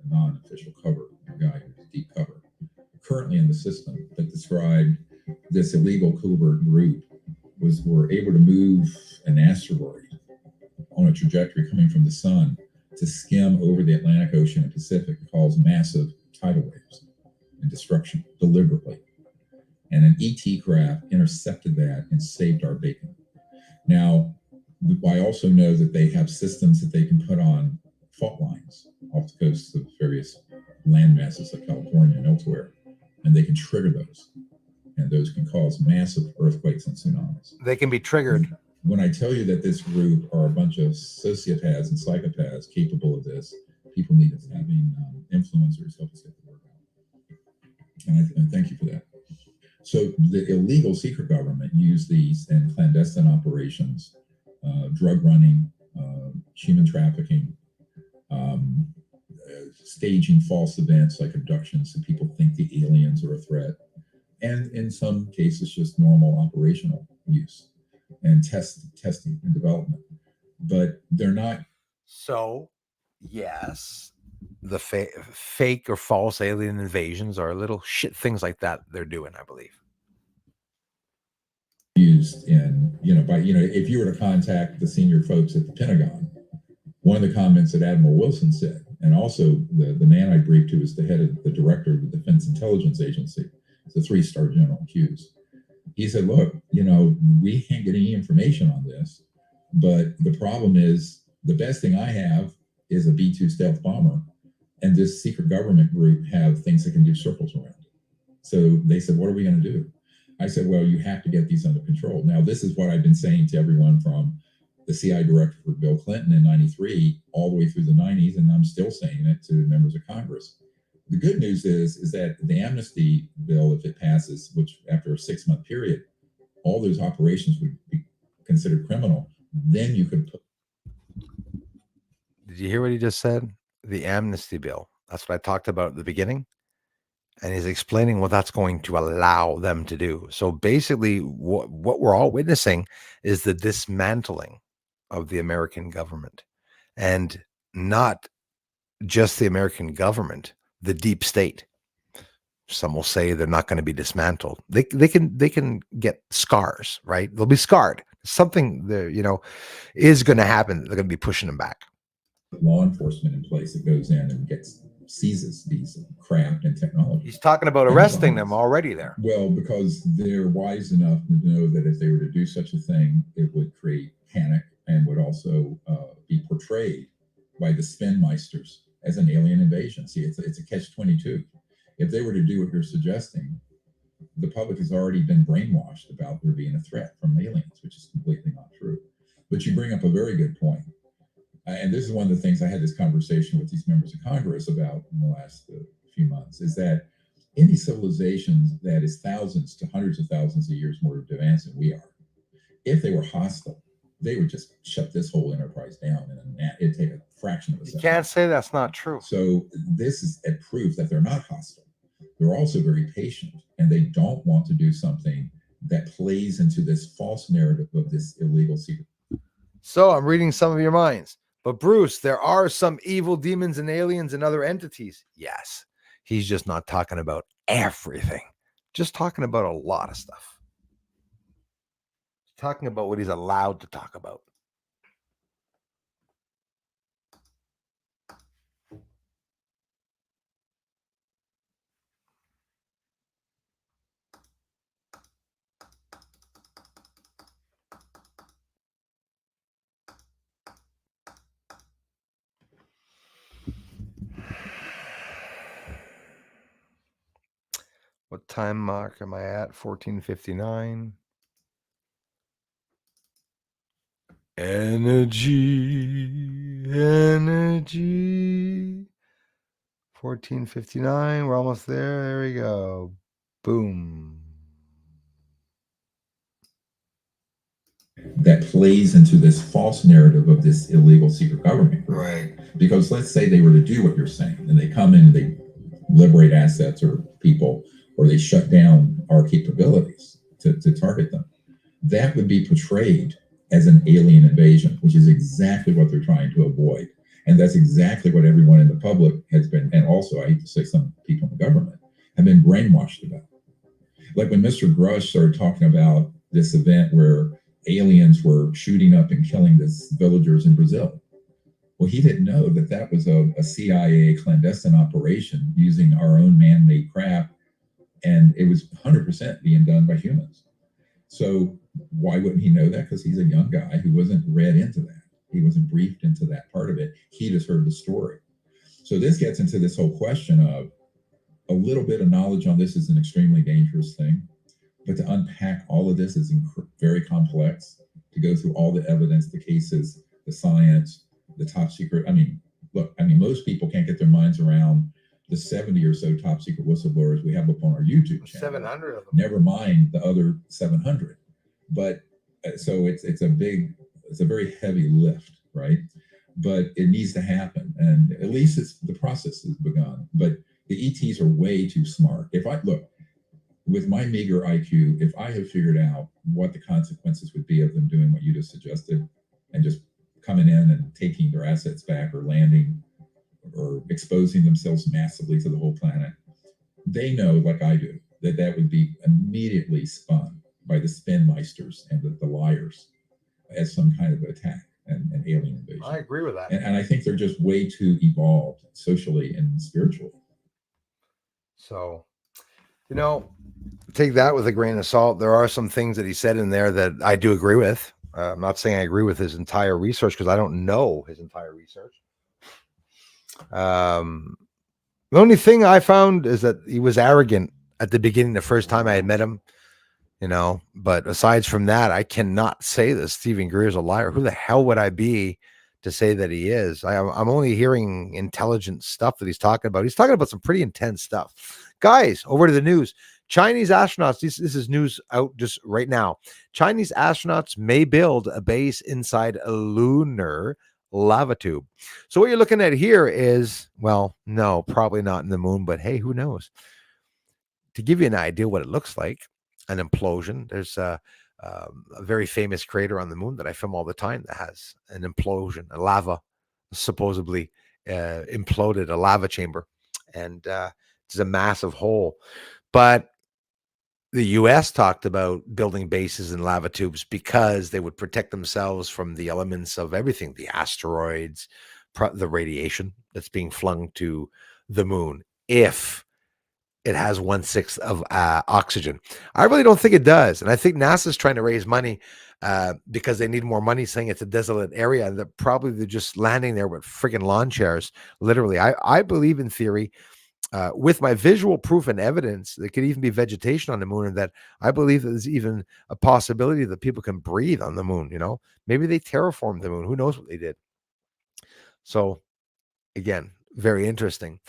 a non-official cover, a guy who's deep cover, currently in the system that described this illegal covert group were able to move an asteroid on a trajectory coming from the sun to skim over the Atlantic Ocean and Pacific, cause massive tidal waves and destruction deliberately. And an ET craft intercepted that and saved our bacon. Now, I also know that they have systems that they can put on fault lines off the coasts of various land masses like California and elsewhere, and they can trigger those. And those can cause massive earthquakes and tsunamis. They can be triggered. When I tell you that this group are a bunch of sociopaths and psychopaths capable of this, people need us having influencers help us get the word out. And I thank you for that. So the illegal secret government used these in clandestine operations, drug running, human trafficking, staging false events like abductions so people think the aliens are a threat, and in some cases just normal operational use and testing and development. But they're not. So, yes, the fake or false alien invasions are little shit things like that they're doing, I believe. Used in, if you were to contact the senior folks at the Pentagon, one of the comments that Admiral Wilson said, and also the man I briefed, who was the head of the director of the Defense Intelligence Agency, it's a 3-star General Hughes. He said, look, we can't get any information on this, but the problem is the best thing I have is a B-2 stealth bomber, and this secret government group have things that can do circles around. So they said, what are we going to do? I said, well, you have to get these under control. Now, this is what I've been saying to everyone from the CIA director for Bill Clinton in 93 all the way through the 90s, and I'm still saying it to members of Congress. The good news is that the amnesty bill, if it passes, which after a 6-month period, all those operations would be considered criminal, then you could put. Did you hear what he just said? The amnesty bill. That's what I talked about at the beginning. And he's explaining what that's going to allow them to do. So basically, what we're all witnessing is the dismantling of the American government, and not just the American government, the deep state. Some will say they're not going to be dismantled. They can get scars, right? They'll be scarred. Something there, is going to happen. They're going to be pushing them back. Law enforcement in place that goes in and seizes these craft and technology. He's talking about arresting them already there. Well, because they're wise enough to know that if they were to do such a thing, it would create panic and would also be portrayed by the spinmeisters as an alien invasion. See, it's a catch-22. If they were to do what you're suggesting, the public has already been brainwashed about there being a threat from aliens, which is completely not true. But you bring up a very good point. And this is one of the things I had this conversation with these members of Congress about in the last few months, is that any civilizations that is thousands to hundreds of thousands of years more advanced than we are, if they were hostile, they would just shut this whole enterprise down, and it'd take a fraction of a second. You can't say that's not true. So this is a proof that they're not hostile. They're also very patient, and they don't want to do something that plays into this false narrative of this illegal secret. So I'm reading some of your minds. But Bruce, there are some evil demons and aliens and other entities. Yes. He's just not talking about everything. Just talking about a lot of stuff. Talking about what he's allowed to talk about. What time mark am I at? 14:59. Energy. 14:59. We're almost there. There we go. Boom. That plays into this false narrative of this illegal secret government. Right. Because let's say they were to do what you're saying, and they come in and they liberate assets or people, or they shut down our capabilities to target them. That would be portrayed as an alien invasion, which is exactly what they're trying to avoid. And that's exactly what everyone in the public has been, and also, I hate to say, some people in the government have been brainwashed about. Like when Mr. Grush started talking about this event where aliens were shooting up and killing these villagers in Brazil. Well, he didn't know that that was a CIA clandestine operation using our own man-made craft, and it was 100% being done by humans. So why wouldn't he know that? Because he's a young guy who wasn't read into that. He wasn't briefed into that part of it. He just heard the story. So this gets into this whole question of a little bit of knowledge on this is an extremely dangerous thing. But to unpack all of this is very complex, to go through all the evidence, the cases, the science, the top secret. Most people can't get their minds around the 70 or so top secret whistleblowers we have up on our YouTube channel. 700 of them. Never mind the other 700. But so it's a very heavy lift, right? But it needs to happen. And at least the process has begun. But the ETs are way too smart. With my meager IQ, if I have figured out what the consequences would be of them doing what you just suggested and just coming in and taking their assets back or landing or exposing themselves massively to the whole planet, they know, like I do, that would be immediately spun by the spinmeisters and the liars as some kind of attack and alien invasion. I agree with that. And I think they're just way too evolved socially and spiritually. So, take that with a grain of salt. There are some things that he said in there that I do agree with. I'm not saying I agree with his entire research because I don't know his entire research. The only thing I found is that he was arrogant at the beginning, the first time I had met him, but aside from that, I cannot say that Stephen Greer is a liar. Who the hell would I be to say that he is? I'm only hearing intelligent stuff that he's talking about. He's talking about some pretty intense stuff. Guys, over to the news. Chinese astronauts, this is news out just right now. Chinese astronauts may build a base inside a lunar lava tube. So what you're looking at here is, well, no, probably not in the moon, but hey, who knows? To give you an idea what it looks like, an implosion. There's a very famous crater on the moon that I film all the time that has an implosion, a lava supposedly imploded a lava chamber, and it's a massive hole. But the U.S. talked about building bases in lava tubes because they would protect themselves from the elements of everything, the asteroids, the radiation that's being flung to the moon, if it has 1/6 of oxygen. I really don't think it does. And I think NASA's trying to raise money because they need more money, saying it's a desolate area, and they're just landing there with friggin' lawn chairs. Literally, I believe in theory, with my visual proof and evidence, there could even be vegetation on the moon, and that I believe that there's even a possibility that people can breathe on the moon. Maybe they terraformed the moon. Who knows what they did? So again, very interesting.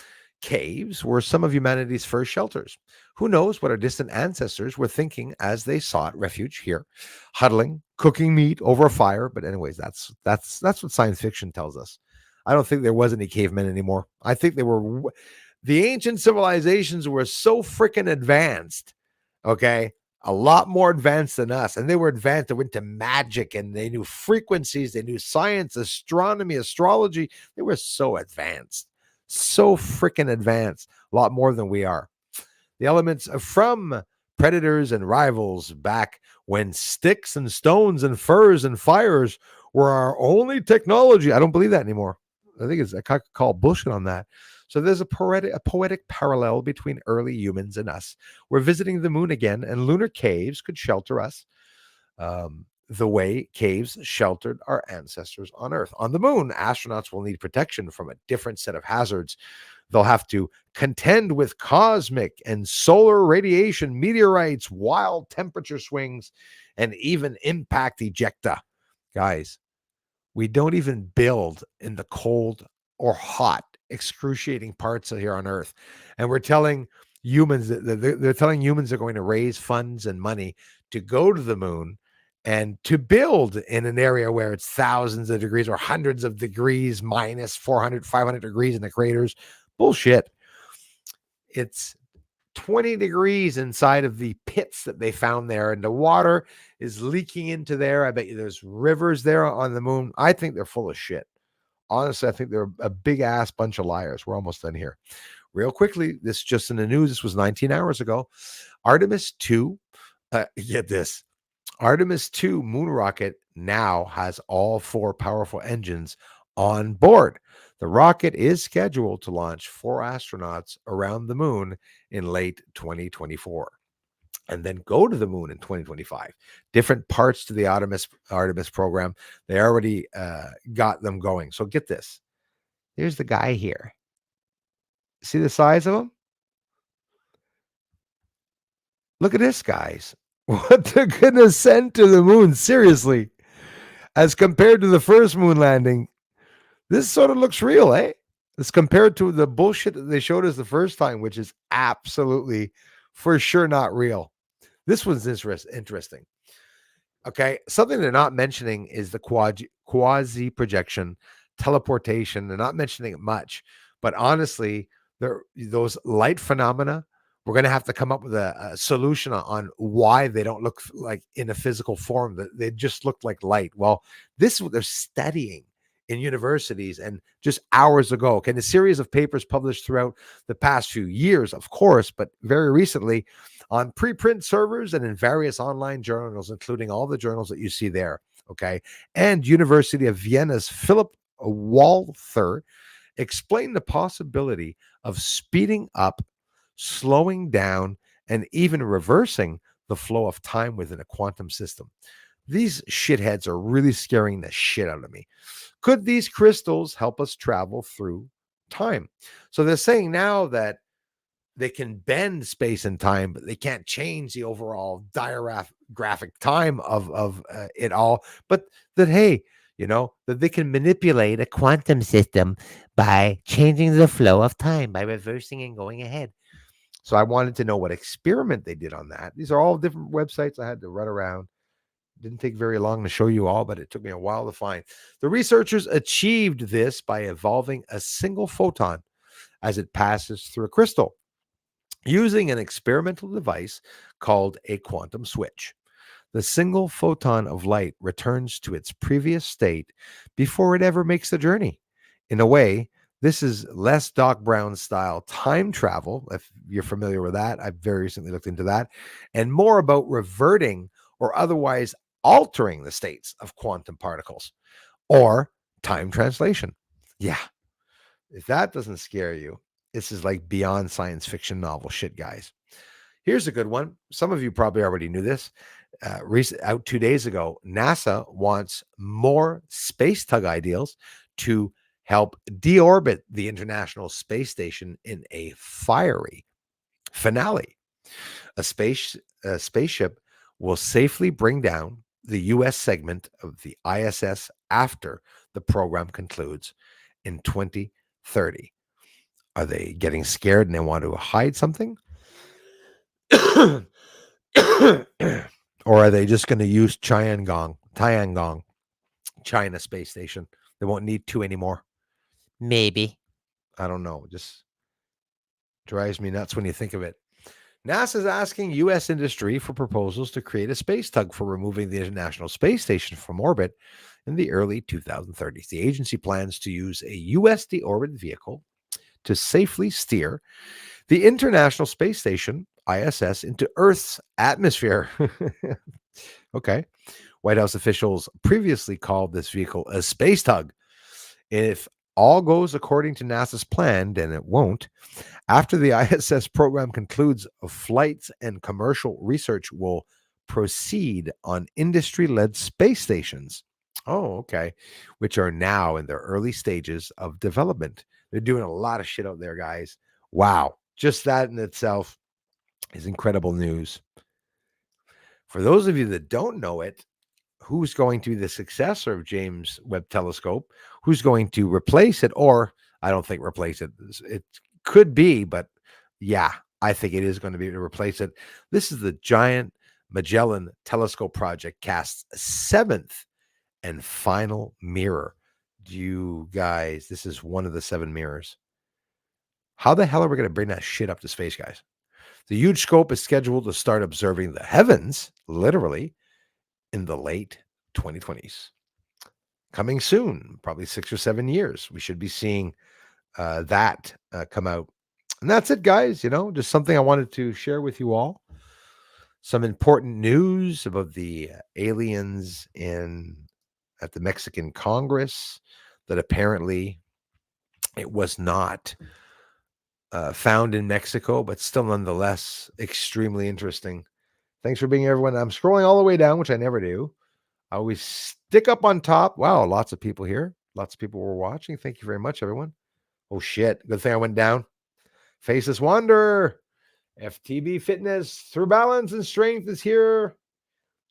Caves were some of humanity's first shelters. Who knows what our distant ancestors were thinking as they sought refuge here, huddling, cooking meat over a fire. But anyways, that's what science fiction tells us. I don't think there was any cavemen anymore. I think the ancient civilizations were so freaking advanced, okay? A lot more advanced than us. And they were advanced. They went to magic, and they knew frequencies. They knew science, astronomy, astrology. They were so advanced. So freaking advanced. A lot more than we are. The elements from predators and rivals back when sticks and stones and furs and fires were our only technology. I don't believe that anymore. I could call bullshit on that. So there's a poetic parallel between early humans and us. We're visiting the moon again, and lunar caves could shelter us the way caves sheltered our ancestors on Earth. On the moon, astronauts will need protection from a different set of hazards. They'll have to contend with cosmic and solar radiation, meteorites, wild temperature swings, and even impact ejecta. Guys, we don't even build in the cold or hot, excruciating parts here on Earth. And we're telling humans they're telling humans they're going to raise funds and money to go to the moon and to build in an area where it's thousands of degrees or hundreds of degrees, minus 400, 500 degrees in the craters. Bullshit. It's 20 degrees inside of the pits that they found there, and the water is leaking into there. I bet you there's rivers there on the moon. I think they're full of shit. Honestly, I think they're a big ass bunch of liars. We're almost done here. Real quickly, this is just in the news. This was 19 hours ago. Artemis 2, get this. Artemis 2 moon rocket now has all 4 powerful engines on board. The rocket is scheduled to launch 4 astronauts around the moon in late 2024 and then go to the moon in 2025. Different parts to the Artemis program. They already got them going. So get this. Here's the guy here. See the size of him? Look at this, guys. What they're going to send to the moon, seriously. As compared to the first moon landing, this sort of looks real, eh? As compared to the bullshit that they showed us the first time, which is absolutely, for sure, not real. This one's interesting. Okay, something they're not mentioning is the quasi projection, teleportation. They're not mentioning it much, but honestly, those light phenomena, we're going to have to come up with a solution on why they don't look like in a physical form. That they just look like light. Well, this is what they're studying in universities, and just hours ago. Okay, a series of papers published throughout the past few years, of course, but very recently on preprint servers and in various online journals, including all the journals that you see there. Okay, and University of Vienna's Philip Walther explained the possibility of speeding up, slowing down, and even reversing the flow of time within a quantum system. These shitheads are really scaring the shit out of me. Could these crystals help us travel through time? So they're saying now that they can bend space and time, but they can't change the overall graphic time of it all. But that, hey, that they can manipulate a quantum system by changing the flow of time, by reversing and going ahead. So I wanted to know what experiment they did on that. These are all different websites I had to run around. Didn't take very long to show you all, but it took me a while to find. The researchers achieved this by evolving a single photon as it passes through a crystal using an experimental device called a quantum switch. The single photon of light returns to its previous state before it ever makes the journey. In a way, This is less Doc Brown style time travel, if you're familiar with that. I've very recently looked into that, and more about reverting or otherwise altering the states of quantum particles or time translation. Yeah, if that doesn't scare you, this is like beyond science fiction novel shit, guys. Here's a good one. Some of you probably already knew this. Out 2 days ago, NASA wants more space tug ideals to help deorbit the International Space Station in a fiery finale. A spaceship will safely bring down the U.S. segment of the ISS after the program concludes in 2030. Are they getting scared and they want to hide something? Or are they just going to use Tiangong, China space station? They won't need two anymore. Maybe. I don't know. Just drives me nuts when you think of it. NASA's asking U.S. industry for proposals to create a space tug for removing the International Space Station from orbit in the early 2030s. The agency plans to use a U.S. deorbit vehicle to safely steer the International Space Station, ISS, into Earth's atmosphere. Okay. White House officials previously called this vehicle a space tug. If all goes according to NASA's plan, and it won't, after the ISS program concludes, flights and commercial research will proceed on industry-led space stations. Oh, okay. Which are now in their early stages of development. They're doing a lot of shit out there, guys. Wow. Just that in itself is incredible news. For those of you that don't know it, who's going to be the successor of James Webb Telescope? Who's going to replace it? Or I don't think replace it. It could be, but yeah, I think it is going to be to replace it. This is the Giant Magellan Telescope Project cast's seventh and final mirror. You guys, this is one of the 7 mirrors. How the hell are we going to bring that shit up to space, guys? The huge scope is scheduled to start observing the heavens, literally, in the late 2020s. Coming soon, probably 6 or 7 years. We should be seeing that come out. And that's it, guys. Just something I wanted to share with you all. Some important news about the aliens at the Mexican Congress, that apparently it was not found in Mexico, but still nonetheless extremely interesting. Thanks for being here, everyone. I'm scrolling all the way down, which I never do. I always stick up on top. Wow, lots of people here. Lots of people were watching. Thank you very much, everyone. Oh, shit. Good thing I went down. Faceless Wanderer. FTB Fitness. Through Balance and Strength is here.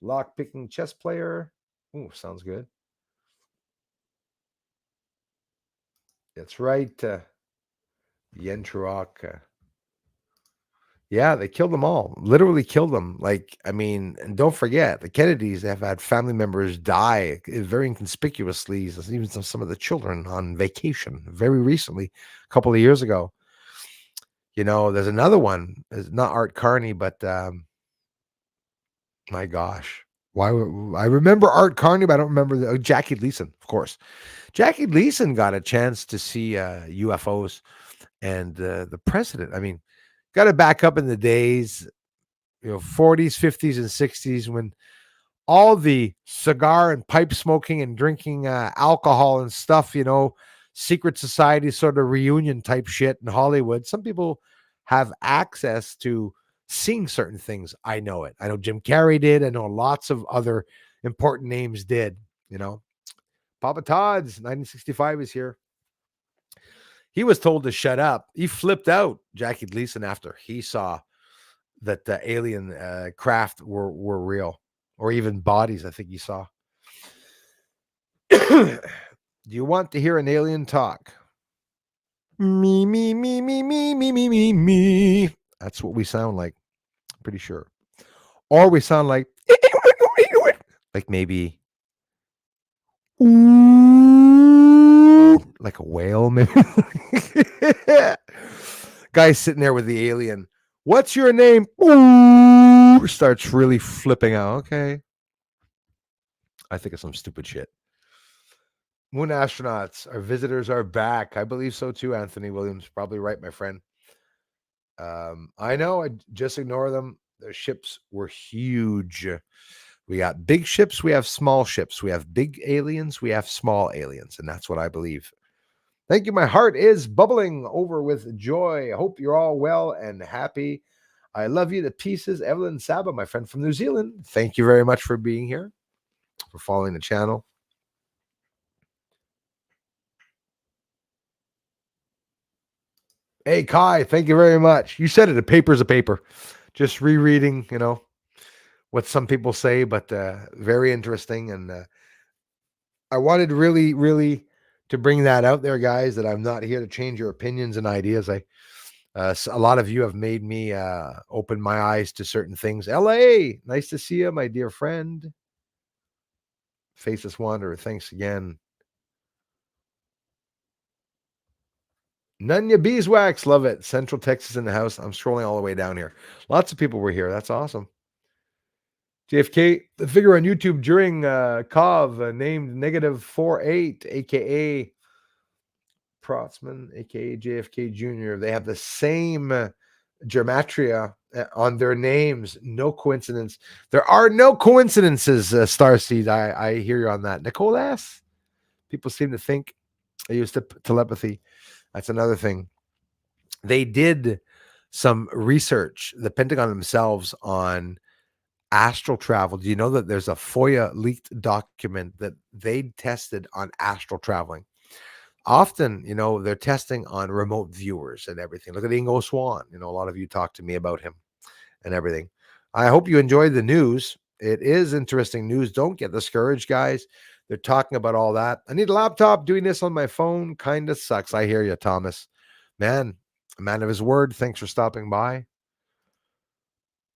Lock-picking chess player. Ooh, sounds good. That's right. Yentrok. Yeah, they killed them all. Literally killed them. And don't forget, the Kennedys have had family members die very inconspicuously, even some of the children on vacation very recently, a couple of years ago. There's another one. It's not Art Carney, but my gosh. Why? I remember Art Carney, but I don't remember Jackie Gleason, of course. Jackie Gleason got a chance to see UFOs and the president. Got to back up in the days, 40s, 50s, and 60s, when all the cigar and pipe smoking and drinking alcohol and stuff, secret society sort of reunion type shit in Hollywood. Some people have access to seeing certain things. I know it. I know Jim Carrey did. I know lots of other important names did. Papa Todd's 1965 is here. He was told to shut up. He flipped out, Jackie Gleason, after he saw that the alien craft were real, or even bodies, I think he saw. Do you want to hear an alien talk? Me, me, me, me, me, me, me, me, me. That's what we sound like, I'm pretty sure. Or we sound like maybe like a whale, maybe. Guy sitting there with the alien. What's your name? Starts really flipping out. Okay. I think of some stupid shit. Moon astronauts, our visitors are back. I believe so too, Anthony Williams. Probably right, my friend. I know. I just ignore them. Their ships were huge. We got big ships. We have small ships. We have big aliens. We have small aliens. And that's what I believe. Thank you. My heart is bubbling over with joy. I hope you're all well and happy. I love you to pieces. Evelyn Saba, my friend from New Zealand. Thank you very much for being here, for following the channel. Hey, Kai, thank you very much. You said it, a paper's a paper. Just rereading, what some people say, but very interesting. And I wanted really, really to bring that out there, guys, that I'm not here to change your opinions and ideas. A lot of you have made me open my eyes to certain things. LA, nice to see you, my dear friend. Faceless Wanderer, thanks again. Nunya Beeswax, love it. Central Texas in the house. I'm scrolling all the way down here. Lots of people were here. That's awesome. JFK, the figure on YouTube during COV named -48, aka Protzman, aka JFK Jr. They have the same gematria on their names. No coincidence. There are no coincidences, Starseed. I hear you on that. Nicole S. People seem to think I use telepathy. That's another thing. They did some research, the Pentagon themselves, on astral travel. Do you know that there's a FOIA leaked document that they tested on astral traveling? Often, they're testing on remote viewers and everything. Look at Ingo Swan. A lot of you talk to me about him and everything. I hope you enjoyed the news. It is interesting news. Don't get discouraged, guys. They're talking about all that. I need a laptop. Doing this on my phone kind of sucks. I hear you, Thomas. Man, a man of his word. Thanks for stopping by.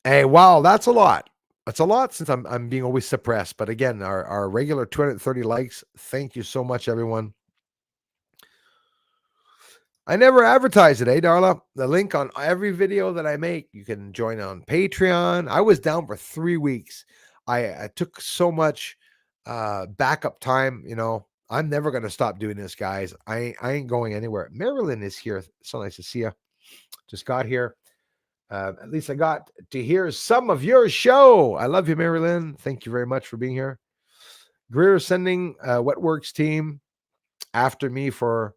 Hey, wow, that's a lot. That's a lot since I'm being always suppressed. But again, our regular 230 likes. Thank you so much, everyone. I never advertise it, Darla? The link on every video that I make, you can join on Patreon. I was down for 3 weeks. I took so much backup time. I'm never going to stop doing this, guys. I ain't going anywhere. Marilyn is here. So nice to see you. Just got here. At least I got to hear some of your show. I love you, Marilyn. Thank you very much for being here. Greer sending Wetworks team after me for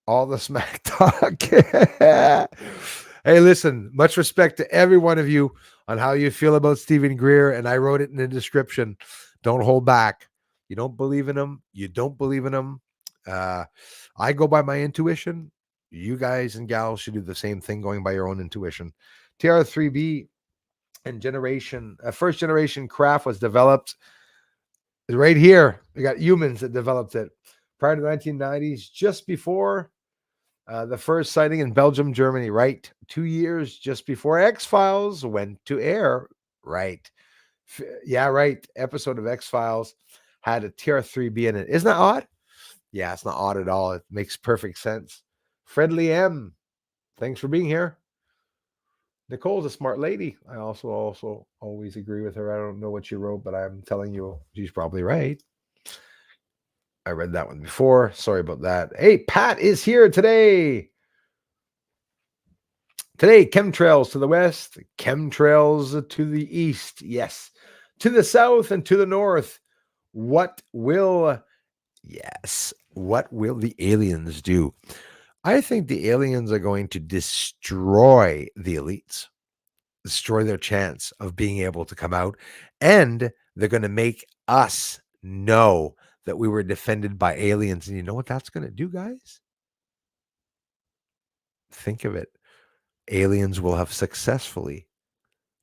all the smack talk. Hey, listen, much respect to every one of you on how you feel about Stephen Greer, and I wrote it in the description. Don't hold back. You don't believe in him. You don't believe in him. I go by my intuition. You guys and gals should do the same thing, going by your own intuition. TR3B and first generation craft was developed right here. We got humans that developed it prior to the 1990s, just before the first sighting in Belgium, Germany, right? 2 years just before X-Files went to air, right? Yeah, right. Episode of X-Files had a TR3B in it. Isn't that odd? Yeah, it's not odd at all. It makes perfect sense. Fredly M, thanks for being here. Nicole's a smart lady. I also always agree with her. I don't know what she wrote, but I'm telling you, she's probably right. I read that one before. Sorry about that. Hey, Pat is here today. Today, chemtrails to the west, chemtrails to the east. Yes, to the south and to the north. What will the aliens do? I think the aliens are going to destroy the elites, destroy their chance of being able to come out, and they're going to make us know that we were defended by aliens. And you know what that's going to do, guys? Think of it. Aliens will have successfully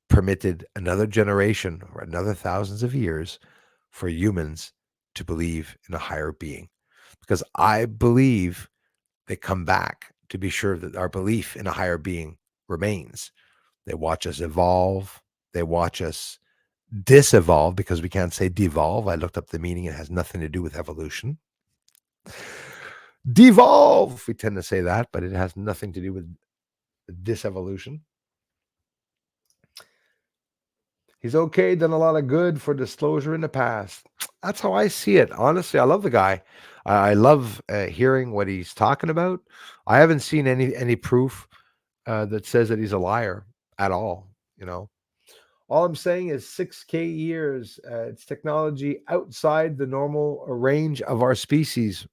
permitted another generation or another thousands of years for humans to believe in a higher being. Because I believe they come back to be sure that our belief in a higher being remains. They watch us evolve. They watch us disevolve, because we can't say devolve. I looked up the meaning. It has nothing to do with evolution. Devolve, we tend to say that, but it has nothing to do with disevolution. He's okay, done a lot of good for disclosure in the past. That's how I see it. Honestly, I love the guy. I love hearing what he's talking about. I haven't seen any proof that says that he's a liar at all. You know, all I'm saying is 6K years. It's technology outside the normal range of our species.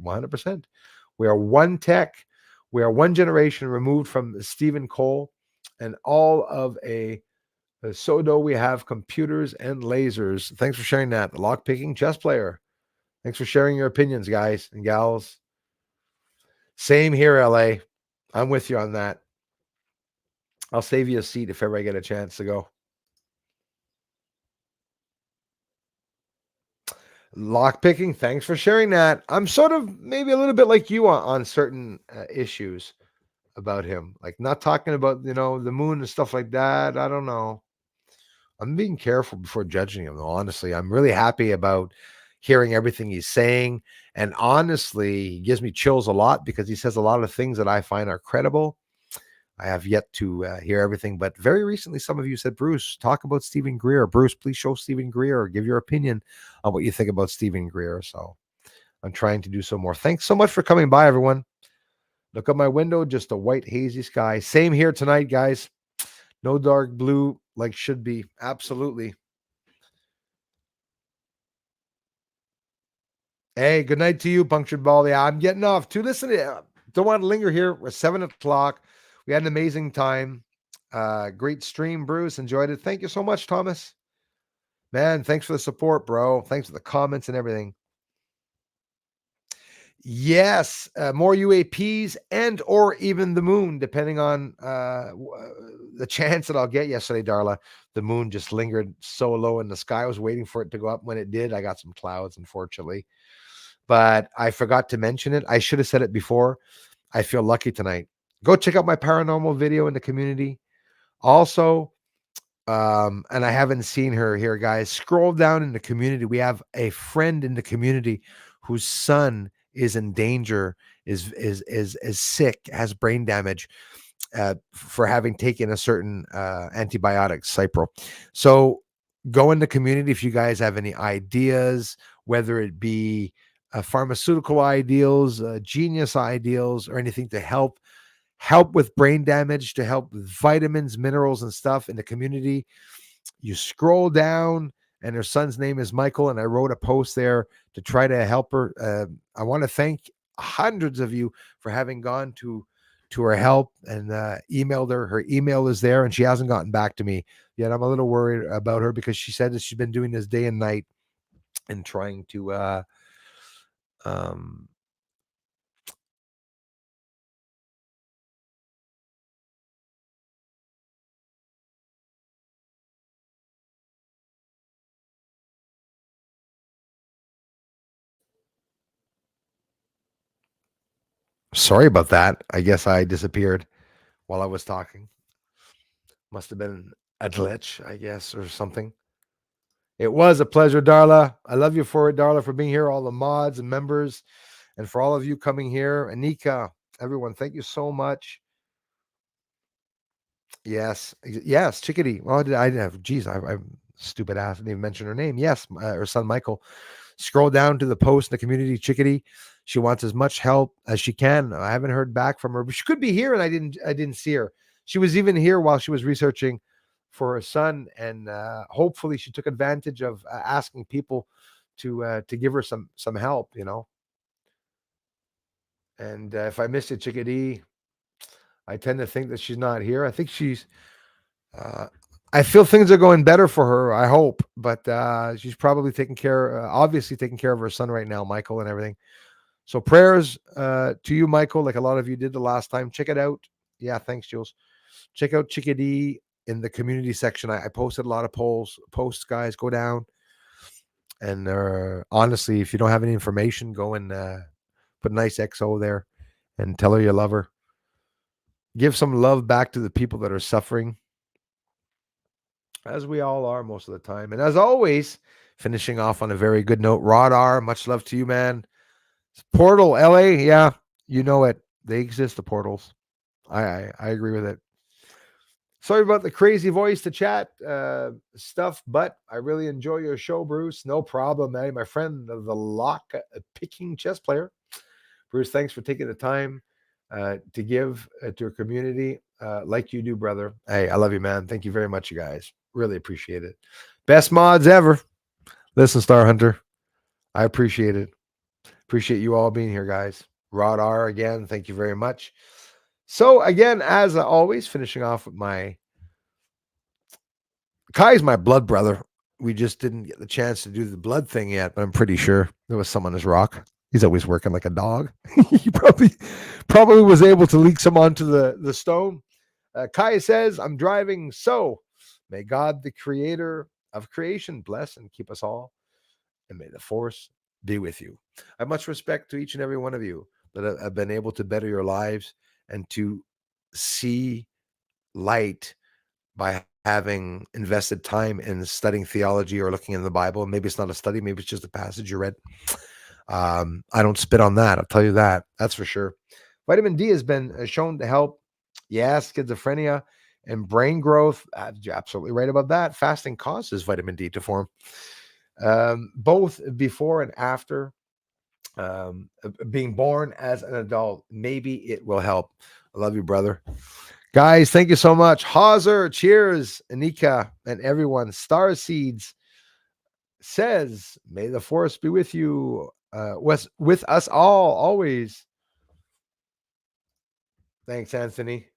100%. We are one tech. We are one generation removed from Stephen Cole and all of a so do we have computers and lasers. Thanks for sharing that. The lock picking chess player. Thanks for sharing your opinions, guys and gals. Same here, LA. I'm with you on that. I'll save you a seat if ever I get a chance to go. Lock picking. Thanks for sharing that. I'm sort of maybe a little bit like you on certain issues about him, like not talking about the moon and stuff like that. I don't know. I'm being careful before judging him, though. Honestly, I'm really happy about hearing everything he's saying. And honestly, he gives me chills a lot because he says a lot of things that I find are credible. I have yet to hear everything, but very recently, some of you said, Bruce, talk about Stephen Greer. Bruce, please show Stephen Greer or give your opinion on what you think about Stephen Greer. So I'm trying to do so more. Thanks so much for coming by, everyone. Look out my window, just a white, hazy sky. Same here tonight, guys. No dark blue like should be. Absolutely. Hey, good night to you, Punctured Ball. Yeah, I'm getting off too. Listen, don't want to linger here. We're 7:00. We had an amazing time. Great stream, Bruce. Enjoyed it. Thank you so much, Thomas. Man, thanks for the support, bro. Thanks for the comments and everything. Yes, more UAPs and or even the moon, depending on the chance that I'll get. Yesterday, Darla, the moon just lingered so low in the sky. I was waiting for it to go up. When it did, I got some clouds, unfortunately. But I forgot to mention it. I should have said it before. I feel lucky tonight. Go check out my paranormal video in the community. Also, and I haven't seen her here, guys. Scroll down in the community. We have a friend in the community whose son is in danger, is sick, has brain damage for having taken a certain antibiotic, Cipro. So go in the community if you guys have any ideas, whether it be pharmaceutical ideals, genius ideals, or anything to help with brain damage, to help with vitamins, minerals, and stuff in the community. You scroll down, and her son's name is Michael, and I wrote a post there to try to help her. I want to thank hundreds of you for having gone to her help and emailed her. Her email is there, and she hasn't gotten back to me yet. I'm a little worried about her because she said that she's been doing this day and night and trying to sorry about that. I guess I disappeared while I was talking. Must have been a glitch, I guess, or something. It was a pleasure, Darla. I love you for it, Darla, for being here, all the mods and members, and for all of you coming here. Anika, everyone, thank you so much. Yes, Chickadee. Well, I have? Geez, I'm stupid ass. Didn't even mention her name. Yes, her son Michael. Scroll down to the post in the community, Chickadee. She wants as much help as she can. I haven't heard back from her, but she could be here, and I didn't see her. She was even here while she was researching for her son, and hopefully she took advantage of asking people to give her some help, And if I missed it, Chickadee, I tend to think that she's not here. I think she's. I feel things are going better for her. I hope, but she's probably obviously taking care of her son right now, Michael, and everything. So prayers to you, Michael, like a lot of you did the last time. Check it out. Yeah, thanks, Jules. Check out Chickadee in the community section. I posted a lot of posts, guys. Go down. And honestly, if you don't have any information, go and put a nice XO there and tell her you love her. Give some love back to the people that are suffering, as we all are most of the time. And as always, finishing off on a very good note, Rodar, much love to you, man. Portal, LA, yeah, you know it. They exist, the portals. I agree with it. Sorry about the crazy voice to chat stuff, but I really enjoy your show, Bruce. No problem, man. My friend, the lock picking chess player. Bruce, thanks for taking the time to give to your community like you do, brother. Hey, I love you, man. Thank you very much, you guys. Really appreciate it. Best mods ever. Listen, Star Hunter, I appreciate it. Appreciate you all being here, guys. Rod R again, thank you very much. So again, as always, finishing off with Kai's my blood brother. We just didn't get the chance to do the blood thing yet, but I'm pretty sure there was some on his rock. He's always working like a dog. He probably was able to leak some onto the stone. Kai says, I'm driving, so may God, the creator of creation, bless and keep us all, and may the force be with you. I have much respect to each and every one of you that have been able to better your lives and to see light by having invested time in studying theology or looking in the Bible. Maybe it's not a study, maybe it's just a passage you read. I don't spit on that. I'll tell you that. That's for sure. Vitamin D has been shown to help, schizophrenia and brain growth. You're absolutely right about that. Fasting causes vitamin D to form, both before and after being born as an adult. Maybe it will help. I love you, brother. Guys, thank you so much. Hauser, cheers, Anika, and everyone. Star Seeds says, may the force be with you, with us all, always. Thanks, Anthony.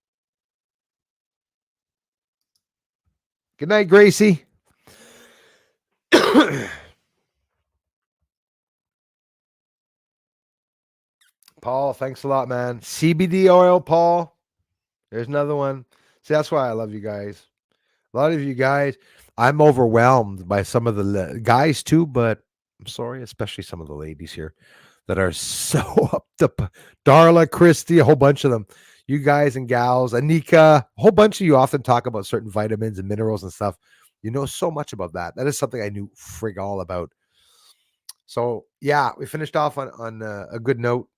Good night, Gracie. Paul, thanks a lot, man. CBD oil, Paul. There's another one. See, that's why I love you guys. A lot of you guys, I'm overwhelmed by some of the guys too, but I'm sorry, especially some of the ladies here that are so up to Darla, Christy, a whole bunch of them. You guys and gals, Anika, a whole bunch of you often talk about certain vitamins and minerals and stuff. You know so much about that. That is something I knew frig all about. So yeah, we finished off on a good note.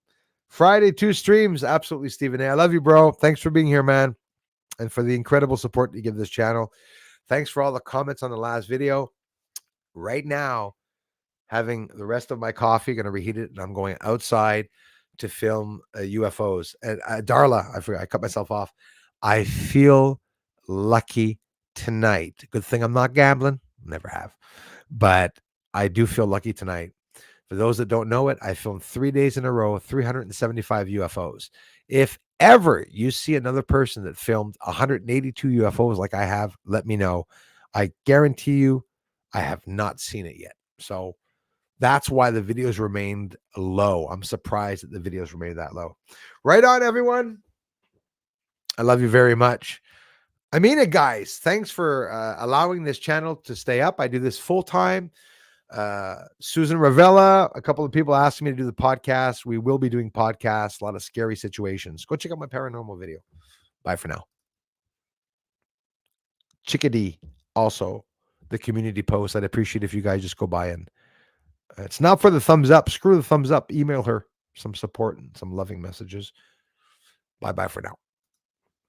Friday, 2 streams. Absolutely, Stephen A. I love you, bro. Thanks for being here, man. And for the incredible support you give this channel. Thanks for all the comments on the last video. Right now, having the rest of my coffee, going to reheat it, and I'm going outside to film UFOs. And Darla, I forgot, I cut myself off. I feel lucky tonight. Good thing I'm not gambling. Never have. But I do feel lucky tonight. For those that don't know it, I filmed 3 days in a row, 375 UFOs. If ever you see another person that filmed 182 UFOs like I have, let me know. I guarantee you, I have not seen it yet. So that's why the videos remained low. I'm surprised that the videos remained that low. Right on, everyone. I love you very much. I mean it, guys. Thanks for allowing this channel to stay up. I do this full time. Susan Ravella, a couple of people asked me to do the podcast. We will be doing podcasts, a lot of scary situations. Go check out my paranormal video. Bye for now. Chickadee, also the community post. I'd appreciate if you guys just go by and it's not for the thumbs up. Screw the thumbs up. Email her some support and some loving messages. Bye for now.